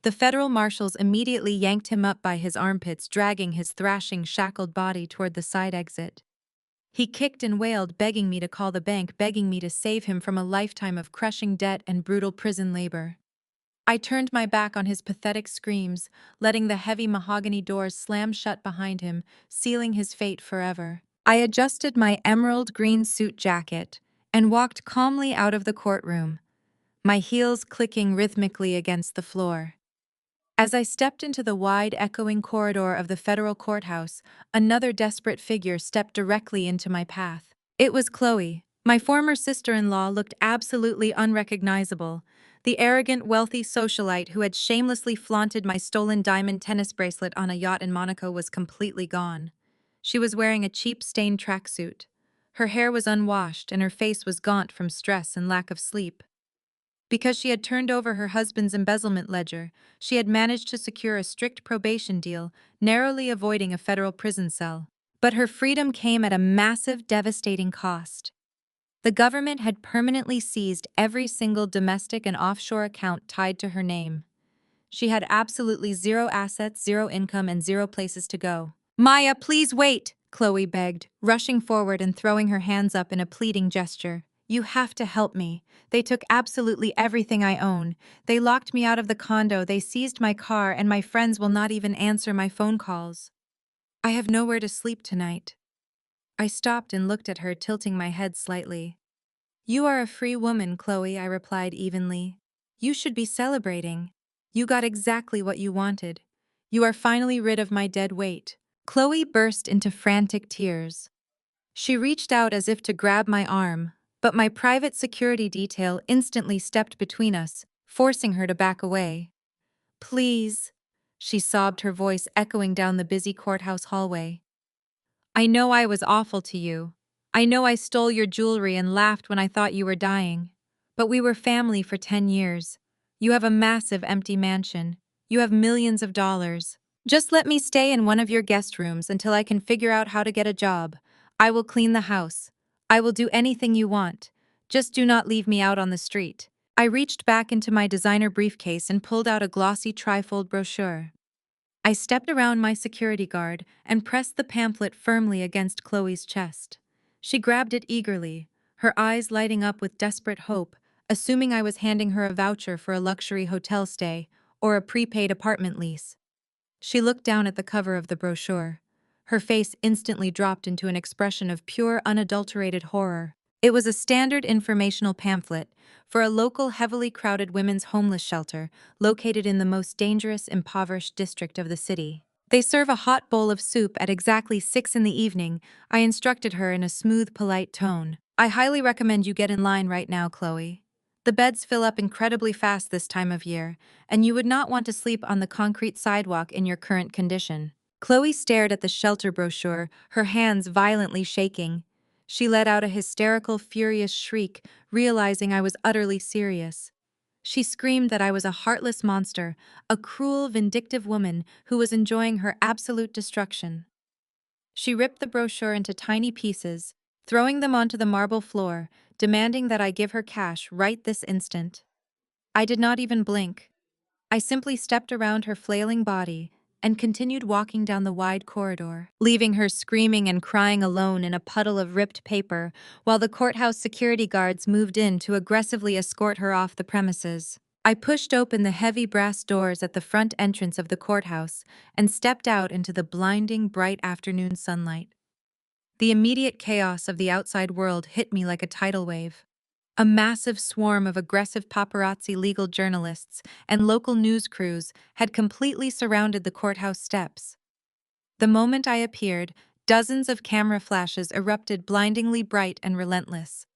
The federal marshals immediately yanked him up by his armpits, dragging his thrashing, shackled body toward the side exit. He kicked and wailed, begging me to call the bank, begging me to save him from a lifetime of crushing debt and brutal prison labor. I turned my back on his pathetic screams, letting the heavy mahogany doors slam shut behind him, sealing his fate forever. I adjusted my emerald green suit jacket and walked calmly out of the courtroom, my heels clicking rhythmically against the floor. As I stepped into the wide, echoing corridor of the federal courthouse, another desperate figure stepped directly into my path. It was Chloe. My former sister-in-law looked absolutely unrecognizable. The arrogant, wealthy socialite who had shamelessly flaunted my stolen diamond tennis bracelet on a yacht in Monaco was completely gone. She was wearing a cheap, stained tracksuit. Her hair was unwashed and her face was gaunt from stress and lack of sleep. Because she had turned over her husband's embezzlement ledger, she had managed to secure a strict probation deal, narrowly avoiding a federal prison cell. But her freedom came at a massive, devastating cost. The government had permanently seized every single domestic and offshore account tied to her name. She had absolutely zero assets, zero income, and zero places to go. "Maya, please wait," Chloe begged, rushing forward and throwing her hands up in a pleading gesture. "You have to help me. They took absolutely everything I own. They locked me out of the condo, they seized my car, and my friends will not even answer my phone calls. I have nowhere to sleep tonight." I stopped and looked at her, tilting my head slightly. "You are a free woman, Chloe," I replied evenly. "You should be celebrating. You got exactly what you wanted. You are finally rid of my dead weight." Chloe burst into frantic tears. She reached out as if to grab my arm, but my private security detail instantly stepped between us, forcing her to back away. "Please," she sobbed, her voice echoing down the busy courthouse hallway. "I know I was awful to you. I know I stole your jewelry and laughed when I thought you were dying. But we were family for 10 years. You have a massive empty mansion. You have millions of dollars. Just let me stay in one of your guest rooms until I can figure out how to get a job. I will clean the house. I will do anything you want. Just do not leave me out on the street." I reached back into my designer briefcase and pulled out a glossy trifold brochure. I stepped around my security guard and pressed the pamphlet firmly against Chloe's chest. She grabbed it eagerly, her eyes lighting up with desperate hope, assuming I was handing her a voucher for a luxury hotel stay or a prepaid apartment lease. She looked down at the cover of the brochure. Her face instantly dropped into an expression of pure, unadulterated horror. It was a standard informational pamphlet for a local, heavily crowded women's homeless shelter located in the most dangerous, impoverished district of the city. "They serve a hot bowl of soup at exactly 6 in the evening," I instructed her in a smooth, polite tone. "I highly recommend you get in line right now, Chloe. The beds fill up incredibly fast this time of year, and you would not want to sleep on the concrete sidewalk in your current condition." Chloe stared at the shelter brochure, her hands violently shaking. She let out a hysterical, furious shriek, realizing I was utterly serious. She screamed that I was a heartless monster, a cruel, vindictive woman who was enjoying her absolute destruction. She ripped the brochure into tiny pieces, throwing them onto the marble floor, demanding that I give her cash right this instant. I did not even blink. I simply stepped around her flailing body and continued walking down the wide corridor, leaving her screaming and crying alone in a puddle of ripped paper while the courthouse security guards moved in to aggressively escort her off the premises. I pushed open the heavy brass doors at the front entrance of the courthouse and stepped out into the blinding, bright afternoon sunlight. The immediate chaos of the outside world hit me like a tidal wave. A massive swarm of aggressive paparazzi legal journalists and local news crews had completely surrounded the courthouse steps. The moment I appeared, dozens of camera flashes erupted blindingly bright and relentless.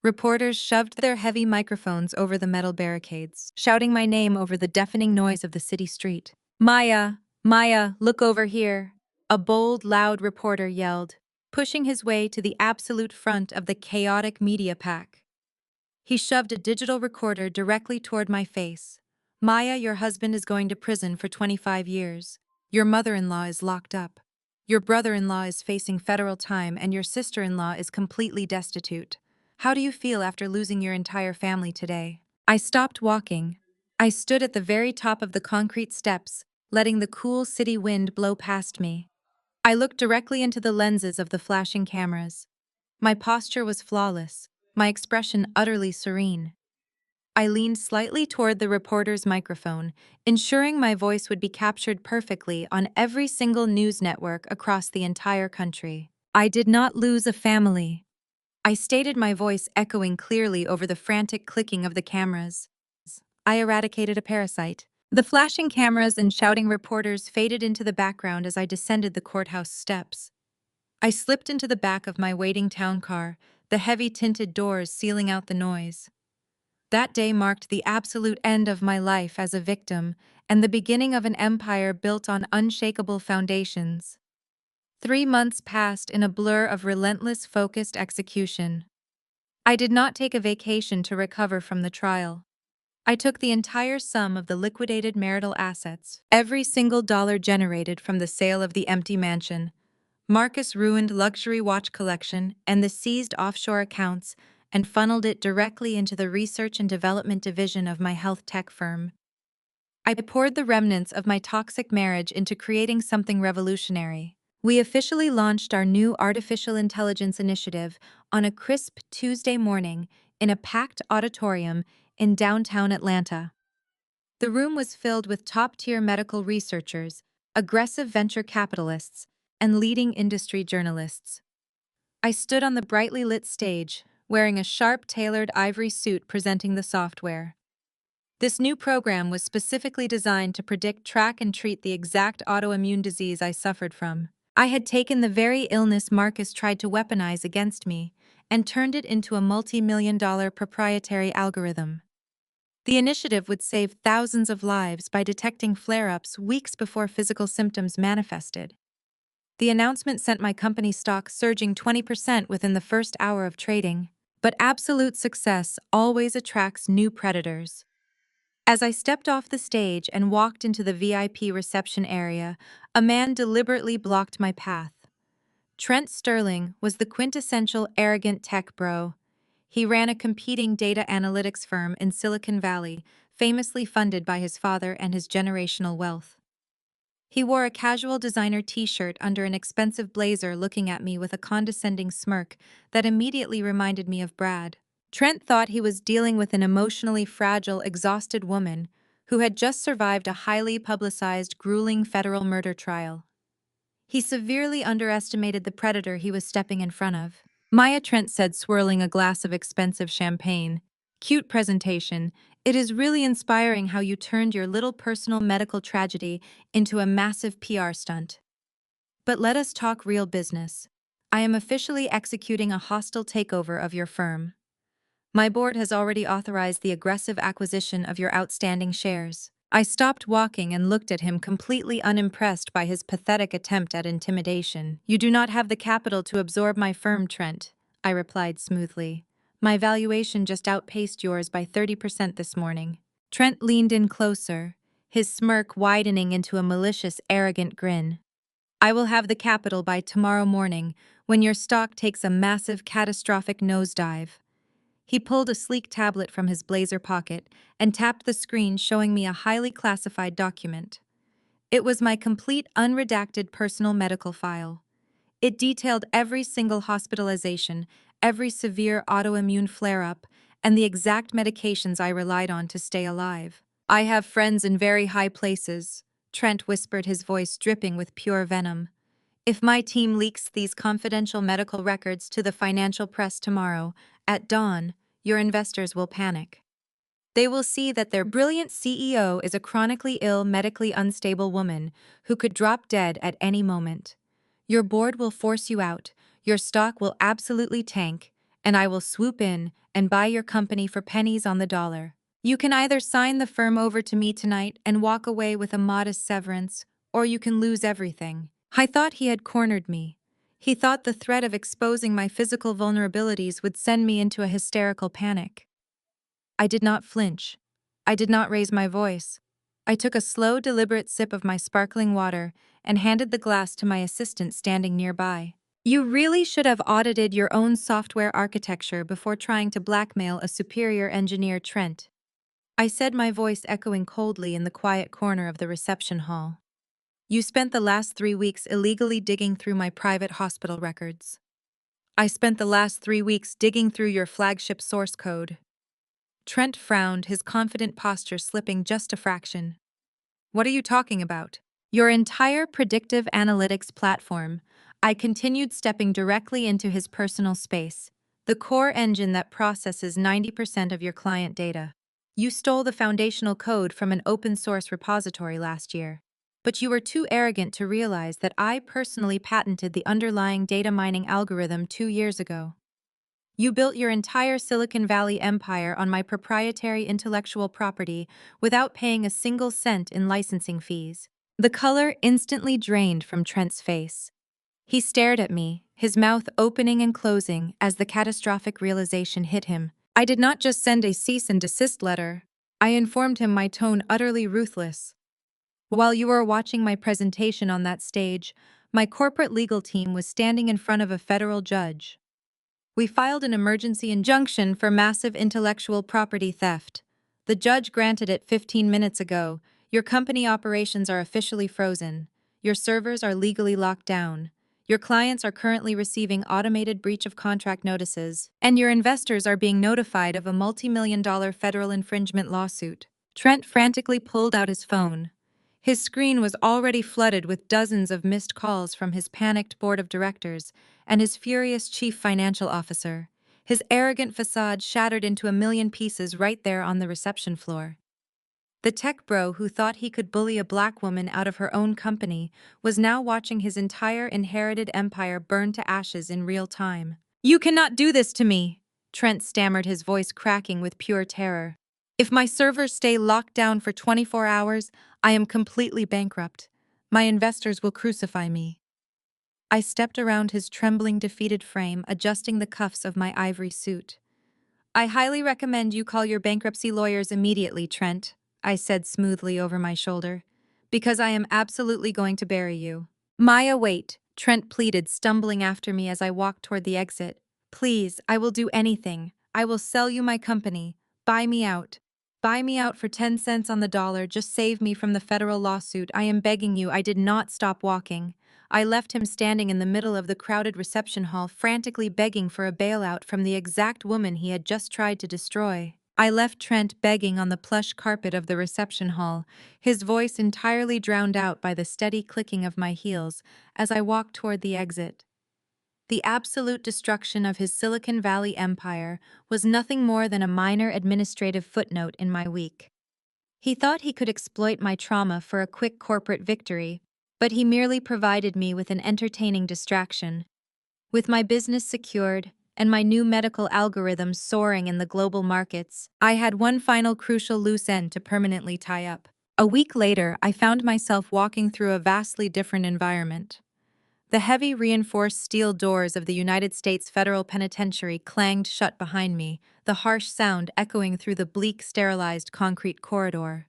Reporters shoved their heavy microphones over the metal barricades, shouting my name over the deafening noise of the city street. "Maya! Maya, look over here!" A bold, loud reporter yelled, pushing his way to the absolute front of the chaotic media pack. He shoved a digital recorder directly toward my face. "Maya, your husband is going to prison for 25 years. Your mother-in-law is locked up. Your brother-in-law is facing federal time and your sister-in-law is completely destitute. How do you feel after losing your entire family today?" I stopped walking. I stood at the very top of the concrete steps, letting the cool city wind blow past me. I looked directly into the lenses of the flashing cameras. My posture was flawless, my expression utterly serene. I leaned slightly toward the reporter's microphone, ensuring my voice would be captured perfectly on every single news network across the entire country. I did not lose a family. I stated, my voice echoing clearly over the frantic clicking of the cameras. I eradicated a parasite. The flashing cameras and shouting reporters faded into the background as I descended the courthouse steps. I slipped into the back of my waiting town car, the heavy tinted doors sealing out the noise. That day marked the absolute end of my life as a victim and the beginning of an empire built on unshakable foundations. 3 months passed in a blur of relentless, focused execution. I did not take a vacation to recover from the trial. I took the entire sum of the liquidated marital assets, every single dollar generated from the sale of the empty mansion, Marcus' ruined luxury watch collection, and the seized offshore accounts, and funneled it directly into the research and development division of my health tech firm. I poured the remnants of my toxic marriage into creating something revolutionary. We officially launched our new artificial intelligence initiative on a crisp Tuesday morning in a packed auditorium in downtown Atlanta. The room was filled with top-tier medical researchers, aggressive venture capitalists, and leading industry journalists. I stood on the brightly lit stage, wearing a sharp, tailored ivory suit presenting the software. This new program was specifically designed to predict, track, and treat the exact autoimmune disease I suffered from. I had taken the very illness Marcus tried to weaponize against me and turned it into a multi-million-dollar proprietary algorithm. The initiative would save thousands of lives by detecting flare-ups weeks before physical symptoms manifested. The announcement sent my company stock surging 20% within the first hour of trading. But absolute success always attracts new predators. As I stepped off the stage and walked into the VIP reception area, a man deliberately blocked my path. Trent Sterling was the quintessential arrogant tech bro. He ran a competing data analytics firm in Silicon Valley, famously funded by his father and his generational wealth. He wore a casual designer t-shirt under an expensive blazer, looking at me with a condescending smirk that immediately reminded me of Brad. Trent thought he was dealing with an emotionally fragile, exhausted woman who had just survived a highly publicized, grueling federal murder trial. He severely underestimated the predator he was stepping in front of. "Maya," Trent said, swirling a glass of expensive champagne. "Cute presentation. It is really inspiring how you turned your little personal medical tragedy into a massive PR stunt. But let us talk real business. I am officially executing a hostile takeover of your firm. My board has already authorized the aggressive acquisition of your outstanding shares." I stopped walking and looked at him, completely unimpressed by his pathetic attempt at intimidation. "You do not have the capital to absorb my firm, Trent," I replied smoothly. "My valuation just outpaced yours by 30% this morning." Trent leaned in closer, his smirk widening into a malicious, arrogant grin. I will have the capital by tomorrow morning, when your stock takes a massive catastrophic nosedive. He pulled a sleek tablet from his blazer pocket and tapped the screen, showing me a highly classified document. It was my complete unredacted personal medical file. It detailed every single hospitalization, every severe autoimmune flare-up, and the exact medications I relied on to stay alive. I have friends in very high places, Trent whispered, his voice dripping with pure venom. If my team leaks these confidential medical records to the financial press tomorrow, at dawn, your investors will panic. They will see that their brilliant CEO is a chronically ill, medically unstable woman who could drop dead at any moment. Your board will force you out, your stock will absolutely tank, and I will swoop in and buy your company for pennies on the dollar. You can either sign the firm over to me tonight and walk away with a modest severance, or you can lose everything. I thought he had cornered me. He thought the threat of exposing my physical vulnerabilities would send me into a hysterical panic. I did not flinch. I did not raise my voice. I took a slow, deliberate sip of my sparkling water and handed the glass to my assistant standing nearby. You really should have audited your own software architecture before trying to blackmail a superior engineer, Trent. I said, my voice echoing coldly in the quiet corner of the reception hall. You spent the last 3 weeks illegally digging through my private hospital records. I spent the last 3 weeks digging through your flagship source code. Trent frowned, his confident posture slipping just a fraction. What are you talking about? Your entire predictive analytics platform. I continued, stepping directly into his personal space. The core engine that processes 90% of your client data. You stole the foundational code from an open-source repository last year. But you were too arrogant to realize that I personally patented the underlying data mining algorithm 2 years ago. You built your entire Silicon Valley empire on my proprietary intellectual property without paying a single cent in licensing fees. The color instantly drained from Trent's face. He stared at me, his mouth opening and closing as the catastrophic realization hit him. I did not just send a cease and desist letter. I informed him, my tone utterly ruthless. While you were watching my presentation on that stage, my corporate legal team was standing in front of a federal judge. We filed an emergency injunction for massive intellectual property theft. The judge granted it 15 minutes ago. Your company operations are officially frozen. Your servers are legally locked down. Your clients are currently receiving automated breach of contract notices, and your investors are being notified of a multi-million-dollar federal infringement lawsuit. Trent frantically pulled out his phone. His screen was already flooded with dozens of missed calls from his panicked board of directors and his furious chief financial officer, his arrogant facade shattered into a million pieces right there on the reception floor. The tech bro who thought he could bully a black woman out of her own company was now watching his entire inherited empire burn to ashes in real time. You cannot do this to me, Trent stammered, his voice cracking with pure terror. If my servers stay locked down for 24 hours, I am completely bankrupt. My investors will crucify me. I stepped around his trembling, defeated frame, adjusting the cuffs of my ivory suit. I highly recommend you call your bankruptcy lawyers immediately, Trent, I said smoothly over my shoulder, because I am absolutely going to bury you. Maya, wait, Trent pleaded, stumbling after me as I walked toward the exit. Please, I will do anything. I will sell you my company. Buy me out. Buy me out for 10 cents on the dollar. Just save me from the federal lawsuit. I am begging you. I did not stop walking. I left him standing in the middle of the crowded reception hall, frantically begging for a bailout from the exact woman he had just tried to destroy. I left Trent begging on the plush carpet of the reception hall, his voice entirely drowned out by the steady clicking of my heels as I walked toward the exit. The absolute destruction of his Silicon Valley empire was nothing more than a minor administrative footnote in my week. He thought he could exploit my trauma for a quick corporate victory, but he merely provided me with an entertaining distraction. With my business secured and my new medical algorithms soaring in the global markets, I had one final crucial loose end to permanently tie up. A week later, I found myself walking through a vastly different environment. The heavy reinforced steel doors of the United States Federal Penitentiary clanged shut behind me, the harsh sound echoing through the bleak, sterilized concrete corridor.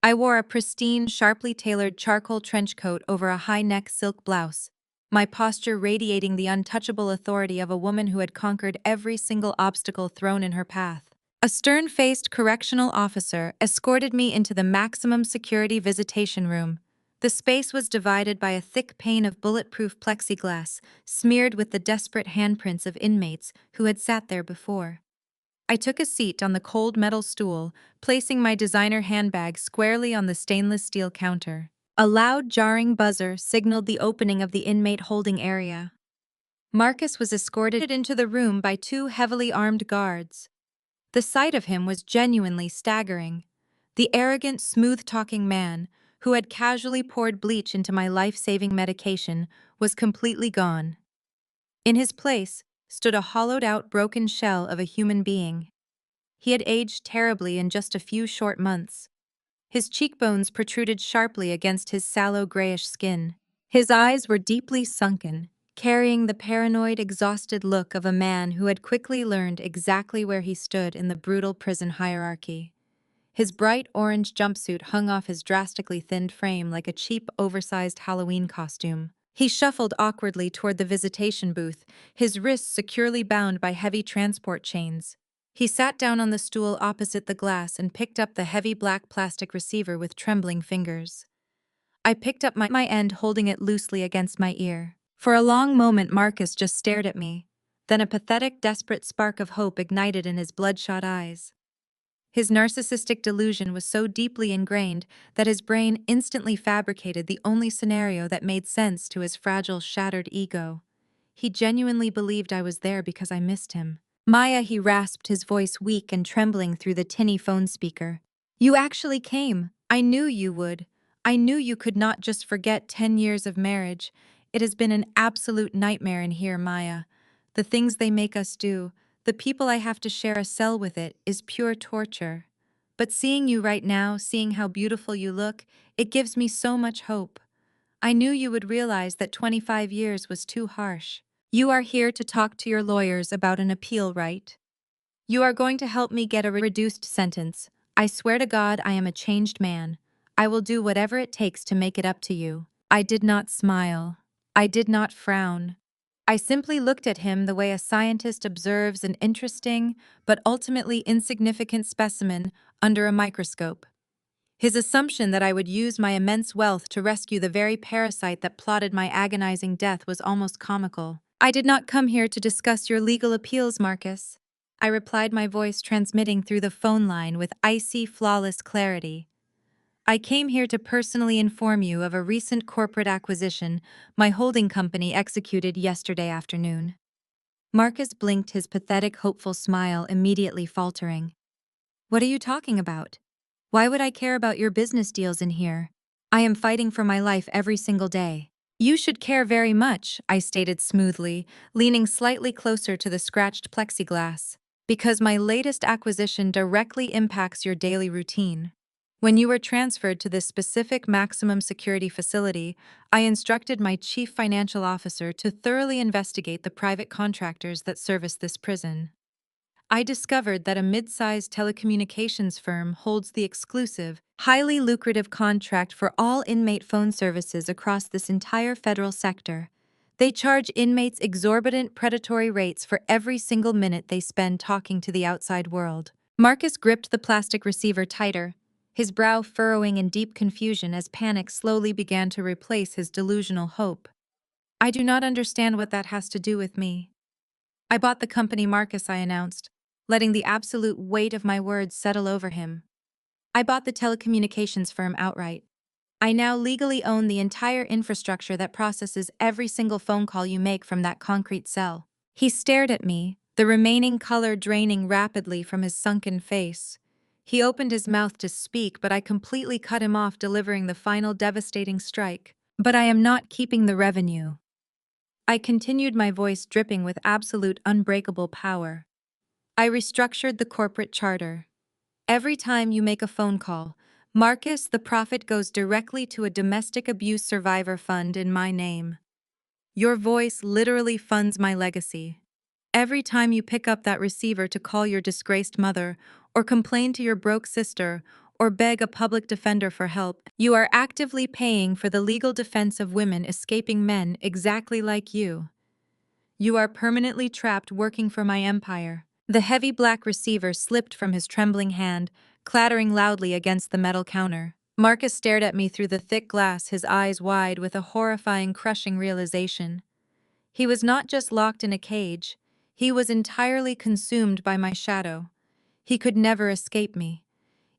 I wore a pristine, sharply tailored charcoal trench coat over a high-neck silk blouse, my posture radiating the untouchable authority of a woman who had conquered every single obstacle thrown in her path. A stern-faced correctional officer escorted me into the maximum security visitation room. The space was divided by a thick pane of bulletproof plexiglass, smeared with the desperate handprints of inmates who had sat there before. I took a seat on the cold metal stool, placing my designer handbag squarely on the stainless steel counter. A loud, jarring buzzer signaled the opening of the inmate holding area. Marcus was escorted into the room by two heavily armed guards. The sight of him was genuinely staggering. The arrogant, smooth-talking man, who had casually poured bleach into my life-saving medication, was completely gone. In his place stood a hollowed-out, broken shell of a human being. He had aged terribly in just a few short months. His cheekbones protruded sharply against his sallow grayish skin. His eyes were deeply sunken, carrying the paranoid, exhausted look of a man who had quickly learned exactly where he stood in the brutal prison hierarchy. His bright orange jumpsuit hung off his drastically thinned frame like a cheap, oversized Halloween costume. He shuffled awkwardly toward the visitation booth, his wrists securely bound by heavy transport chains. He sat down on the stool opposite the glass and picked up the heavy black plastic receiver with trembling fingers. I picked up my end, holding it loosely against my ear. For a long moment, Marcus just stared at me. Then a pathetic, desperate spark of hope ignited in his bloodshot eyes. His narcissistic delusion was so deeply ingrained that his brain instantly fabricated the only scenario that made sense to his fragile, shattered ego. He genuinely believed I was there because I missed him. Maya, he rasped, his voice weak and trembling through the tinny phone speaker. You actually came. I knew you would. I knew you could not just forget 10 years of marriage. It has been an absolute nightmare in here, Maya. The things they make us do, the people I have to share a cell with, it is pure torture. But seeing you right now, seeing how beautiful you look, it gives me so much hope. I knew you would realize that 25 years was too harsh. You are here to talk to your lawyers about an appeal, right? You are going to help me get a reduced sentence. I swear to God I am a changed man. I will do whatever it takes to make it up to you. I did not smile. I did not frown. I simply looked at him the way a scientist observes an interesting, but ultimately insignificant specimen under a microscope. His assumption that I would use my immense wealth to rescue the very parasite that plotted my agonizing death was almost comical. I did not come here to discuss your legal appeals, Marcus. I replied, my voice transmitting through the phone line with icy, flawless clarity. I came here to personally inform you of a recent corporate acquisition my holding company executed yesterday afternoon. Marcus blinked, his pathetic, hopeful smile immediately faltering. What are you talking about? Why would I care about your business deals in here? I am fighting for my life every single day. You should care very much, I stated smoothly, leaning slightly closer to the scratched plexiglass, because my latest acquisition directly impacts your daily routine. When you were transferred to this specific maximum security facility, I instructed my chief financial officer to thoroughly investigate the private contractors that service this prison. I discovered that a mid-sized telecommunications firm holds the exclusive, highly lucrative contract for all inmate phone services across this entire federal sector. They charge inmates exorbitant predatory rates for every single minute they spend talking to the outside world. Marcus gripped the plastic receiver tighter, his brow furrowing in deep confusion as panic slowly began to replace his delusional hope. I do not understand what that has to do with me. I bought the company, Marcus, I announced, letting the absolute weight of my words settle over him. I bought the telecommunications firm outright. I now legally own the entire infrastructure that processes every single phone call you make from that concrete cell. He stared at me, the remaining color draining rapidly from his sunken face. He opened his mouth to speak, but I completely cut him off, delivering the final devastating strike. But I am not keeping the revenue. I continued, my voice dripping with absolute unbreakable power. I restructured the corporate charter. Every time you make a phone call, Marcus, the profit goes directly to a domestic abuse survivor fund in my name. Your voice literally funds my legacy. Every time you pick up that receiver to call your disgraced mother, or complain to your broke sister, or beg a public defender for help, you are actively paying for the legal defense of women escaping men exactly like you. You are permanently trapped working for my empire. The heavy black receiver slipped from his trembling hand, clattering loudly against the metal counter. Marcus stared at me through the thick glass, his eyes wide with a horrifying, crushing realization. He was not just locked in a cage, he was entirely consumed by my shadow. He could never escape me.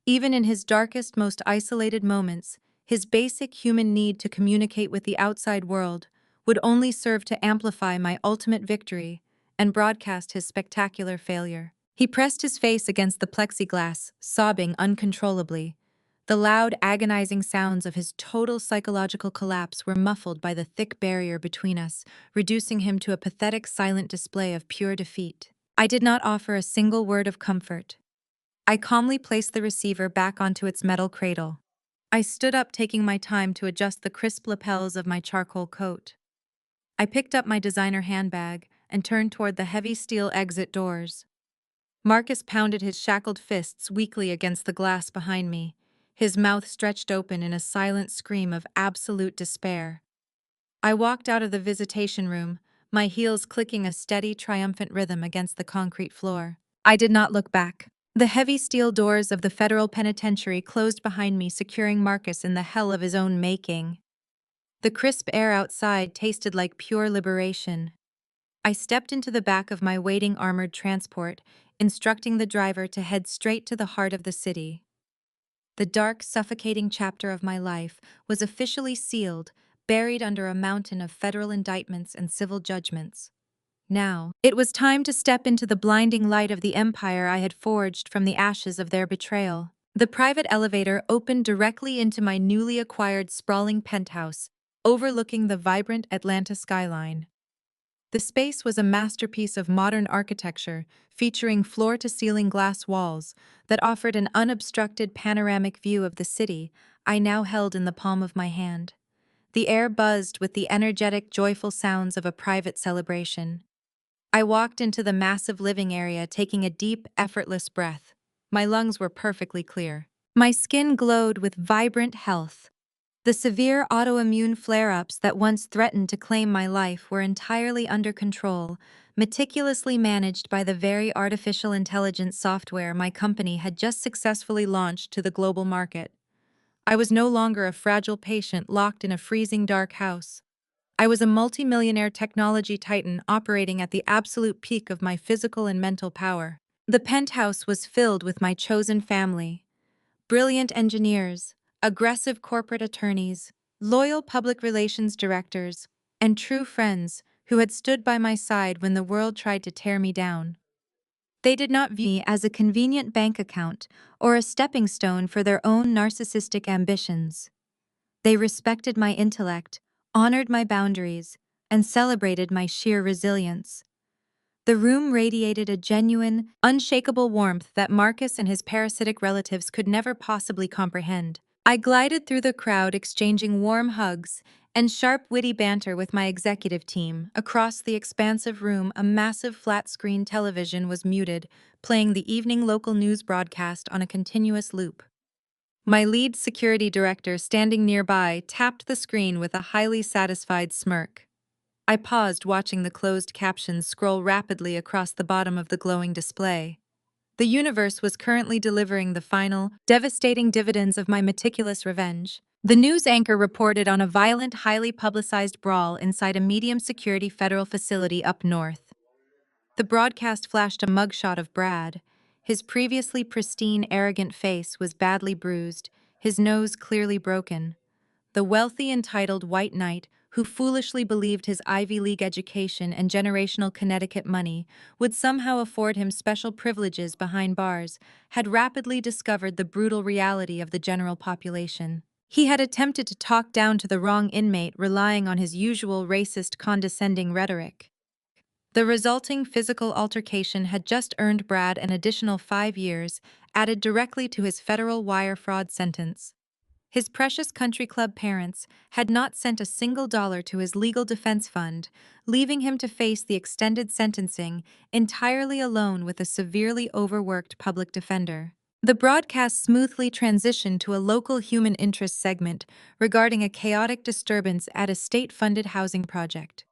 Even in his darkest, most isolated moments, his basic human need to communicate with the outside world would only serve to amplify my ultimate victory and broadcast his spectacular failure. He pressed his face against the plexiglass, sobbing uncontrollably. The loud, agonizing sounds of his total psychological collapse were muffled by the thick barrier between us, reducing him to a pathetic, silent display of pure defeat. I did not offer a single word of comfort. I calmly placed the receiver back onto its metal cradle. I stood up, taking my time to adjust the crisp lapels of my charcoal coat. I picked up my designer handbag and turned toward the heavy steel exit doors. Marcus pounded his shackled fists weakly against the glass behind me, his mouth stretched open in a silent scream of absolute despair. I walked out of the visitation room, my heels clicking a steady, triumphant rhythm against the concrete floor. I did not look back. The heavy steel doors of the federal penitentiary closed behind me, securing Marcus in the hell of his own making. The crisp air outside tasted like pure liberation. I stepped into the back of my waiting armored transport, instructing the driver to head straight to the heart of the city. The dark, suffocating chapter of my life was officially sealed, buried under a mountain of federal indictments and civil judgments. Now, it was time to step into the blinding light of the empire I had forged from the ashes of their betrayal. The private elevator opened directly into my newly acquired sprawling penthouse, overlooking the vibrant Atlanta skyline. The space was a masterpiece of modern architecture, featuring floor-to-ceiling glass walls that offered an unobstructed panoramic view of the city I now held in the palm of my hand. The air buzzed with the energetic, joyful sounds of a private celebration. I walked into the massive living area, taking a deep, effortless breath. My lungs were perfectly clear. My skin glowed with vibrant health. The severe autoimmune flare-ups that once threatened to claim my life were entirely under control, meticulously managed by the very artificial intelligence software my company had just successfully launched to the global market. I was no longer a fragile patient locked in a freezing dark house. I was a multimillionaire technology titan operating at the absolute peak of my physical and mental power. The penthouse was filled with my chosen family. Brilliant engineers, aggressive corporate attorneys, loyal public relations directors, and true friends who had stood by my side when the world tried to tear me down. They did not view me as a convenient bank account or a stepping stone for their own narcissistic ambitions. They respected my intellect, honored my boundaries, and celebrated my sheer resilience. The room radiated a genuine, unshakable warmth that Marcus and his parasitic relatives could never possibly comprehend. I glided through the crowd, exchanging warm hugs and sharp, witty banter with my executive team. Across the expansive room, a massive flat-screen television was muted, playing the evening local news broadcast on a continuous loop. My lead security director, standing nearby, tapped the screen with a highly satisfied smirk. I paused, watching the closed captions scroll rapidly across the bottom of the glowing display. The universe was currently delivering the final, devastating dividends of my meticulous revenge. The news anchor reported on a violent, highly publicized brawl inside a medium-security federal facility up north. The broadcast flashed a mugshot of Brad. His previously pristine, arrogant face was badly bruised, his nose clearly broken. The wealthy, entitled white knight, who foolishly believed his Ivy League education and generational Connecticut money would somehow afford him special privileges behind bars, had rapidly discovered the brutal reality of the general population. He had attempted to talk down to the wrong inmate, relying on his usual racist, condescending rhetoric. The resulting physical altercation had just earned Brad an additional 5 years, added directly to his federal wire fraud sentence. His precious country club parents had not sent a single dollar to his legal defense fund, leaving him to face the extended sentencing entirely alone with a severely overworked public defender. The broadcast smoothly transitioned to a local human interest segment regarding a chaotic disturbance at a state-funded housing project.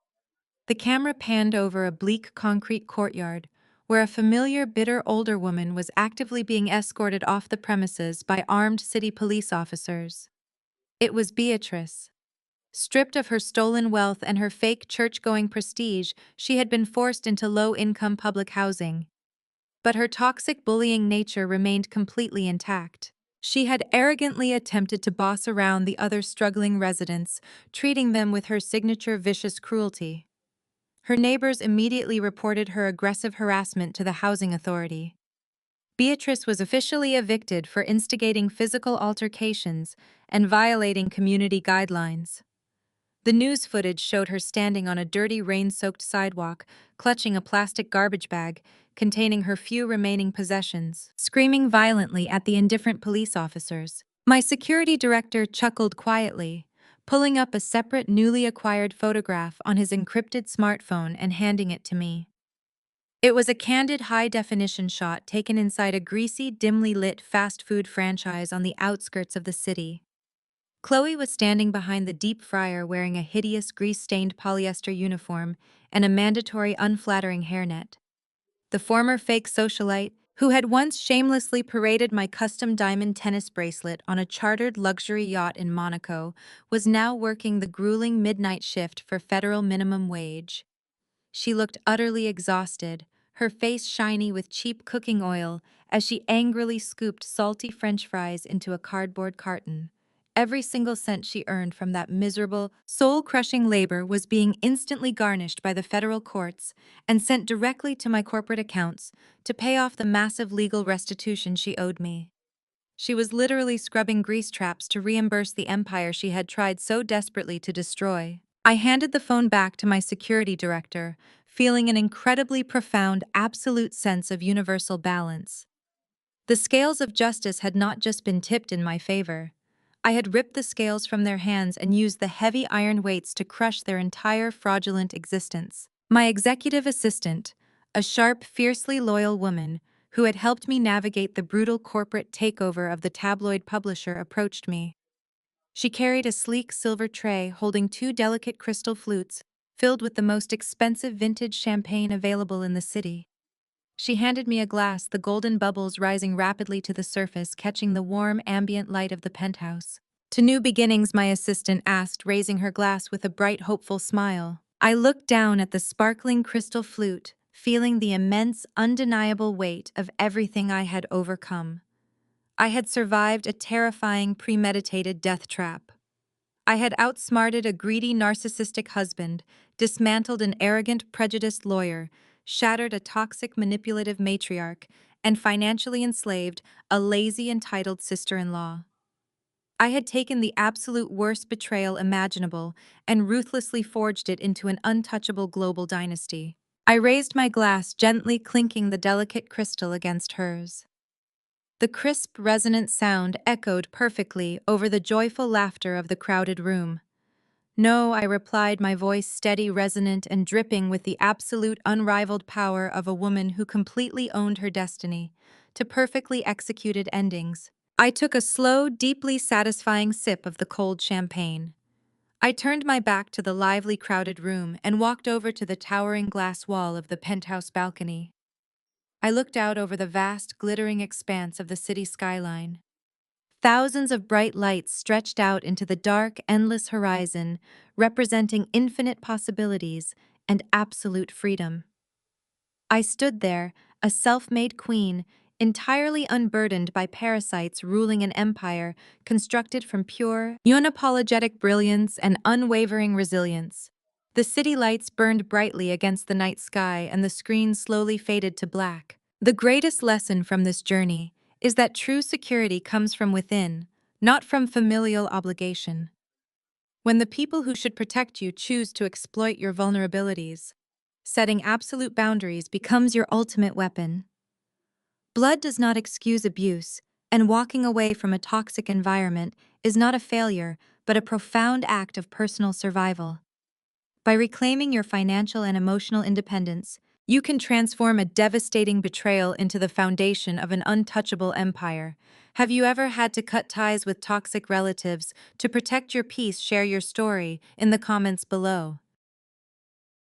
The camera panned over a bleak concrete courtyard, where a familiar, bitter older woman was actively being escorted off the premises by armed city police officers. It was Beatrice. Stripped of her stolen wealth and her fake church-going prestige, she had been forced into low-income public housing. But her toxic bullying nature remained completely intact. She had arrogantly attempted to boss around the other struggling residents, treating them with her signature vicious cruelty. Her neighbors immediately reported her aggressive harassment to the housing authority. Beatrice was officially evicted for instigating physical altercations and violating community guidelines. The news footage showed her standing on a dirty, rain-soaked sidewalk, clutching a plastic garbage bag containing her few remaining possessions, screaming violently at the indifferent police officers. My security director chuckled quietly, pulling up a separate newly acquired photograph on his encrypted smartphone and handing it to me. It was a candid high-definition shot taken inside a greasy, dimly lit fast food franchise on the outskirts of the city. Chloe was standing behind the deep fryer wearing a hideous grease-stained polyester uniform and a mandatory unflattering hairnet. The former fake socialite, who had once shamelessly paraded my custom diamond tennis bracelet on a chartered luxury yacht in Monaco, was now working the grueling midnight shift for federal minimum wage. She looked utterly exhausted, her face shiny with cheap cooking oil as she angrily scooped salty French fries into a cardboard carton. Every single cent she earned from that miserable, soul-crushing labor was being instantly garnished by the federal courts and sent directly to my corporate accounts to pay off the massive legal restitution she owed me. She was literally scrubbing grease traps to reimburse the empire she had tried so desperately to destroy. I handed the phone back to my security director, feeling an incredibly profound, absolute sense of universal balance. The scales of justice had not just been tipped in my favor. I had ripped the scales from their hands and used the heavy iron weights to crush their entire fraudulent existence. My executive assistant, a sharp, fiercely loyal woman who had helped me navigate the brutal corporate takeover of the tabloid publisher, approached me. She carried a sleek silver tray holding two delicate crystal flutes filled with the most expensive vintage champagne available in the city. She handed me a glass, the golden bubbles rising rapidly to the surface, catching the warm, ambient light of the penthouse. "To new beginnings," my assistant asked, raising her glass with a bright, hopeful smile. I looked down at the sparkling crystal flute, feeling the immense, undeniable weight of everything I had overcome. I had survived a terrifying, premeditated death trap. I had outsmarted a greedy, narcissistic husband, dismantled an arrogant, prejudiced lawyer, shattered a toxic, manipulative matriarch, and financially enslaved a lazy, entitled sister-in-law. I had taken the absolute worst betrayal imaginable and ruthlessly forged it into an untouchable global dynasty. I raised my glass, gently clinking the delicate crystal against hers. The crisp, resonant sound echoed perfectly over the joyful laughter of the crowded room. "No," I replied, my voice steady, resonant, and dripping with the absolute, unrivaled power of a woman who completely owned her destiny, to perfectly executed endings. I took a slow, deeply satisfying sip of the cold champagne. I turned my back to the lively, crowded room and walked over to the towering glass wall of the penthouse balcony. I looked out over the vast, glittering expanse of the city skyline. Thousands of bright lights stretched out into the dark, endless horizon, representing infinite possibilities and absolute freedom. I stood there, a self-made queen, entirely unburdened by parasites ruling an empire constructed from pure, unapologetic brilliance and unwavering resilience. The city lights burned brightly against the night sky and the screen slowly faded to black. The greatest lesson from this journey is that true security comes from within, not from familial obligation. When the people who should protect you choose to exploit your vulnerabilities, setting absolute boundaries becomes your ultimate weapon. Blood does not excuse abuse, and walking away from a toxic environment is not a failure, but a profound act of personal survival. By reclaiming your financial and emotional independence, You can transform a devastating betrayal into the foundation of an untouchable empire. Have you ever had to cut ties with toxic relatives to protect your peace? Share your story in the comments below.